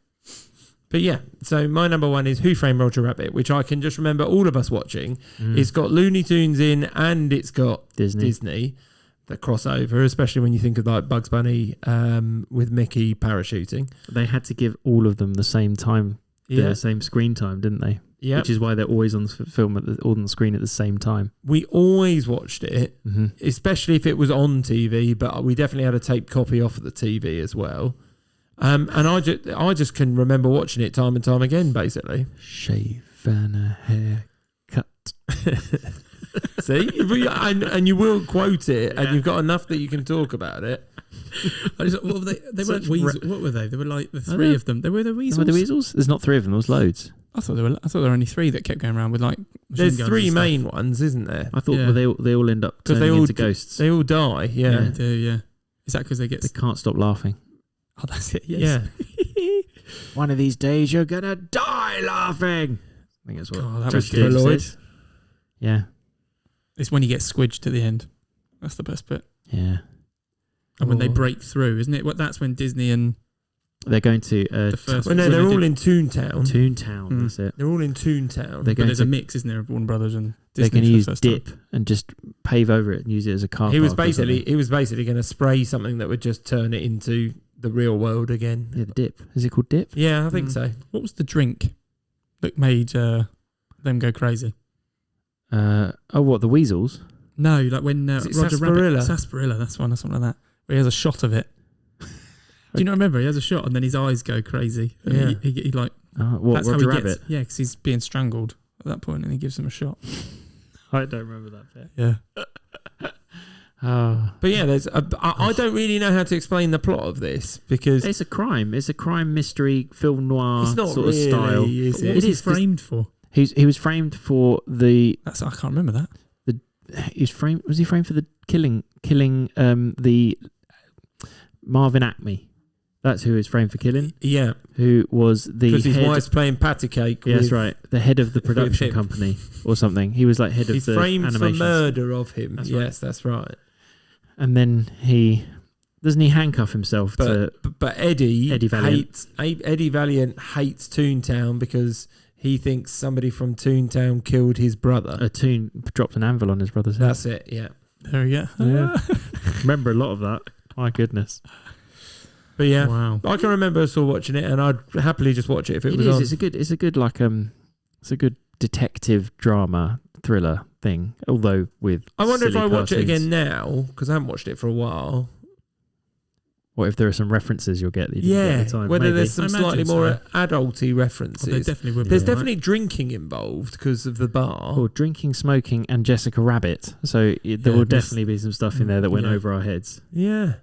[SPEAKER 1] But yeah, so my number 1 is Who Framed Roger Rabbit, which I can just remember all of us watching. It's got Looney Tunes in and it's got Disney. The crossover, especially when you think of like Bugs Bunny with Mickey parachuting.
[SPEAKER 2] They had to give all of them the same time,
[SPEAKER 1] Yeah.
[SPEAKER 2] the same screen time, didn't they?
[SPEAKER 1] Yeah.
[SPEAKER 2] Which is why they're always on the film all on the screen at the same time.
[SPEAKER 1] We always watched it,
[SPEAKER 2] Mm-hmm.
[SPEAKER 1] especially if it was on TV, but we definitely had a taped copy off of the TV as well. And I just can remember watching it time and time again, basically.
[SPEAKER 2] Shave and a haircut.
[SPEAKER 1] See? and you will quote it, and you've got enough that you can talk about it.
[SPEAKER 3] What were they? They weren't
[SPEAKER 2] Such
[SPEAKER 3] weasels. What were they? They were like the
[SPEAKER 2] I
[SPEAKER 3] 3
[SPEAKER 2] know.
[SPEAKER 3] of them. They were the weasels.
[SPEAKER 2] Were the weasels? There's not 3 of them. There was loads.
[SPEAKER 3] I thought there were only 3 that kept going around with like. machine
[SPEAKER 1] There's
[SPEAKER 3] guns
[SPEAKER 1] 3
[SPEAKER 3] and stuff.
[SPEAKER 1] main ones, isn't there?
[SPEAKER 2] I thought
[SPEAKER 3] Yeah.
[SPEAKER 2] they all end up
[SPEAKER 1] 'Cause
[SPEAKER 2] turning
[SPEAKER 1] they all
[SPEAKER 2] into
[SPEAKER 1] d-
[SPEAKER 2] ghosts.
[SPEAKER 1] They all die,
[SPEAKER 3] Yeah,
[SPEAKER 1] yeah.
[SPEAKER 3] they do. Yeah. Is that because they get?
[SPEAKER 2] They can't stop laughing.
[SPEAKER 3] Oh, that's it. Yes.
[SPEAKER 1] Yeah.
[SPEAKER 2] One of these days you're gonna die laughing. I think that's what
[SPEAKER 3] God, that was
[SPEAKER 2] Christopher
[SPEAKER 1] Christopher
[SPEAKER 3] good.
[SPEAKER 1] Lloyd.
[SPEAKER 2] says. Yeah,
[SPEAKER 3] It's when he gets squidged at the end. That's the best bit.
[SPEAKER 2] yeah.
[SPEAKER 3] And when they
[SPEAKER 1] Oh.
[SPEAKER 3] break through, isn't it? What? That's when Disney and
[SPEAKER 2] They're going to
[SPEAKER 3] the first.
[SPEAKER 1] Well, no,
[SPEAKER 3] when
[SPEAKER 1] they're
[SPEAKER 3] they
[SPEAKER 1] all
[SPEAKER 3] did-
[SPEAKER 1] in Toontown.
[SPEAKER 2] Toontown.
[SPEAKER 3] Mm.
[SPEAKER 2] That's it.
[SPEAKER 1] They're all in Toontown.
[SPEAKER 2] They're
[SPEAKER 3] But
[SPEAKER 2] going
[SPEAKER 3] there's a
[SPEAKER 2] to.
[SPEAKER 3] mix, isn't there, of Warner Brothers and
[SPEAKER 2] They're
[SPEAKER 3] Disney
[SPEAKER 2] going to
[SPEAKER 3] for the
[SPEAKER 2] use
[SPEAKER 3] first time.
[SPEAKER 2] dip and just pave over it and use it as a car.
[SPEAKER 1] He was
[SPEAKER 2] park or something.
[SPEAKER 1] basically going to spray something that would just turn it into the real world again.
[SPEAKER 2] Yeah, the dip. Is it called dip?
[SPEAKER 1] Yeah, I think
[SPEAKER 3] Mm.
[SPEAKER 1] so.
[SPEAKER 3] What was the drink that made them go crazy?
[SPEAKER 2] What, the weasels?
[SPEAKER 3] No, like when
[SPEAKER 1] Is it
[SPEAKER 3] Roger
[SPEAKER 1] sarsaparilla?
[SPEAKER 3] Rabbit, sarsaparilla, that's one or something like that. Where he has a shot of it. Do you not remember? He has a shot and then his eyes go crazy. And
[SPEAKER 1] Yeah.
[SPEAKER 3] he like
[SPEAKER 2] What,
[SPEAKER 3] that's
[SPEAKER 2] Roger
[SPEAKER 3] how he
[SPEAKER 2] Rabbit?
[SPEAKER 3] gets. Yeah, because he's being strangled at that point and he gives him a shot.
[SPEAKER 2] I don't remember that bit.
[SPEAKER 3] Yeah.
[SPEAKER 2] Oh.
[SPEAKER 1] But yeah, I don't really know how to explain the plot of this because
[SPEAKER 2] It's a crime. It's a crime mystery film noir
[SPEAKER 1] it's not
[SPEAKER 2] sort
[SPEAKER 1] really,
[SPEAKER 2] of style.
[SPEAKER 1] is
[SPEAKER 3] What
[SPEAKER 1] it?
[SPEAKER 3] was he
[SPEAKER 2] is, 'cause-
[SPEAKER 3] framed for?
[SPEAKER 2] He was framed for the.
[SPEAKER 3] I can't remember that.
[SPEAKER 2] Was he framed for the killing the Marvin Acme? That's who he was framed for killing.
[SPEAKER 1] Yeah,
[SPEAKER 2] Who was the
[SPEAKER 1] because his
[SPEAKER 2] head?
[SPEAKER 1] wife's playing patty cake.
[SPEAKER 2] Yeah, that's
[SPEAKER 1] with-
[SPEAKER 2] right. The head of the production
[SPEAKER 1] him.
[SPEAKER 2] company or something. He was like head
[SPEAKER 1] He's
[SPEAKER 2] of the
[SPEAKER 1] framed
[SPEAKER 2] animations.
[SPEAKER 1] for murder of him.
[SPEAKER 2] That's right.
[SPEAKER 1] Yes, that's right.
[SPEAKER 2] And then he doesn't he handcuff himself to
[SPEAKER 1] But Eddie
[SPEAKER 2] Valiant.
[SPEAKER 1] Eddie Valiant hates Toontown because he thinks somebody from Toontown killed his brother.
[SPEAKER 2] a tune dropped an anvil on his brother's head.
[SPEAKER 1] That's it. Yeah.
[SPEAKER 3] There we go.
[SPEAKER 2] Yeah. Remember a lot of that. My goodness.
[SPEAKER 1] But yeah,
[SPEAKER 3] Wow.
[SPEAKER 1] I can remember us all watching it, and I'd happily just watch it if it was on.
[SPEAKER 2] It's a good it's a good detective drama thriller thing. Although with
[SPEAKER 1] I wonder if
[SPEAKER 2] silly
[SPEAKER 1] I watch it
[SPEAKER 2] cartoons.
[SPEAKER 1] again now because I haven't watched it for a while.
[SPEAKER 2] What if there are some references you'll get that you didn't get
[SPEAKER 1] Yeah,
[SPEAKER 2] at the time?
[SPEAKER 1] whether
[SPEAKER 2] Maybe.
[SPEAKER 1] there's some
[SPEAKER 3] I imagine
[SPEAKER 1] slightly more
[SPEAKER 3] so.
[SPEAKER 1] adulty
[SPEAKER 3] Well,
[SPEAKER 1] references.
[SPEAKER 3] there definitely would be.
[SPEAKER 1] There's
[SPEAKER 3] right?
[SPEAKER 1] definitely drinking involved because of the bar.
[SPEAKER 2] Or drinking, smoking, and Jessica Rabbit. So there
[SPEAKER 1] Yeah,
[SPEAKER 2] will
[SPEAKER 1] yes.
[SPEAKER 2] definitely be some stuff in there that went
[SPEAKER 1] Yeah.
[SPEAKER 2] over our heads.
[SPEAKER 1] Yeah.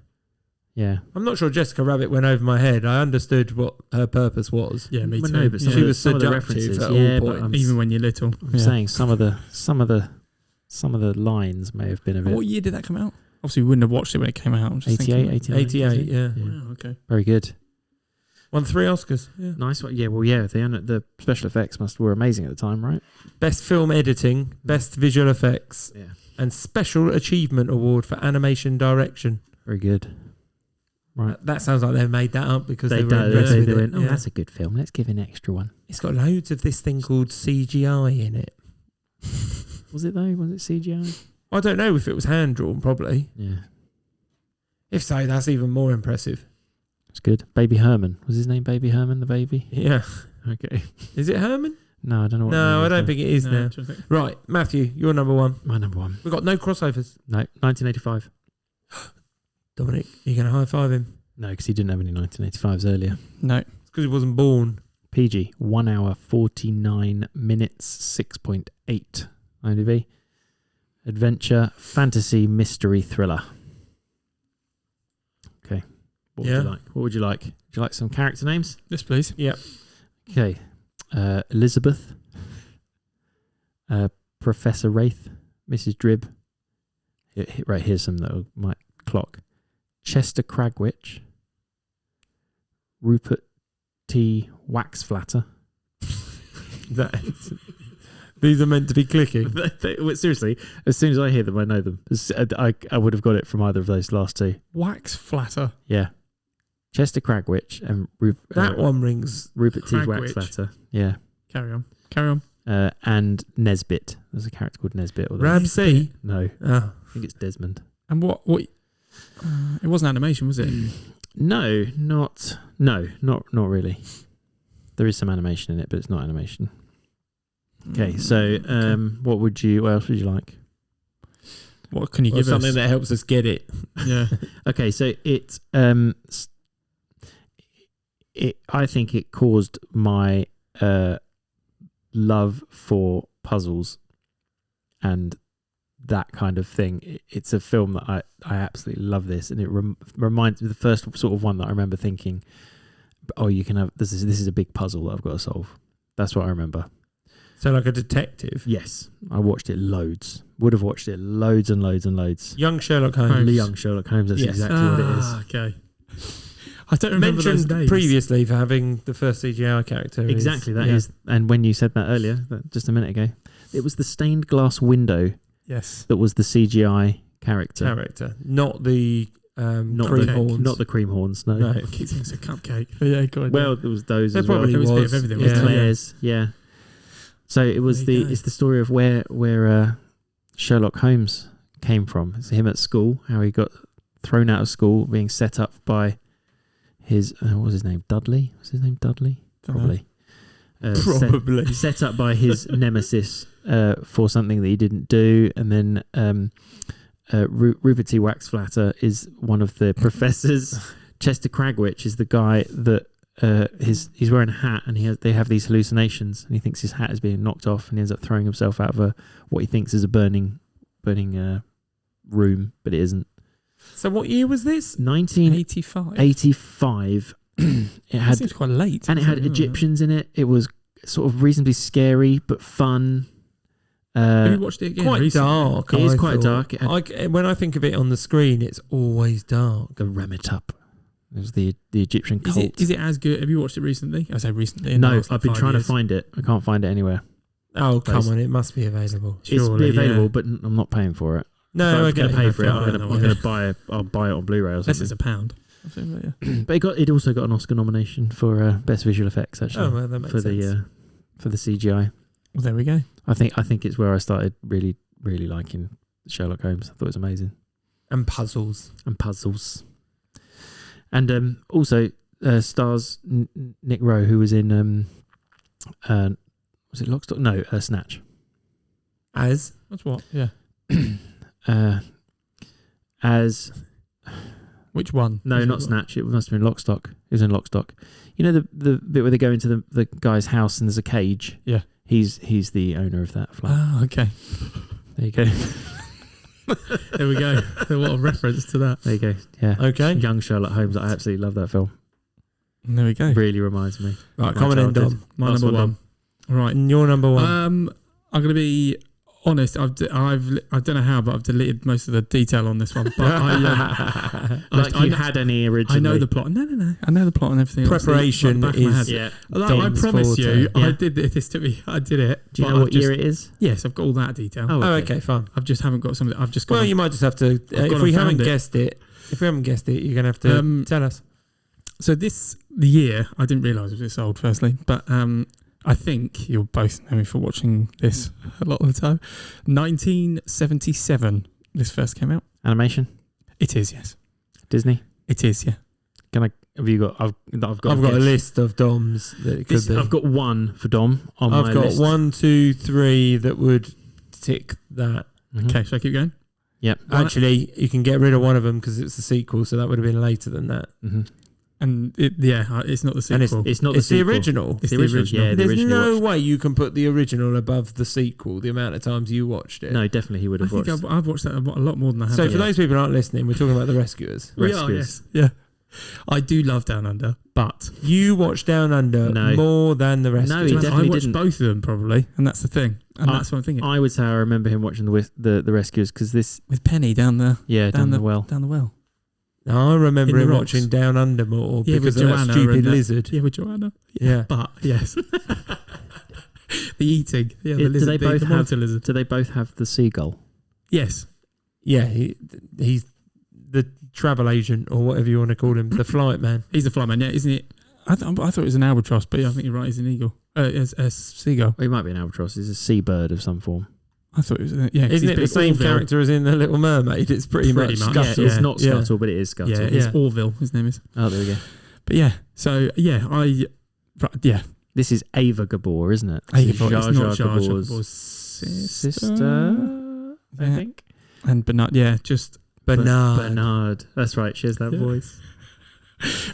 [SPEAKER 2] Yeah.
[SPEAKER 1] I'm not sure Jessica Rabbit went over my head. I understood what her purpose was.
[SPEAKER 3] Yeah, me
[SPEAKER 2] Well,
[SPEAKER 3] too.
[SPEAKER 2] no, but some,
[SPEAKER 1] She
[SPEAKER 2] of, the,
[SPEAKER 1] was
[SPEAKER 2] some of the
[SPEAKER 1] seductive
[SPEAKER 2] references.
[SPEAKER 1] at all
[SPEAKER 2] Yeah, but
[SPEAKER 1] points.
[SPEAKER 2] I'm,
[SPEAKER 3] Even when you're little.
[SPEAKER 2] I'm saying some of the lines may have been a bit.
[SPEAKER 3] What year did that come out? Obviously, we wouldn't have watched it when it came out. I'm just
[SPEAKER 2] 88,
[SPEAKER 3] thinking,
[SPEAKER 2] 89.
[SPEAKER 1] 88, yeah.
[SPEAKER 3] Wow, okay.
[SPEAKER 2] Very good.
[SPEAKER 1] Won 3 Oscars. Yeah.
[SPEAKER 2] Nice one. Yeah, well, yeah, the special effects were amazing at the time, right?
[SPEAKER 1] Best film editing, best visual effects,
[SPEAKER 2] Yeah.
[SPEAKER 1] and special achievement award for animation direction.
[SPEAKER 2] Very good. Right.
[SPEAKER 1] That sounds like they made that up because
[SPEAKER 2] They
[SPEAKER 1] they were impressed with it.
[SPEAKER 2] went, oh,
[SPEAKER 1] Yeah.
[SPEAKER 2] that's a good film. Let's give an extra one.
[SPEAKER 1] It's got loads of this thing called CGI in it.
[SPEAKER 2] Was it though? Was it CGI?
[SPEAKER 1] I don't know if it was hand drawn, probably.
[SPEAKER 2] Yeah.
[SPEAKER 1] If so, that's even more impressive.
[SPEAKER 2] It's good. Baby Herman. Was his name Baby Herman, the baby?
[SPEAKER 1] Yeah.
[SPEAKER 2] Okay.
[SPEAKER 1] Is it Herman?
[SPEAKER 2] No, I don't know what
[SPEAKER 1] No, I don't
[SPEAKER 2] think.
[SPEAKER 1] think it is
[SPEAKER 3] No,
[SPEAKER 1] now.
[SPEAKER 3] trying to think.
[SPEAKER 1] Right, Matthew, you're number one.
[SPEAKER 2] My number one.
[SPEAKER 1] We've got no crossovers.
[SPEAKER 2] No, 1985.
[SPEAKER 1] Dominic, you're going to high five him?
[SPEAKER 2] No, because he didn't have any 1985s earlier.
[SPEAKER 3] No.
[SPEAKER 1] It's because he wasn't born.
[SPEAKER 2] PG, 1 hour, 49 minutes, 6.8 IMDb. Adventure, fantasy, mystery, thriller. Okay. What would
[SPEAKER 1] Yeah.
[SPEAKER 2] you like? What would you like? Would you like some character names?
[SPEAKER 3] Yes, please.
[SPEAKER 1] Yep.
[SPEAKER 2] Okay. Elizabeth. Professor Wraith. Mrs. Drib. Right, here's some that might clock. Chester Cragwitch. Rupert T. Waxflatter.
[SPEAKER 1] These are meant to be clicking.
[SPEAKER 2] Seriously, as soon as I hear them, I know them. I would have got it from either of those last two.
[SPEAKER 3] Wax flatter.
[SPEAKER 2] Yeah. Chester Cragwitch and
[SPEAKER 1] That one rings.
[SPEAKER 2] Rupert T.
[SPEAKER 3] Cragwitch.
[SPEAKER 2] Waxflatter. Yeah.
[SPEAKER 3] Carry on. Carry on.
[SPEAKER 2] And Nesbit. There's a character called Nesbit. although-
[SPEAKER 1] Ramsey.
[SPEAKER 2] No,
[SPEAKER 1] Oh.
[SPEAKER 2] I think it's Desmond.
[SPEAKER 3] And what? It wasn't animation, was it?
[SPEAKER 2] No, not really. There is some animation in it, but it's not animation. Okay, so what else would you like?
[SPEAKER 3] What can you
[SPEAKER 1] Or
[SPEAKER 3] give
[SPEAKER 1] something
[SPEAKER 3] us?
[SPEAKER 1] that helps us get it.
[SPEAKER 3] Yeah.
[SPEAKER 2] Okay, so it I think it caused my love for puzzles and that kind of thing. It's a film that I absolutely love this, and it reminds me the first sort of one that I remember thinking, oh, you can have this is a big puzzle that I've got to solve. That's what I remember.
[SPEAKER 1] So like a detective.
[SPEAKER 2] Yes, I watched it loads. Would have watched it loads and loads and loads.
[SPEAKER 1] Young Sherlock Holmes.
[SPEAKER 2] Young Sherlock Holmes. That's
[SPEAKER 1] Yes.
[SPEAKER 2] exactly what it is.
[SPEAKER 3] Okay. I don't remember those
[SPEAKER 1] Mentioned
[SPEAKER 3] names.
[SPEAKER 1] previously for having the first CGI character.
[SPEAKER 2] Exactly, that is. And when you said that earlier, just a minute ago, it was the stained glass window
[SPEAKER 3] Yes.
[SPEAKER 2] that was the CGI character.
[SPEAKER 1] Not the
[SPEAKER 2] Not
[SPEAKER 1] cream
[SPEAKER 2] the
[SPEAKER 1] horns.
[SPEAKER 2] Not the cream horns, no.
[SPEAKER 1] No.
[SPEAKER 3] I keep thinking it's a cupcake. But yeah, go on.
[SPEAKER 2] Well, there was those
[SPEAKER 1] There
[SPEAKER 2] as well.
[SPEAKER 1] probably
[SPEAKER 3] There was a bit
[SPEAKER 1] was.
[SPEAKER 3] of everything,
[SPEAKER 1] Yeah.
[SPEAKER 3] wasn't there?
[SPEAKER 2] Claire's, yeah. So it was
[SPEAKER 3] There you go.
[SPEAKER 2] it's the story of where Sherlock Holmes came from. It's him at school, how he got thrown out of school, being set up by his what was his name? Dudley? Was his name Dudley?
[SPEAKER 3] Don't know.
[SPEAKER 2] Probably.
[SPEAKER 1] Probably.
[SPEAKER 2] Set up by his nemesis for something that he didn't do, and then Rupert T. Waxflatter is one of the professors. Chester Cragwitch is the guy that he's wearing a hat, and they have these hallucinations, and he thinks his hat is being knocked off, and he ends up throwing himself out of what he thinks is a burning room, but it isn't.
[SPEAKER 1] So what year was this?
[SPEAKER 2] 1985.
[SPEAKER 3] 85.
[SPEAKER 2] It
[SPEAKER 3] That
[SPEAKER 2] had
[SPEAKER 3] seems quite late.
[SPEAKER 2] and it had Egyptians in it. It was sort of reasonably scary but fun.
[SPEAKER 3] Have you watched it again?
[SPEAKER 1] Quite
[SPEAKER 3] recently?
[SPEAKER 1] dark.
[SPEAKER 2] It is
[SPEAKER 1] I
[SPEAKER 2] quite
[SPEAKER 1] thought.
[SPEAKER 2] dark. It had
[SPEAKER 1] When I think of it on the screen, it's always dark.
[SPEAKER 2] the Remetap. It was the Egyptian
[SPEAKER 3] Is
[SPEAKER 2] cult.
[SPEAKER 3] it as good? Have you watched it recently? I say recently. in the
[SPEAKER 2] No,
[SPEAKER 3] last, like,
[SPEAKER 2] I've been
[SPEAKER 3] 5
[SPEAKER 2] trying
[SPEAKER 3] years.
[SPEAKER 2] to find it. I can't find it anywhere.
[SPEAKER 1] Oh, come
[SPEAKER 2] Place.
[SPEAKER 1] on. It must be available.
[SPEAKER 2] It's
[SPEAKER 3] Surely,
[SPEAKER 2] available,
[SPEAKER 3] yeah.
[SPEAKER 2] but I'm not paying for it.
[SPEAKER 1] No,
[SPEAKER 2] if
[SPEAKER 1] I
[SPEAKER 2] I'm
[SPEAKER 1] get
[SPEAKER 2] going to pay for it,
[SPEAKER 3] No,
[SPEAKER 2] I'm
[SPEAKER 3] no,
[SPEAKER 2] going to buy it. I'll buy it on Blu-ray or
[SPEAKER 3] Unless
[SPEAKER 2] something.
[SPEAKER 3] it's £1. I think, yeah.
[SPEAKER 2] But it also got an Oscar nomination for best visual effects. Actually,
[SPEAKER 1] Oh, well, that makes
[SPEAKER 2] for
[SPEAKER 1] sense.
[SPEAKER 2] the CGI.
[SPEAKER 3] Well, there we go.
[SPEAKER 2] I think it's where I started really liking Sherlock Holmes. I thought it was amazing.
[SPEAKER 1] And puzzles.
[SPEAKER 2] And puzzles. And also stars Nick Rowe, who was in was it Lock, Stock? No, Snatch.
[SPEAKER 1] As
[SPEAKER 3] That's what? Yeah.
[SPEAKER 2] As
[SPEAKER 3] Which one?
[SPEAKER 2] no,
[SPEAKER 3] Which
[SPEAKER 2] not
[SPEAKER 3] one?
[SPEAKER 2] Snatch. It must have been Lock, Stock. He was in Lock, Stock. You know the bit where they go into the guy's house and there's a cage.
[SPEAKER 3] Yeah.
[SPEAKER 2] He's the owner of that flat.
[SPEAKER 3] Ah, okay.
[SPEAKER 2] There you go.
[SPEAKER 3] There we go. What a reference to that.
[SPEAKER 2] There you go. Yeah.
[SPEAKER 1] okay.
[SPEAKER 2] Young Sherlock Holmes. I absolutely love that film.
[SPEAKER 3] And there we go.
[SPEAKER 2] Really reminds me.
[SPEAKER 1] Right,
[SPEAKER 2] My
[SPEAKER 1] come on in,
[SPEAKER 2] childhood.
[SPEAKER 1] Dom.
[SPEAKER 3] My
[SPEAKER 2] Last
[SPEAKER 3] number
[SPEAKER 2] one,
[SPEAKER 3] one. Right.
[SPEAKER 1] And your number one.
[SPEAKER 3] I'm going to be honest, I don't know how, but I've deleted most of the detail on this one. But
[SPEAKER 2] you had any originally?
[SPEAKER 3] I know the plot. No. I know the plot and everything.
[SPEAKER 1] Preparation is.
[SPEAKER 2] Yeah.
[SPEAKER 3] I promise you,
[SPEAKER 2] Yeah.
[SPEAKER 3] I did this to me. I did it.
[SPEAKER 2] Do you know what year it is?
[SPEAKER 3] Yes, I've got all that detail.
[SPEAKER 2] Oh,
[SPEAKER 1] Okay, fine.
[SPEAKER 3] I just haven't got something. I've just got.
[SPEAKER 1] Well, you might just have to. If we haven't guessed it, you're gonna have to tell us.
[SPEAKER 3] So the year, I didn't realise it was this old. Firstly, but I think you'll both know me for watching this a lot of the time. 1977. This first came out.
[SPEAKER 2] Animation.
[SPEAKER 3] It is, yes.
[SPEAKER 2] Disney.
[SPEAKER 3] It is, yeah.
[SPEAKER 2] Have you got? I've got
[SPEAKER 1] a list of DOMs that it could be.
[SPEAKER 2] I've got one for Dom on my list.
[SPEAKER 1] I've got 1, 2, 3 that would tick that.
[SPEAKER 2] Mm-hmm.
[SPEAKER 3] Okay, shall I keep going?
[SPEAKER 2] Yep.
[SPEAKER 1] Actually, you can get rid of one of them because it's a sequel, so that would have been later than that.
[SPEAKER 2] Mm-hmm.
[SPEAKER 3] And it's not the sequel.
[SPEAKER 2] It's not.
[SPEAKER 1] It's
[SPEAKER 2] the
[SPEAKER 1] the original.
[SPEAKER 3] It's the original.
[SPEAKER 2] Yeah,
[SPEAKER 1] There's
[SPEAKER 2] original
[SPEAKER 1] no way you can put the original above the sequel. The amount of times you watched it.
[SPEAKER 2] No, definitely he would have
[SPEAKER 3] I think
[SPEAKER 2] watched.
[SPEAKER 3] I've watched that a lot more than I have.
[SPEAKER 1] So for those people who aren't listening, we're talking about The Rescuers.
[SPEAKER 3] We are,
[SPEAKER 2] Rescuers.
[SPEAKER 3] yes. Yeah. I do love Down Under, but
[SPEAKER 1] You watched Down Under more than The Rescuers.
[SPEAKER 2] No, he definitely
[SPEAKER 3] I watched
[SPEAKER 2] didn't.
[SPEAKER 3] both of them probably, and that's the thing. And that's what I'm thinking.
[SPEAKER 2] I would say I remember him watching the Rescuers because this.
[SPEAKER 3] With Penny down the
[SPEAKER 2] well.
[SPEAKER 3] Down the well.
[SPEAKER 1] I remember
[SPEAKER 3] In the
[SPEAKER 1] him
[SPEAKER 3] rocks.
[SPEAKER 1] watching Down Under more
[SPEAKER 3] Yeah,
[SPEAKER 1] because
[SPEAKER 3] with
[SPEAKER 1] of that
[SPEAKER 3] Joanna
[SPEAKER 1] stupid
[SPEAKER 3] and
[SPEAKER 1] lizard.
[SPEAKER 3] Yeah, with Joanna.
[SPEAKER 1] Yeah.
[SPEAKER 3] But yes. The eating. Yeah, the
[SPEAKER 2] Do
[SPEAKER 3] lizard.
[SPEAKER 2] they both
[SPEAKER 3] the
[SPEAKER 2] have?
[SPEAKER 3] monitor lizard.
[SPEAKER 2] Do they both have the seagull?
[SPEAKER 3] Yes.
[SPEAKER 1] Yeah, he's the travel agent or whatever you want to call him, the flight man.
[SPEAKER 3] He's the flyman, yeah, isn't it? I thought it was an albatross, but yeah, I think you're right. He's an eagle. A seagull.
[SPEAKER 2] Well, he might be an albatross. He's a seabird of some form.
[SPEAKER 3] I thought it was. Yeah,
[SPEAKER 1] Isn't it the same character as in The Little Mermaid? It's pretty much
[SPEAKER 3] much.
[SPEAKER 1] Scuttle.
[SPEAKER 2] Yeah, it's not Scuttle, but it is Scuttle.
[SPEAKER 3] Yeah, it's Orville. His name is.
[SPEAKER 2] Oh, there we go.
[SPEAKER 3] But yeah, so yeah,
[SPEAKER 2] This is Ava Gabor, isn't it?
[SPEAKER 3] Ava,
[SPEAKER 2] This is
[SPEAKER 3] it's not Jar Jar
[SPEAKER 2] Gabor's
[SPEAKER 3] Gabor's
[SPEAKER 2] sister, I
[SPEAKER 3] Yeah.
[SPEAKER 2] think.
[SPEAKER 3] And Bernard, yeah, just
[SPEAKER 2] Bernard. That's right. She has that voice.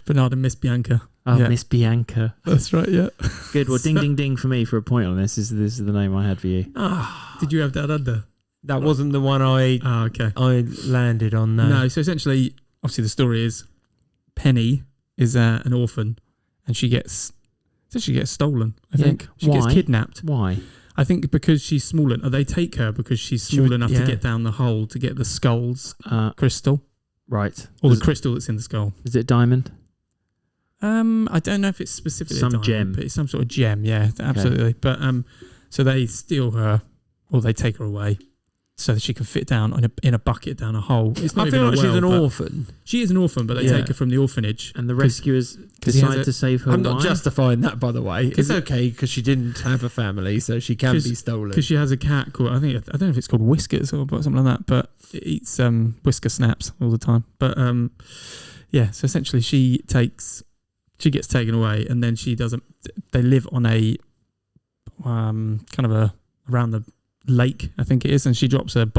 [SPEAKER 3] Bernard and Miss Bianca.
[SPEAKER 2] Oh,
[SPEAKER 3] Yeah.
[SPEAKER 2] Miss Bianca.
[SPEAKER 3] That's right. Yeah.
[SPEAKER 2] Good. Well, ding, ding, ding for me for a point on this. This is the name I had for you.
[SPEAKER 3] Did you have Down Under?
[SPEAKER 1] That wasn't the one I landed on.
[SPEAKER 3] No. So essentially, obviously, the story is Penny is an orphan, and she gets stolen. I think she gets kidnapped.
[SPEAKER 2] Why?
[SPEAKER 3] I think because she's small. They take her because she's small enough to get down the hole to get the skull's crystal.
[SPEAKER 2] Right.
[SPEAKER 3] Or the crystal that's in the skull.
[SPEAKER 2] Is it diamond?
[SPEAKER 3] I don't know if it's specifically
[SPEAKER 2] some
[SPEAKER 3] a diamond,
[SPEAKER 2] gem,
[SPEAKER 3] but it's some sort of gem. Yeah, absolutely. But so they steal her, or they take her away, so that she can fit down in a bucket down a hole. It's not
[SPEAKER 1] I feel
[SPEAKER 3] even
[SPEAKER 1] like
[SPEAKER 3] a well,
[SPEAKER 1] she's an
[SPEAKER 3] but
[SPEAKER 1] orphan.
[SPEAKER 3] She is an orphan, but they take her from the orphanage.
[SPEAKER 2] And the rescuers
[SPEAKER 3] he has
[SPEAKER 2] decide to save her.
[SPEAKER 1] I'm not justifying that, by the way. It's okay because she didn't have a family, so she can be stolen.
[SPEAKER 3] Because she has a cat called, I don't know if it's called Whiskers or something like that, but it eats whisker snaps all the time. But yeah, so essentially she gets taken away, and then they live on a kind of around the lake, I think it is, and she drops a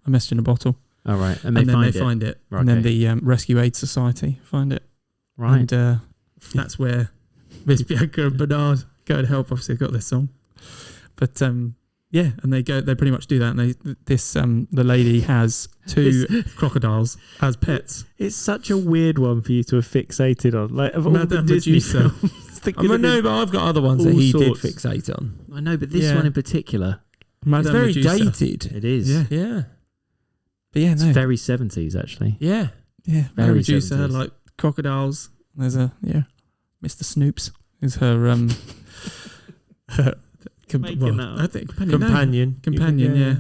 [SPEAKER 3] message in a bottle.
[SPEAKER 2] Oh, right. And
[SPEAKER 3] then
[SPEAKER 2] they
[SPEAKER 3] find it.
[SPEAKER 2] Right,
[SPEAKER 3] and then the Rescue Aid Society find it.
[SPEAKER 2] Right.
[SPEAKER 3] And that's where Miss Bianca and Bernard go and help. Obviously, they've got this song. But yeah, and they pretty much do that. And the lady has two crocodiles as pets.
[SPEAKER 2] It's such a weird one for you to have fixated on. Like, of all the Disney films.
[SPEAKER 1] I know, but I've got other ones that he did fixate on.
[SPEAKER 2] I know, but this one in particular.
[SPEAKER 1] It's very
[SPEAKER 3] Medusa.
[SPEAKER 1] dated.
[SPEAKER 2] It is.
[SPEAKER 3] Yeah.
[SPEAKER 1] Yeah.
[SPEAKER 3] But yeah,
[SPEAKER 2] It's very 70s, actually.
[SPEAKER 1] Yeah.
[SPEAKER 3] Yeah,
[SPEAKER 2] Very
[SPEAKER 3] Medusa,
[SPEAKER 2] 70s.
[SPEAKER 3] like crocodiles. There's Mr. Snoops is her
[SPEAKER 2] Making that up.
[SPEAKER 3] I think
[SPEAKER 1] Companion.
[SPEAKER 3] yeah.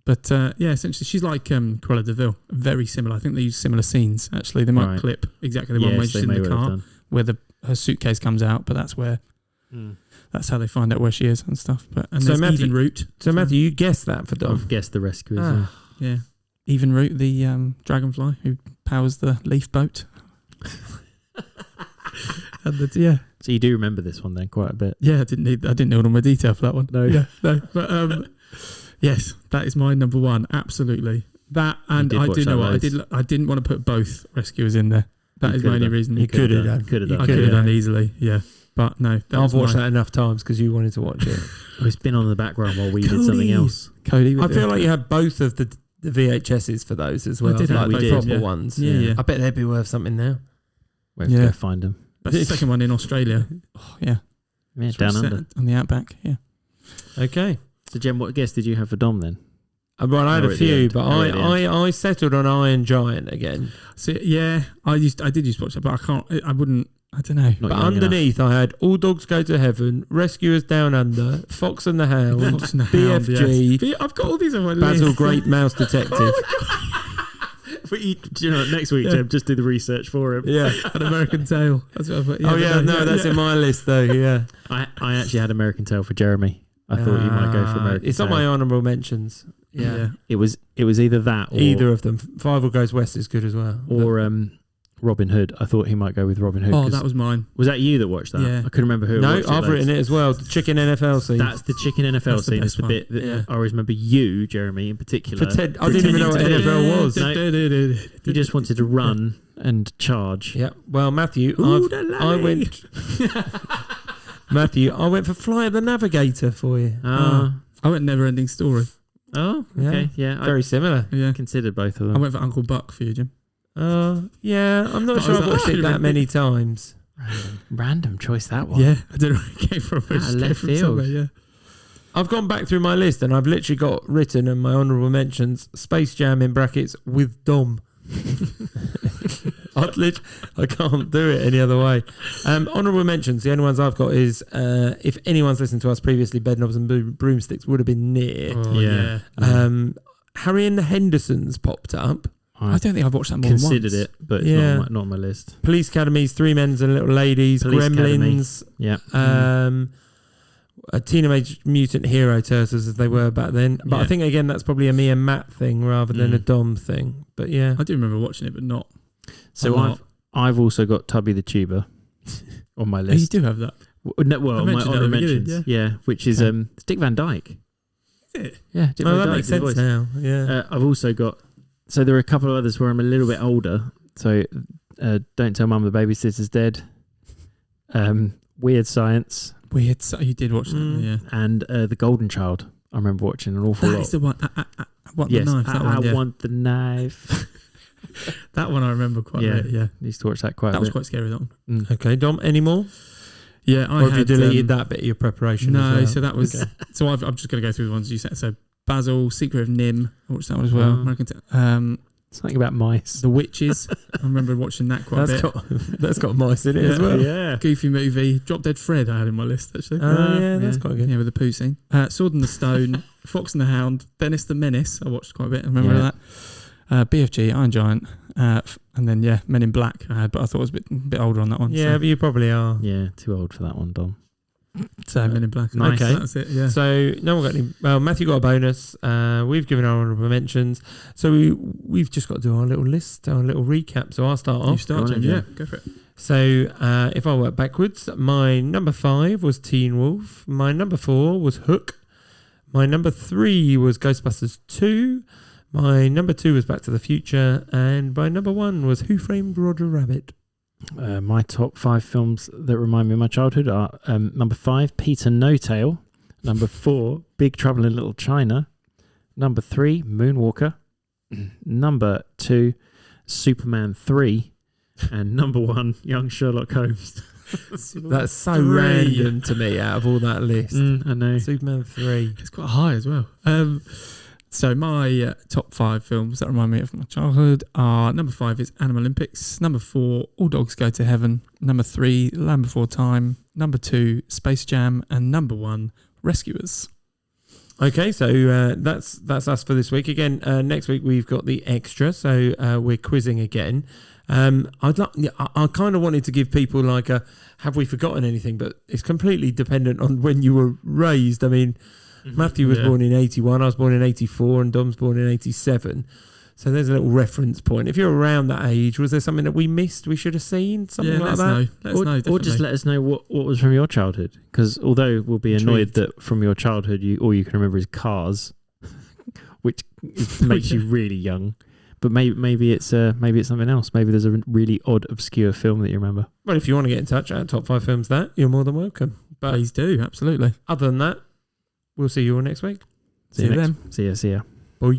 [SPEAKER 3] But yeah, essentially she's like Cruella de Vil, very similar. I think they use similar scenes. Actually, they might clip exactly the one where she's in the car, where her suitcase comes out. But that's where that's how they find out where she is and stuff. But
[SPEAKER 1] so
[SPEAKER 3] there's Even Root.
[SPEAKER 1] So Matthew, you guessed that for Dom.
[SPEAKER 2] I've guessed the Rescuers.
[SPEAKER 3] Yeah, Even Root, the dragonfly who powers the leaf boat. And
[SPEAKER 2] So you do remember this one then quite a bit.
[SPEAKER 3] Yeah, I didn't know all my detail for that one.
[SPEAKER 2] No.
[SPEAKER 3] Yeah, no. But yes, that is my number one. Absolutely. That, and I do know what I didn't want to put both Rescuers in there. That is my only reason.
[SPEAKER 1] You could have done.
[SPEAKER 3] I could have done easily. Yeah, but no.
[SPEAKER 1] I've watched that enough times because you wanted to watch it.
[SPEAKER 2] It's been on in the background while we did something else.
[SPEAKER 3] Cody,
[SPEAKER 1] I feel like you had both of the VHSs for those as well.
[SPEAKER 3] I did.
[SPEAKER 1] Like
[SPEAKER 3] We
[SPEAKER 1] the
[SPEAKER 3] did,
[SPEAKER 1] proper ones.
[SPEAKER 3] Yeah.
[SPEAKER 1] I bet they'd be worth something now.
[SPEAKER 2] We'll have to go find them.
[SPEAKER 3] That's the second one in Australia. Oh, yeah.
[SPEAKER 2] Yeah, down under.
[SPEAKER 3] On the outback. Yeah.
[SPEAKER 1] Okay.
[SPEAKER 2] So, Jem, what guess did you have for Dom then?
[SPEAKER 1] Well, I had
[SPEAKER 2] Or
[SPEAKER 1] a
[SPEAKER 2] at the
[SPEAKER 1] few,
[SPEAKER 2] end.
[SPEAKER 1] but
[SPEAKER 2] Or at the end.
[SPEAKER 1] I settled on Iron Giant again.
[SPEAKER 3] So yeah, I did used to watch that, but I can't. I wouldn't. I don't know.
[SPEAKER 2] Not
[SPEAKER 1] But
[SPEAKER 2] young
[SPEAKER 1] underneath, I had All Dogs Go to Heaven, Rescuers Down Under, Fox and the Hound,
[SPEAKER 3] Fox and the Hound,
[SPEAKER 1] BFG,
[SPEAKER 3] yes. I've got all these on my
[SPEAKER 1] Basil
[SPEAKER 3] list.
[SPEAKER 1] Great Mouse Detective.
[SPEAKER 2] But do you know, next week, Jem, just do the research for him.
[SPEAKER 1] Yeah.
[SPEAKER 3] An American Tail. That's what I put.
[SPEAKER 1] Oh yeah, no, that's in my list though. Yeah.
[SPEAKER 2] I actually had American Tail for Jeremy. I thought you might go for American
[SPEAKER 1] It's
[SPEAKER 2] Tail.
[SPEAKER 1] on my honourable mentions. Yeah.
[SPEAKER 2] It was either that or
[SPEAKER 1] Either of them. Five Will Goes West is good as well.
[SPEAKER 2] or Robin Hood. I thought he might go with Robin Hood.
[SPEAKER 3] Oh,
[SPEAKER 2] 'cause-
[SPEAKER 3] that was mine.
[SPEAKER 2] was that you that watched that?
[SPEAKER 3] Yeah.
[SPEAKER 2] I couldn't remember who.
[SPEAKER 1] No,
[SPEAKER 2] watched
[SPEAKER 1] I've written it as well. The chicken NFL scene.
[SPEAKER 2] That's the chicken NFL
[SPEAKER 3] That's the
[SPEAKER 2] scene. It's
[SPEAKER 3] best
[SPEAKER 2] the
[SPEAKER 3] one.
[SPEAKER 2] bit that
[SPEAKER 3] Yeah.
[SPEAKER 2] I always remember you, Jeremy, in particular.
[SPEAKER 1] I didn't even know what
[SPEAKER 2] pretending to be-
[SPEAKER 1] NFL was.
[SPEAKER 2] No. You just wanted to run and charge.
[SPEAKER 1] Yeah. Well, Matthew,
[SPEAKER 3] Ooh,
[SPEAKER 1] I went. Matthew, I went for Fly of the Navigator for you.
[SPEAKER 3] I went Never Ending Story.
[SPEAKER 2] Oh, okay, yeah.
[SPEAKER 1] Very similar.
[SPEAKER 3] Yeah.
[SPEAKER 2] I considered both of
[SPEAKER 3] I
[SPEAKER 2] them.
[SPEAKER 3] went for Uncle Buck for you, Jim.
[SPEAKER 1] Yeah, I'm not
[SPEAKER 3] But I
[SPEAKER 1] sure
[SPEAKER 3] was
[SPEAKER 1] I've
[SPEAKER 3] like,
[SPEAKER 1] watched it
[SPEAKER 3] oh,
[SPEAKER 1] that many times.
[SPEAKER 2] Random choice that one.
[SPEAKER 3] Yeah, I don't know where it came from. It
[SPEAKER 2] Out
[SPEAKER 3] just
[SPEAKER 2] of
[SPEAKER 3] came
[SPEAKER 2] left
[SPEAKER 3] from
[SPEAKER 2] field.
[SPEAKER 3] somewhere, yeah.
[SPEAKER 1] I've gone back through my list and I've literally got written in my honourable mentions Space Jam in brackets with Dom. I can't do it any other way. Honourable mentions, the only ones I've got is if anyone's listened to us previously, Bedknobs and Broomsticks would have been near.
[SPEAKER 3] Oh,
[SPEAKER 2] Yeah.
[SPEAKER 1] Harry and the Hendersons popped up.
[SPEAKER 3] I don't think I've watched that more than once.
[SPEAKER 2] considered it, but it's
[SPEAKER 1] Yeah.
[SPEAKER 2] not on my list.
[SPEAKER 1] Police Academies, Three Men's and Little Ladies,
[SPEAKER 2] Police
[SPEAKER 1] Gremlins,
[SPEAKER 2] Yeah.
[SPEAKER 1] a Teenage Mutant Hero Turtles as they were back then. But I
[SPEAKER 3] Yeah.
[SPEAKER 1] think again that's probably a me and Matt thing rather than a
[SPEAKER 2] Mm.
[SPEAKER 1] Dom thing. But yeah,
[SPEAKER 3] I do remember watching it, but not.
[SPEAKER 2] So
[SPEAKER 3] a lot.
[SPEAKER 2] I've also got Tubby the Tuber on my
[SPEAKER 3] Oh, you
[SPEAKER 2] list.
[SPEAKER 3] do have that.
[SPEAKER 2] Well,
[SPEAKER 3] I
[SPEAKER 2] my
[SPEAKER 3] mentioned it at
[SPEAKER 2] honourable
[SPEAKER 3] the beginning,
[SPEAKER 2] mentions. Yeah, which is
[SPEAKER 3] Okay.
[SPEAKER 2] Dick Van Dyke.
[SPEAKER 3] Is it?
[SPEAKER 2] Yeah, Dick
[SPEAKER 1] oh,
[SPEAKER 2] Van
[SPEAKER 1] that
[SPEAKER 2] Dyke
[SPEAKER 1] makes
[SPEAKER 2] is the
[SPEAKER 1] sense
[SPEAKER 2] voice.
[SPEAKER 1] now. Yeah,
[SPEAKER 2] I've also got. So there are a couple of others where I'm a little bit older. So Don't Tell Mum the Babysitter's Dead. Weird Science
[SPEAKER 3] Weird. So you did watch that,
[SPEAKER 1] Mm.
[SPEAKER 3] yeah.
[SPEAKER 2] and The Golden Child. I remember watching an awful
[SPEAKER 3] That
[SPEAKER 2] lot.
[SPEAKER 3] is the one. What
[SPEAKER 2] Yes,
[SPEAKER 3] the knife? That one.
[SPEAKER 2] I
[SPEAKER 3] Yeah.
[SPEAKER 2] want the knife.
[SPEAKER 3] That one I remember quite
[SPEAKER 2] Yeah.
[SPEAKER 3] a bit. Yeah,
[SPEAKER 2] Used to watch that quite
[SPEAKER 3] that
[SPEAKER 2] a
[SPEAKER 3] was
[SPEAKER 2] bit.
[SPEAKER 3] quite scary. That one.
[SPEAKER 2] Mm.
[SPEAKER 1] okay. Dom, any more?
[SPEAKER 3] Yeah, I
[SPEAKER 1] Or have you
[SPEAKER 3] had,
[SPEAKER 1] deleted that bit of your preparation?
[SPEAKER 3] No,
[SPEAKER 1] as well?
[SPEAKER 3] so that was.
[SPEAKER 1] Okay.
[SPEAKER 3] So I'm just going to go through the ones you said. So Basil, Secret of Nim. I watched that one as well.
[SPEAKER 2] Oh.
[SPEAKER 3] American
[SPEAKER 2] Something about mice.
[SPEAKER 3] The Witches. I remember watching that quite a
[SPEAKER 1] That's
[SPEAKER 3] bit.
[SPEAKER 1] that's got mice in it as well.
[SPEAKER 2] Yeah.
[SPEAKER 3] Goofy movie. Drop Dead Fred I had in my list actually.
[SPEAKER 1] Yeah, that's
[SPEAKER 2] Yeah.
[SPEAKER 1] quite good.
[SPEAKER 3] Yeah, with the poo scene. Sword and the Stone, Fox and the Hound, Dennis the Menace. I watched quite a bit. I remember
[SPEAKER 2] Yeah.
[SPEAKER 3] that. BFG, Iron Giant, and then Men in Black. I had, but I thought I was a bit older on that one.
[SPEAKER 1] Yeah, but you probably are.
[SPEAKER 2] Yeah, too old for that one, Dom.
[SPEAKER 3] so Men in Black.
[SPEAKER 2] Nice.
[SPEAKER 1] Okay.
[SPEAKER 3] That's it. Yeah.
[SPEAKER 1] So no one got any. Well, Matthew got a bonus. We've given our honourable mentions. So we've just got to do our little list, our little recap. So I'll start
[SPEAKER 3] You
[SPEAKER 1] off.
[SPEAKER 3] start,
[SPEAKER 2] Go on
[SPEAKER 3] James.
[SPEAKER 2] then,
[SPEAKER 3] Yeah,
[SPEAKER 2] Jim.
[SPEAKER 3] go for it.
[SPEAKER 1] So if I work backwards, my number 5 was Teen Wolf. My number 4 was Hook. My number 3 was Ghostbusters 2. My number 2 was Back to the Future. And my number 1 was Who Framed Roger Rabbit.
[SPEAKER 2] My top 5 films that remind me of my childhood are number 5, Peter No Tail. Number 4, Big Trouble in Little China. Number 3, Moonwalker. Number 2, Superman 3. And number 1, Young Sherlock Holmes.
[SPEAKER 1] That's so
[SPEAKER 3] 3.
[SPEAKER 1] random to me out of all that list.
[SPEAKER 2] I know.
[SPEAKER 1] Superman 3.
[SPEAKER 3] It's quite high as well. So my top 5 films that remind me of my childhood are: number 5 is Animal Olympics, number 4 All Dogs Go to Heaven, number 3 Land Before Time, number 2 Space Jam, and number 1 Rescuers.
[SPEAKER 1] Okay, so that's us for this week. Again, next week we've got the extra, so we're quizzing again. I kind of wanted to give people like a have we forgotten anything, but it's completely dependent on when you were raised. I mean, Matthew was born in 81, I was born in 84, and Dom's born in 87. So there's a little reference point. If you're around that age, was there something that we missed, we should have seen, something like
[SPEAKER 3] let us
[SPEAKER 1] that?
[SPEAKER 3] know. Let us know,
[SPEAKER 2] Or
[SPEAKER 3] definitely.
[SPEAKER 2] just let us know what was from your childhood. Because although we'll be annoyed that from your childhood all you can remember is Cars, which makes you really young. But maybe it's something else. Maybe there's a really odd, obscure film that you remember.
[SPEAKER 1] Well, if you want to get in touch at Top 5 Films That, you're more than welcome. But
[SPEAKER 3] Please do, absolutely.
[SPEAKER 1] other than that, we'll see you all next week.
[SPEAKER 3] See you then.
[SPEAKER 2] See ya.
[SPEAKER 1] Bye.